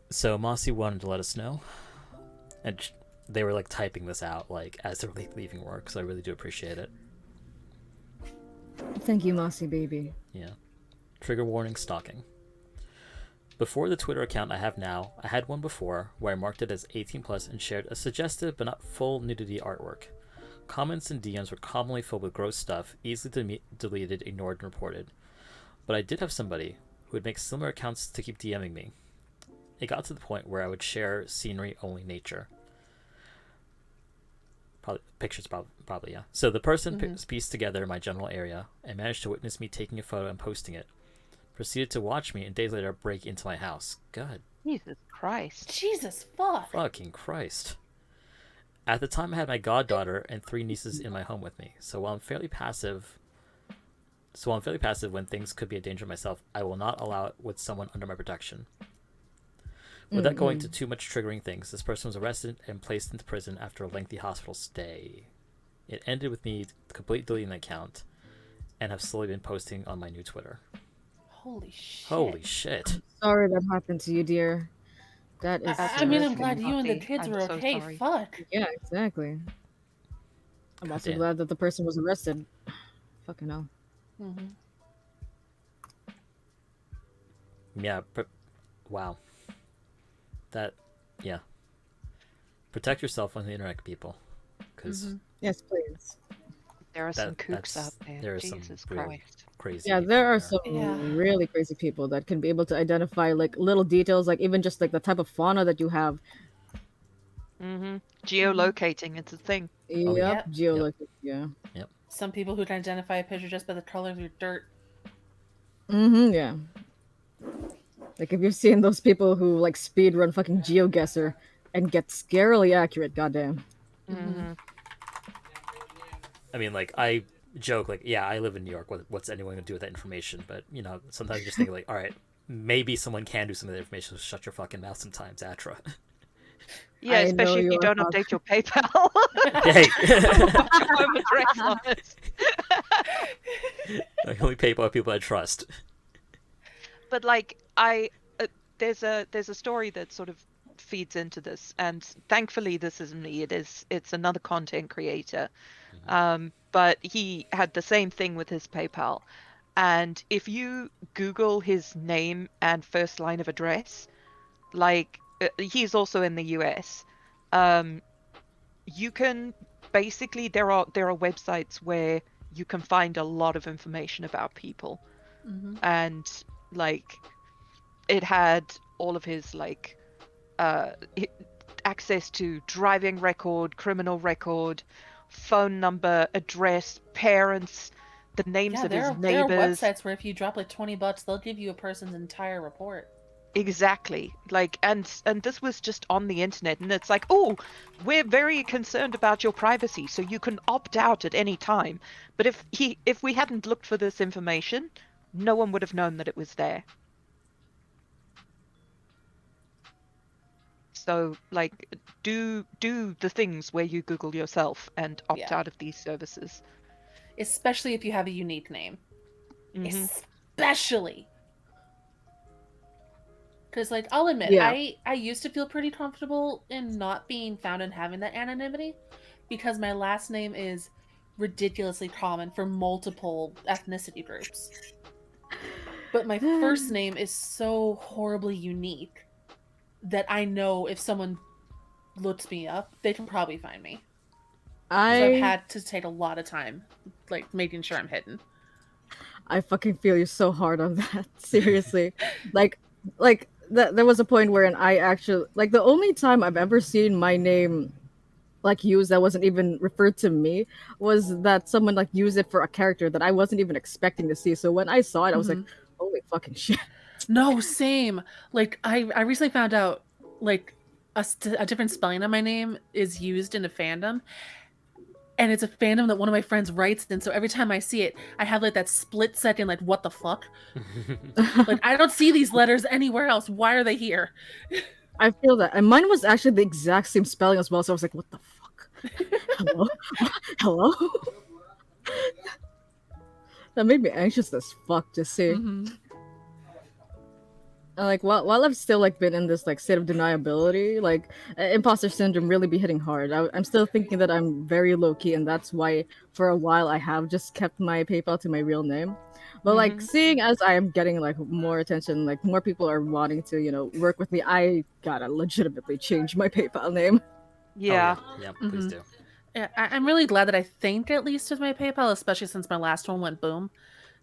So Mossy wanted to let us know, and they were like typing this out like as they're leaving work, so I really do appreciate it. Thank you, Mossy baby. Yeah. Trigger warning: stalking. Before the Twitter account I have now, I had one before where I marked it as 18 plus and shared a suggestive but not full nudity artwork. Comments and DMs were commonly filled with gross stuff, easily deleted, ignored, and reported. But I did have somebody who would make similar accounts to keep DMing me. It got to the point where I would share scenery-only nature. Pictures, probably, yeah. So the person pieced together my general area and managed to witness me taking a photo and posting it. Proceeded to watch me and days later break into my house. God. Jesus Christ. Jesus fuck. Fucking Christ. At the time, I had my goddaughter and 3 nieces in my home with me. So while I'm fairly passive, So while I'm fairly passive when things could be a danger to myself, I will not allow it with someone under my protection. Without going to too much triggering things, this person was arrested and placed into prison after a lengthy hospital stay. It ended with me completely deleting the account and have slowly been posting on my new Twitter. Holy shit. Holy shit. Sorry that happened to you, dear. That is. I mean, I'm seriously glad you and the naughty. kids I'm were so okay. sorry. Fuck. Yeah, exactly. I'm also Damn. glad that the person was arrested. Fucking hell. Mm-hmm. Yeah, wow. That, yeah. Protect yourself on the internet, people. Because Yes, please. There are some kooks out there. there are some Jesus really Christ. crazy Yeah, people there out are some Yeah. really crazy people that can be able to identify like little details, like even just like the type of fauna that you have. Geolocating, it's a thing. Oh, yeah. Yep, geolocation. Yeah. Some people who can identify a picture just by the color of your dirt. Yeah. Like if you've seen those people who like speed run fucking GeoGuessr and get scarily accurate, goddamn. I mean, like, I joke, like, yeah, I live in New York. What's anyone going to do with that information? But, you know, sometimes you just think, like, all right, maybe someone can do some of that information, so shut your fucking mouth sometimes, Atra. Yeah, I know especially if you you are don't fuck- update your PayPal. Hey! Put your home address on it. I only pay by people I trust. But like there's a story that sort of feeds into this, and thankfully this isn't me. It's another content creator. But he had the same thing with his PayPal. And if you Google his name and first line of address, like he's also in the US, you can basically there are websites where you can find a lot of information about people, and like it had all of his like access to driving record, criminal record, phone number, address, parents, the names Yeah, of there his are neighbors. websites where if you drop like $20, they'll give you a person's entire report. Exactly. Like and this was just on the internet, and it's like, oh, we're very concerned about your privacy, so you can opt out at any time. But if we hadn't looked for this information, no one would have known that it was there. So like do the things where you Google yourself and opt Yeah. out of these services. Especially if you have a unique name. Mm-hmm. Especially. Because, like, I'll admit, Yeah. I used to feel pretty comfortable in not being found and having that anonymity because my last name is ridiculously common for multiple ethnicity groups. But my first name is so horribly unique that I know if someone looks me up, they can probably find me. So I've had to take a lot of time, like, making sure I'm hidden. I fucking feel you so hard on that. Seriously. like there was a point wherein I actually like the only time I've ever seen my name like used that wasn't even referred to me was that someone like used it for a character that I wasn't even expecting to see. So when I saw it, I was like, holy fucking shit. No, same. Like, I recently found out, like, a different spelling of my name is used in a fandom. And it's a fandom that one of my friends writes in, so every time I see it, I have like that split second, like, what the fuck? Like, I don't see these letters anywhere else. Why are they here? I feel that. And mine was actually the exact same spelling as well, so I was like, what the fuck? Hello? Hello? That made me anxious as fuck to see. Like while I've still like been in this like state of deniability, like imposter syndrome really be hitting hard. I'm still thinking that I'm very low key, and that's why for a while I have just kept my PayPal to my real name. But like seeing as I am getting like more attention, like more people are wanting to work with me, I gotta legitimately change my PayPal name. Yeah. Oh, yeah, please do. Yeah, I'm really glad that I think at least with my PayPal, especially since my last one went boom.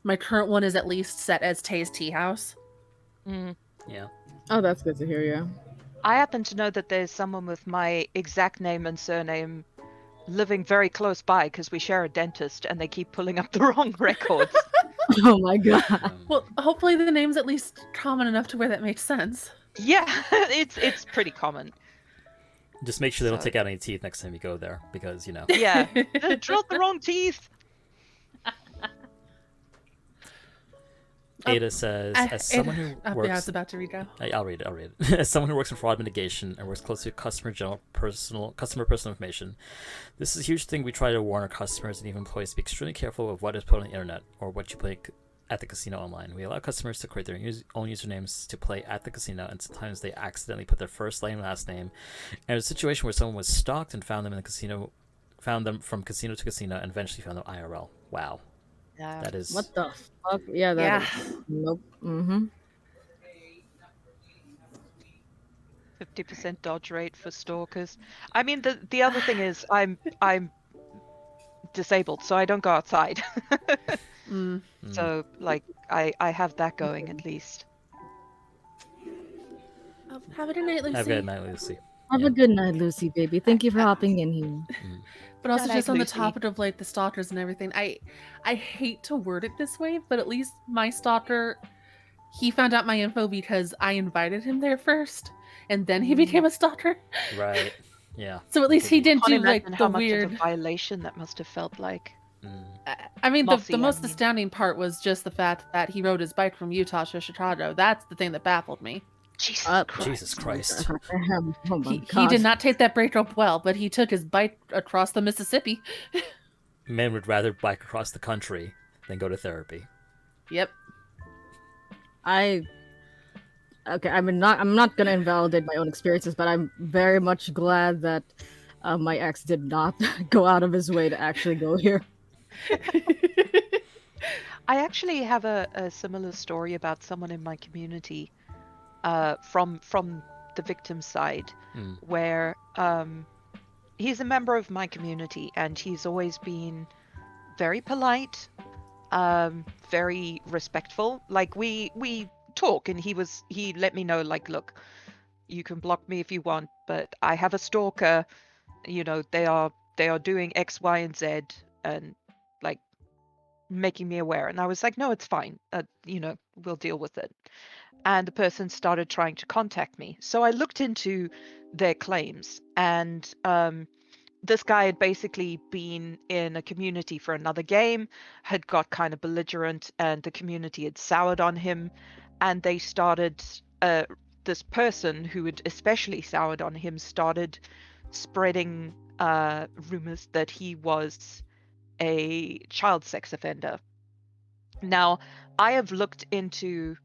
My current one is at least set as Tay's Tea House. Yeah. Oh, that's good to hear. Yeah. I happen to know that there's someone with my exact name and surname living very close by because we share a dentist, and they keep pulling up the wrong records. Oh my god. Well, hopefully the name's at least common enough to where that makes sense. Yeah, it's pretty common. Just make sure they don't take out any teeth next time you go there, because Yeah, drilled the wrong teeth. Ada says, as someone who yeah, I works, was about to read out. I'll read it. As someone who works in fraud mitigation and works closely with customer personal information, this is a huge thing. We try to warn our customers and even employees to be extremely careful of what is put on the internet or what you play at the casino online. We allow customers to create their own usernames to play at the casino, and sometimes they accidentally put their first name and last name. And there's a situation where someone was stalked and found them in the casino, found them from casino to casino, and eventually found them IRL. Wow. Yeah. That is... What the fuck? Yeah, that is. Nope. 50% dodge rate for stalkers. I mean, the other thing is I'm disabled, so I don't go outside. So like I have that going at least. Have a good night, Lucy. Have a good night, Lucy. Have a good night, Lucy, baby. Thank you for hopping in here. But also, Good just night, on the Lucy. topic of like the stalkers and everything, I hate to word it this way, but at least my stalker, he found out my info because I invited him there first, and then he became a stalker. Right. Yeah. So at least he didn't Can't do imagine like how the much weird. of a violation that must have felt like. I mean, Mossy, the I most mean. astounding part was just the fact that he rode his bike from Utah to Chicago. That's the thing that baffled me. Jesus Christ. Oh my He god. did not take that brake rope well, but he took his bike across the Mississippi. Men would rather bike across the country than go to therapy. Yep. I'm not gonna invalidate my own experiences, but I'm very much glad that my ex did not go out of his way to actually go here. I actually have a similar story about someone in my community, from the victim side, where he's a member of my community and he's always been very polite, very respectful. Like we talk, and he let me know, like, look, you can block me if you want, but I have a stalker. You know, they are doing X, Y, and Z, and like making me aware. And I was like, no, it's fine. You know, we'll deal with it. And the person started trying to contact me. So I looked into their claims, and this guy had basically been in a community for another game, had got kind of belligerent, and the community had soured on him. And they started, this person who had especially soured on him started spreading rumors that he was a child sex offender. Now, I have looked into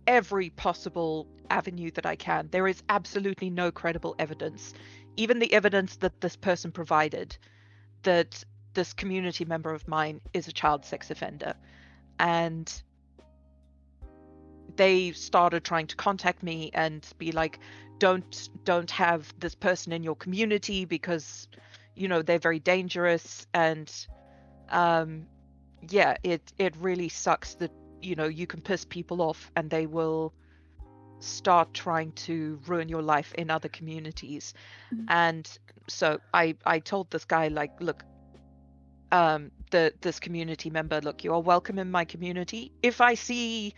every possible avenue that I can. There is absolutely no credible evidence, even the evidence that this person provided, that this community member of mine is a child sex offender. And they started trying to contact me and be like, don't have this person in your community because, you know, they're very dangerous. And yeah, it really sucks that, you know, you can piss people off and they will start trying to ruin your life in other communities. And so I told this guy, like, look, this community member, look, you are welcome in my community. If I see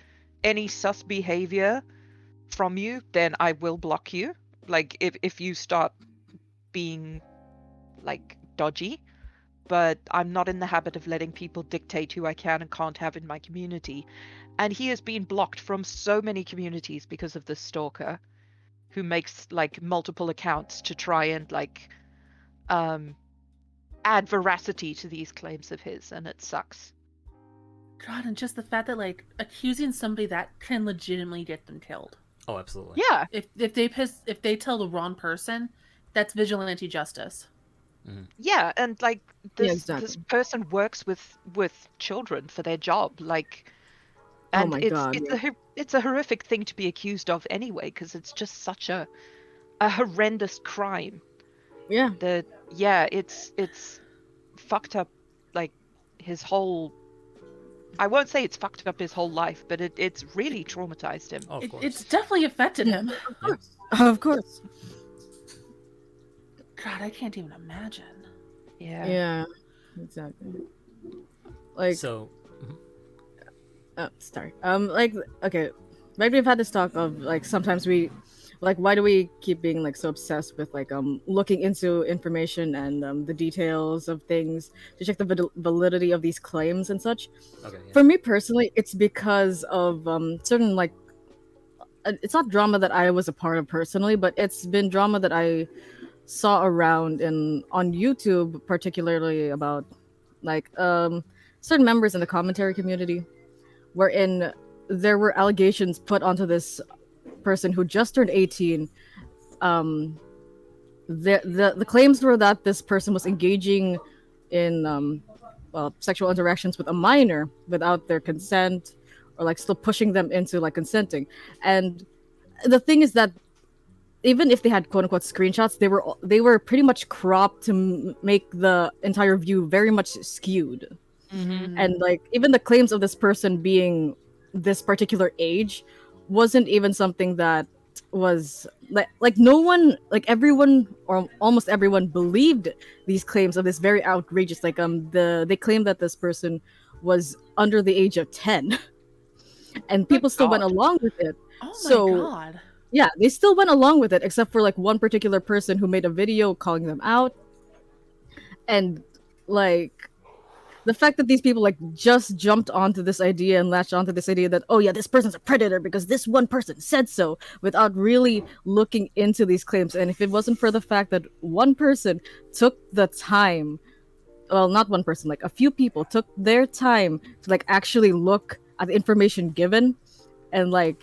any sus behavior from you, then I will block you. Like, if you start being like dodgy, but I'm not in the habit of letting people dictate who I can and can't have in my community. And he has been blocked from so many communities because of this stalker who makes like multiple accounts to try and like add veracity to these claims of his, and it sucks. God, and just the fact that like accusing somebody that can legitimately get them killed. Oh, absolutely. Yeah. If they tell the wrong person, that's vigilante justice. Yeah, and like this exactly. this person works with children for their job, like, Oh and my God, it's a horrific thing to be accused of anyway, because it's just such a horrendous crime. Yeah. That it's fucked up, like his whole. I won't say it's fucked up his whole life, but it's really traumatized him. Oh, of course. It's definitely affected him. Of course. God, I can't even imagine. Yeah. Exactly. Like, So, sorry. Like, okay, maybe we've had this talk of like sometimes we Like, why do we keep being like so obsessed with like looking into information and the details of things to check the validity of these claims and such? Okay, yeah. For me personally, it's because of certain like it's not drama that I was a part of personally, but it's been drama that I saw around in on YouTube, particularly about like certain members in the commentary community, wherein there were allegations put onto this person who just turned 18. Um, the claims were that this person was engaging in well, sexual interactions with a minor without their consent, or like still pushing them into like consenting. And the thing is that even if they had quote unquote screenshots, they were pretty much cropped to make the entire view very much skewed. Mm-hmm. And like even the claims of this person being this particular age wasn't even something that was like no one, like everyone or almost everyone believed these claims of this very outrageous, like they claimed that this person was under the age of 10 and Good people still went God. along with it. Oh my So god. yeah, they still went along with it, except for like one particular person who made a video calling them out. And like the fact that these people like just jumped onto this idea and latched onto this idea that, oh yeah, this person's a predator because this one person said so, without really looking into these claims. And if it wasn't for the fact that one person took the time, well, not one person, like a few people took their time to like actually look at the information given and like,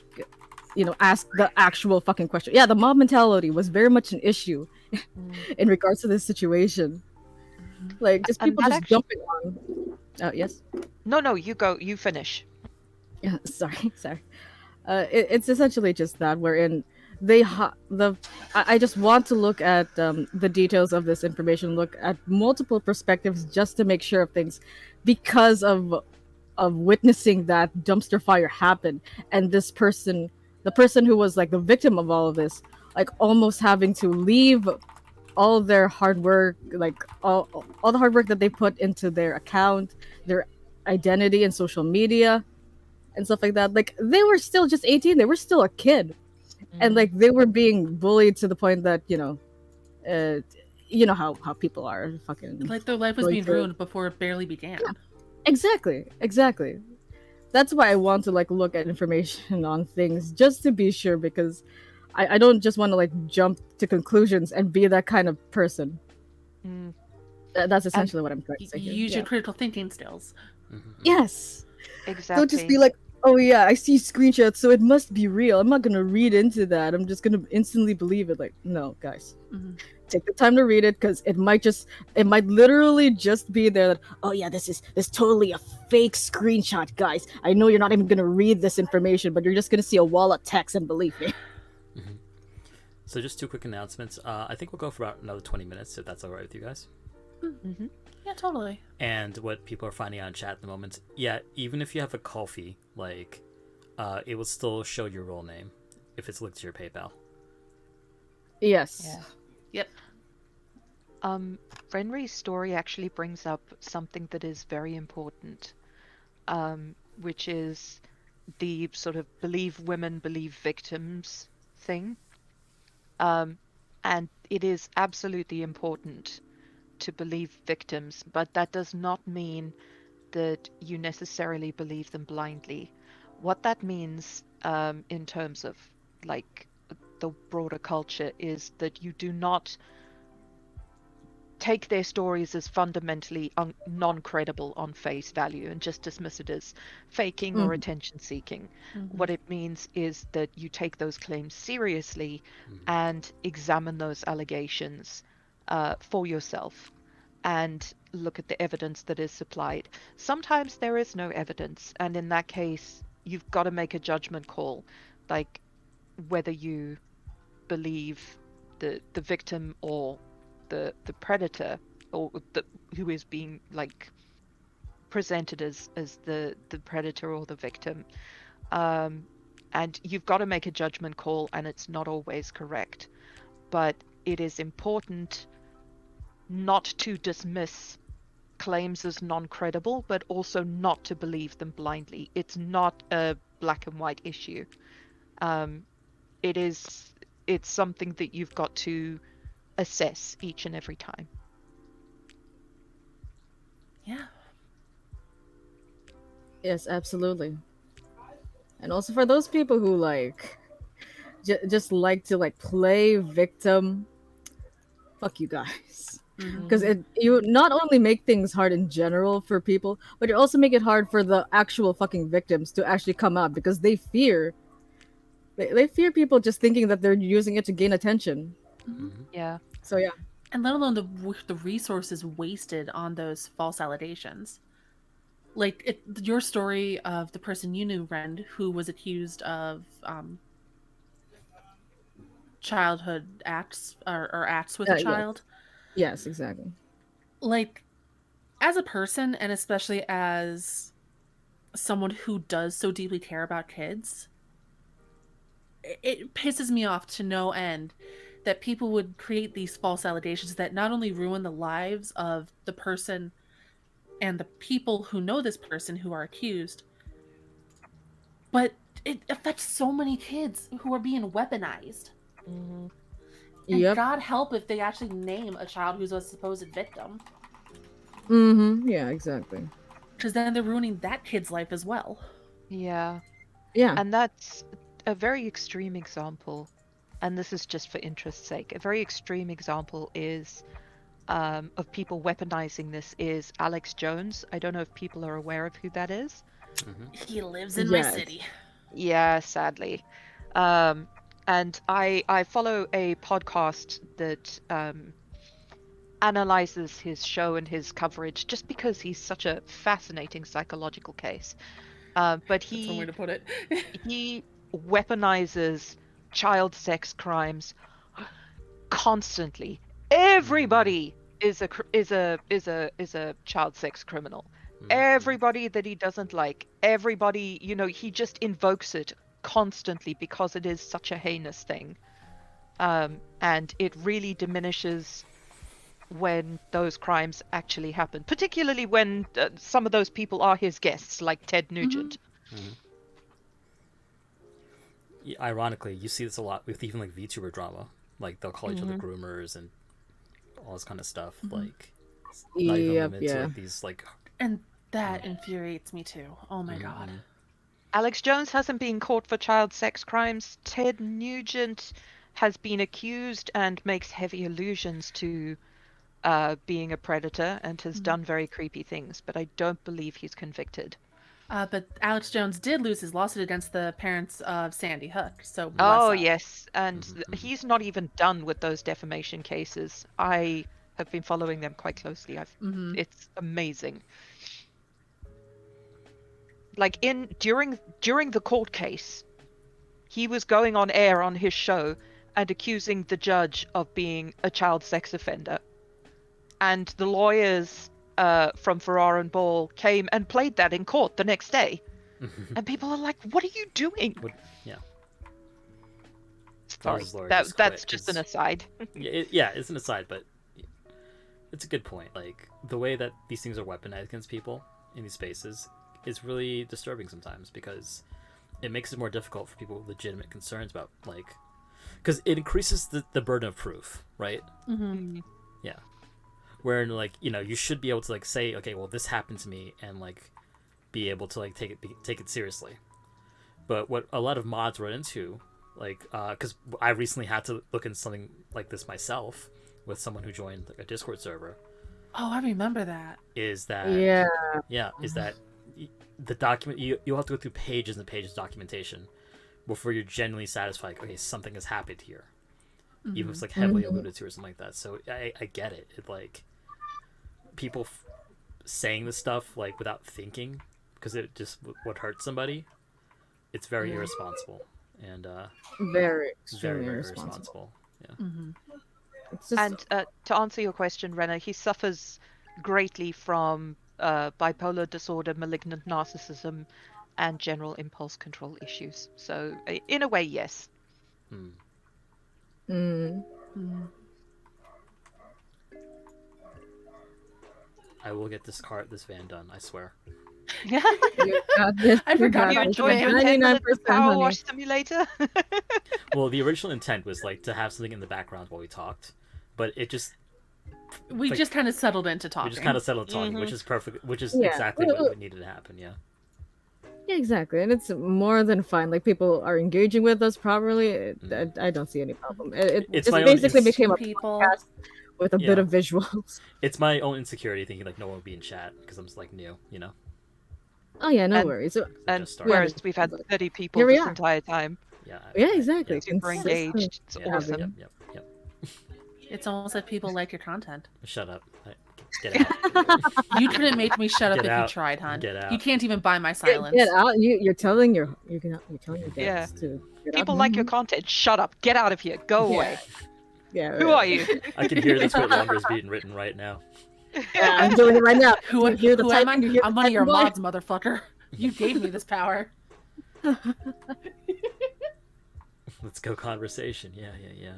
ask the actual fucking question. Yeah, the mob mentality was very much an issue in regards to this situation. Like just And people that just actually, jumping on. Yes. no, you go, you finish. Yeah. Sorry. It's essentially just that wherein they I just want to look at the details of this information, look at multiple perspectives just to make sure of things, because of witnessing that dumpster fire happen, and this person, the person who was like the victim of all of this, like almost having to leave all their hard work, like all the hard work that they put into their account, their identity and social media and stuff like that. Like they were still just 18, they were still a kid, and like they were being bullied to the point that uh you know how people are fucking Like their life was going being to. ruined before it barely began. Exactly. That's why I want to like look at information on things just to be sure, because I don't just want to like jump to conclusions and be that kind of person. Mm. That's And essentially what I'm trying to say here. Use Yeah. your critical thinking skills. Yes. Don't just be exactly. like, oh yeah, I see screenshots, so it must be real. I'm not gonna read into that. I'm just gonna instantly believe it. Like, no, guys. Mhm. Take the time to read it, because it might literally just be there that, oh yeah, this totally a fake screenshot, guys. I know you're not even gonna read this information, but you're just gonna see a wall of text and believe me. So just two quick announcements. I think we'll go for about another 20 minutes, if that's all right with you guys. Mm-hmm. Yeah, totally. And what people are finding out in chat at the moment, yeah, even if you have a coffee, like, it will still show your role name if it's linked to your PayPal. Yes. Yeah. Yep. Renry's story actually brings up something that is very important, which is the sort of believe women, believe victims thing. And it is absolutely important to believe victims, but that does not mean that you necessarily believe them blindly. What that means, in terms of like the broader culture, is that you do not take their stories as fundamentally non-credible on face value and just dismiss it as faking or Mhm. attention seeking. Mhm. What it means is that you take those claims seriously and examine those allegations for yourself and look at the evidence that is supplied. Sometimes there is no evidence, and in that case, you've got to make a judgment call, like whether you believe the victim or the predator, or who is being like presented as the predator or the victim. And you've got to make a judgment call, and it's not always correct, but it is important not to dismiss claims as non-credible, but also not to believe them blindly. It's not a black and white issue. It is it's something that you've got to assess each and every time. Yeah. Yes, absolutely. And also for those people who like just like to like play victim, fuck you guys. Because Mm-hmm. you not only make things hard in general for people, but you also make it hard for the actual fucking victims to actually come out because they fear people just thinking that they're using it to gain attention. Mm-hmm. Yeah. So yeah. And let alone the resources wasted on those false allegations. Like your story of the person you knew, Rend, who was accused of childhood acts or acts with a Yes. child. Yes, exactly. Like, as a person, and especially as someone who does so deeply care about kids, it pisses me off to no end that people would create these false allegations that not only ruin the lives of the person and the people who know this person who are accused, but it affects so many kids who are being weaponized. Mm-hmm. And Yep. God help if they actually name a child who's a supposed victim, Mm-hmm. Yeah, exactly. because then they're ruining that kid's life as well. Yeah. Yeah. And that's a very extreme example. And this is just for interest's sake. A very extreme example is of people weaponizing this is Alex Jones. I don't know if people are aware of who that is. He lives in my Yes. city. Yeah, sadly. Um, and I follow a podcast that analyzes his show and his coverage just because he's such a fascinating psychological case. But That's one way to put it. he weaponizes child sex crimes constantly. Everybody is a child sex criminal. Everybody that he doesn't like, everybody, he just invokes it constantly because it is such a heinous thing. And it really diminishes when those crimes actually happen, particularly when some of those people are his guests, like Ted Mm-hmm. Nugent. Ironically, you see this a lot with even like VTuber drama. Like they'll call each other groomers and all this kind of stuff. Mm-hmm. Like it's not even Yep. limited to Yeah. like these like. And that infuriates me too. Oh my God. Alex Jones hasn't been caught for child sex crimes. Ted Nugent has been accused and makes heavy allusions to being a predator and has done very creepy things, but I don't believe he's convicted. But Alex Jones did lose his lawsuit against the parents of Sandy Hook, so bless Oh, up. yes, and he's not even done with those defamation cases. I have been following them quite closely. It's amazing. Like during the court case, he was going on air on his show and accusing the judge of being a child sex offender. And the lawyers from Farrar and Ball came and played that in court the next day. And people are like, what are you doing? Yeah. Sorry, His lawyer that's just quit just an 'cause- aside. yeah, it's an aside, but it's a good point. Like the way that these things are weaponized against people in these spaces is really disturbing sometimes because it makes it more difficult for people with legitimate concerns about like because it increases the burden of proof, right? Yeah, where like you should be able to like say, okay, well this happened to me, and like be able to like take it seriously. But what a lot of mods run into, like, because I recently had to look into something like this myself with someone who joined like, a Discord server, Oh, I remember that. is that Yeah. is that the document you'll have to go through pages and pages of documentation before you're genuinely satisfied. Okay, something has happened here, even if it's like heavily alluded to or something like that. So I get it. It like people saying this stuff like without thinking because it just would hurt somebody. It's very irresponsible and Very very extremely very irresponsible. irresponsible. Yeah. It's just And to answer your question, Renna, he suffers greatly from bipolar disorder, malignant narcissism, and general impulse control issues. So, in a way, yes. mm, I will get this van done. I swear. Yeah. You got this. I You forgot got You about this. the enjoyed your van. 10 minutes of 99%, Power honey. Wash Simulator? Well, the original intent was like to have something in the background while we talked, but it just We Like, just kind of settled into we talking. just kind of settled talking, Mhm. which is perfect, which is Yeah. exactly what needed to happen. Yeah. Yeah, exactly, and it's more than fine. Like people are engaging with us properly. I don't see any problem. It It's just my own basically ins- became a people. podcast with a bit Yeah. of visuals. It's my own insecurity thinking like no one will be in chat because I'm just like new, you know. Oh yeah, no And- worries. So, And just started. whereas we've had understand, 30 people Here we this are. entire time, Yeah. Yeah, exactly. super Consistent. engaged. It's Yeah, awesome. Yep. It's almost like people like your content. Shut up. Get out. You couldn't make me shut up Get if out. you tried, hon. Get out. You can't even buy my Get silence. out! You're telling your Yeah. guests to get People out. like your content. Shut up. Get out of here. Go away. Yeah. Who are you? I can hear the Twit longer is being written right now. Yeah, I'm doing it right now. Who, You hear the who am I? typing? You hear I'm the one of your typing, boy? mods, motherfucker. You gave me this power. Let's go conversation. Yeah.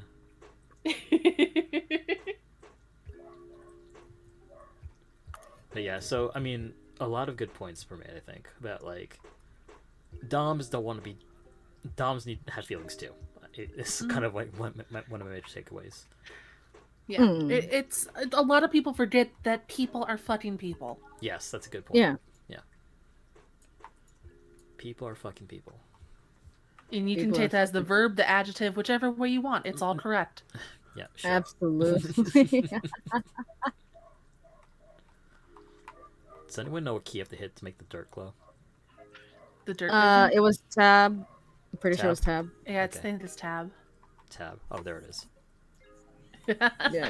But yeah, so I mean, a lot of good points were made. I think that like Doms don't want to be. Doms need have feelings too. It's kind of like one of my major takeaways. Yeah, it's a lot of people forget that people are fucking people. Yes, that's a good point. Yeah. People are fucking people. And you can People take are that as the verb, the adjective, whichever way you want. It's all correct. Yeah, sure. Absolutely. Does anyone know what key you have to hit to make the dirt glow? The dirt. It was tab. I'm pretty sure it was tab. Yeah, it's okay. in this tab. Tab. Oh, there it is. Yeah.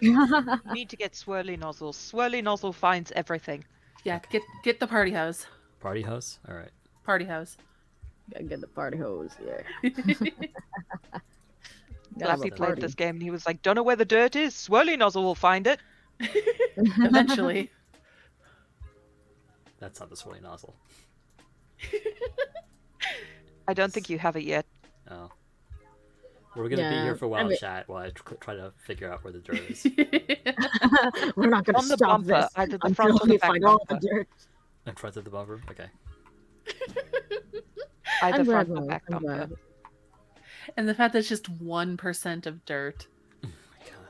You need to get Swirly Nozzle. Swirly Nozzle finds everything. Yeah, get the party hose. Party hose? Alright. Party hose. Gotta get the party hose. Yeah. Flappy played this game and he was like, don't know where the dirt is. Swirly Nozzle will find it. Eventually. That's not the swirly nozzle. I don't think you have it yet. Oh. We're gonna be Yeah, here for a while I in mean- chat while I try to figure out where the dirt is. We're not gonna On the stop bumper, this either the until front or we the back find all the bumper. dirt. In front of the bumper? Okay. Either I'm glad, front or Mo, back I'm bumper. glad. And the fact that it's just 1% of dirt. Oh my god.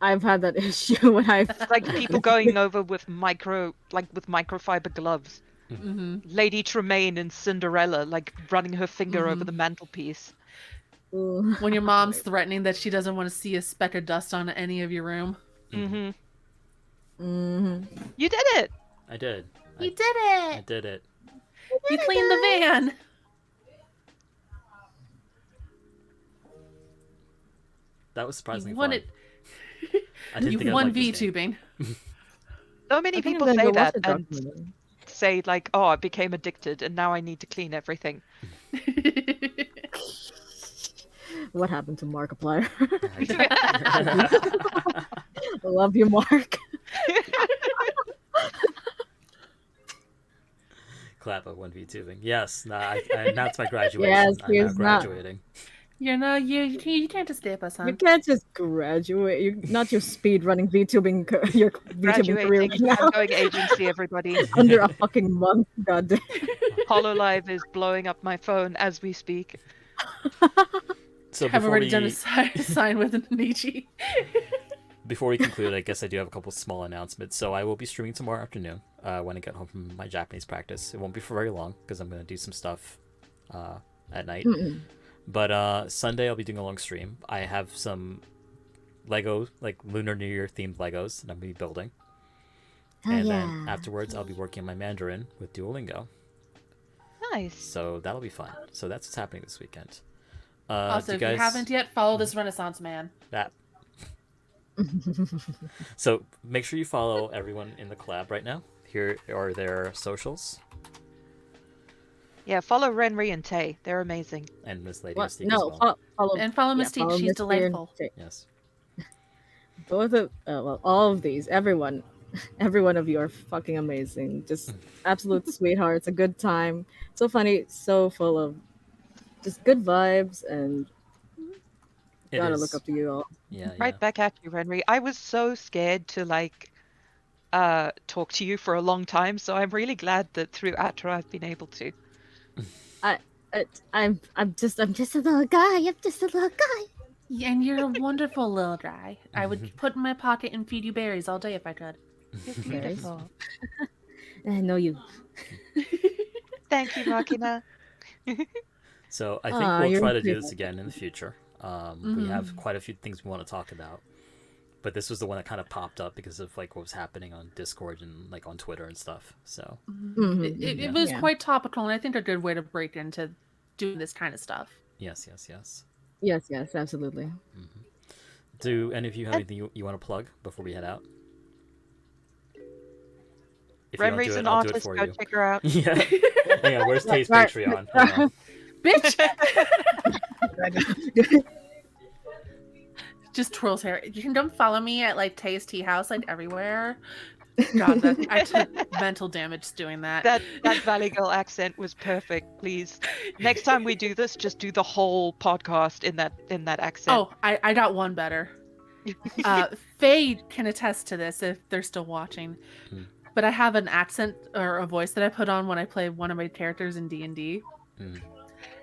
I've had that issue when I've It's like people going over with microfiber gloves. Hmm. Lady Tremaine in Cinderella, like running her finger over the mantelpiece. Ooh. When your mom's threatening that she doesn't want to see a speck of dust on any of your room. Mm-hmm. Mhm. You did it! I did. You did I it! did it. You cleaned the van! That was surprisingly You won fun. it. I didn't You think I'd won like this game. VTubing. So I many think I'm people gonna say go watch that the and documentary. say like, oh, I became addicted and now I need to clean everything. What happened to Markiplier? I- I love you, Mark. Clap at 1v2ing. Yes, I announced my graduation. Yes, I'm he now is not- graduating. you can't just stay up us, You son. can't just graduate. You're not your speed running VTubing your VTubing career Graduating, right now. I'm going agency, everybody. Under a fucking month. God damn. HoloLive is blowing up my phone as we speak. So Have before already we, done a sign with Nietzsche. before we conclude, I guess I do have a couple small announcements. So I will be streaming tomorrow afternoon when I get home from my Japanese practice. It won't be for very long because I'm going to do some stuff at night. But Sunday I'll be doing a long stream. I have some Lego, like Lunar New Year themed Legos that I'm going to be building. And then afterwards I'll be working on my Mandarin with Duolingo. Nice. So that'll be fun. So that's what's happening this weekend. Also, do if you haven't yet, follow this Renaissance man. That. So make sure you follow everyone in the collab right now. Here are their socials. Yeah, follow Renri and Tay. They're amazing. And Miss Lady What? Mystique No, as well. follow. And follow Mystique, follow she's Mystique delightful. and- Yes. Both of all of these, every one of you are fucking amazing. Just absolute sweethearts. A good time. So funny. So full of just good vibes, and It gotta is- look up to you all. Yeah, Right back at you, Renri. I was so scared to like talk to you for a long time, so I'm really glad that through Atra I've been able to. I'm just a little guy. I'm just a little guy. Yeah, and you're a wonderful little guy. I would put in my pocket and feed you berries all day if I could. You're Berries? beautiful. I know you. Thank you, Makina. So I think Aw, we'll you're try to do cute. this again in the future. We have quite a few things we want to talk about, but this was the one that kind of popped up because of like what was happening on Discord and like on Twitter and stuff. So It was quite topical, and I think a good way to break into doing this kind of stuff. yes. Yes, absolutely. Do any of you have anything you want to plug before we head out? If you don't do Renry's it, an I'll do it artist. for Go you. check her out. Yeah. Hang on, where's Tay's Right. Patreon? Hold on. Bitch! Just twirls hair. You can come follow me at like Tay's Tea House, like everywhere. God, I took mental damage doing that. That Valley Girl accent was perfect. Please, next time we do this, just do the whole podcast in that accent. Oh, I got one better. Faye can attest to this if they're still watching. But I have an accent or a voice that I put on when I play one of my characters in D&D.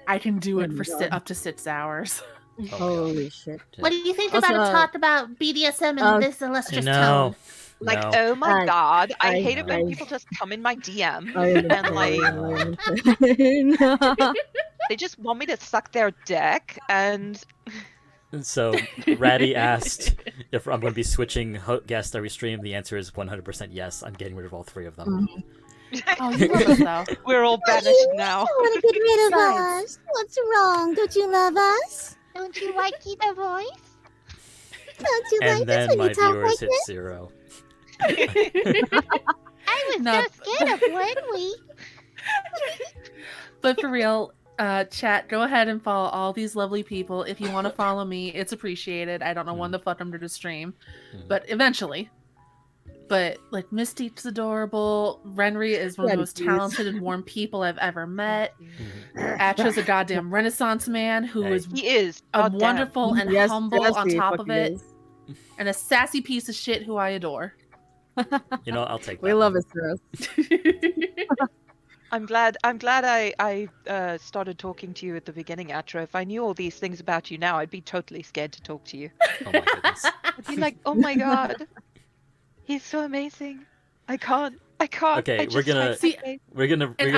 I can do it for up to 6 hours. Oh, Holy shit. What do you think Also, about a talk about BDSM in this illustrious no. tone? Like, No. oh my god, I I- hate it when I- people just come in my DM I and like no. they just want me to suck their dick, and So Ratty asked if I'm going to be switching guests every stream. The answer is 100% yes. I'm getting rid of all 3 of them. Oh, you love us though. we're all banished now. want to get rid of Besides. us. What's wrong? Don't you love us? Don't you like the voice? Don't you And like us then when my you talk viewers like hit this? 0. I was No. so scared of Wendy. But for real, chat, go ahead and follow all these lovely people. If you want to follow me, it's appreciated. I don't know when the fuck I'm going to stream, but eventually. But like Mystique's adorable. Renry is one of the most talented and warm people I've ever met. Atra's a goddamn Renaissance man who Hey. is He is a goddamn. wonderful and Yes, humble yes, on he top of fucking it, is. and a sassy piece of shit who I adore. You know, I'll take that. We love one. it, Sarah. I'm glad I started talking to you at the beginning, Atra. If I knew all these things about you now, I'd be totally scared to talk to you. Oh my goodness. I'd be like, oh my god, he's so amazing. I can't. Okay, we're gonna- See, We're gonna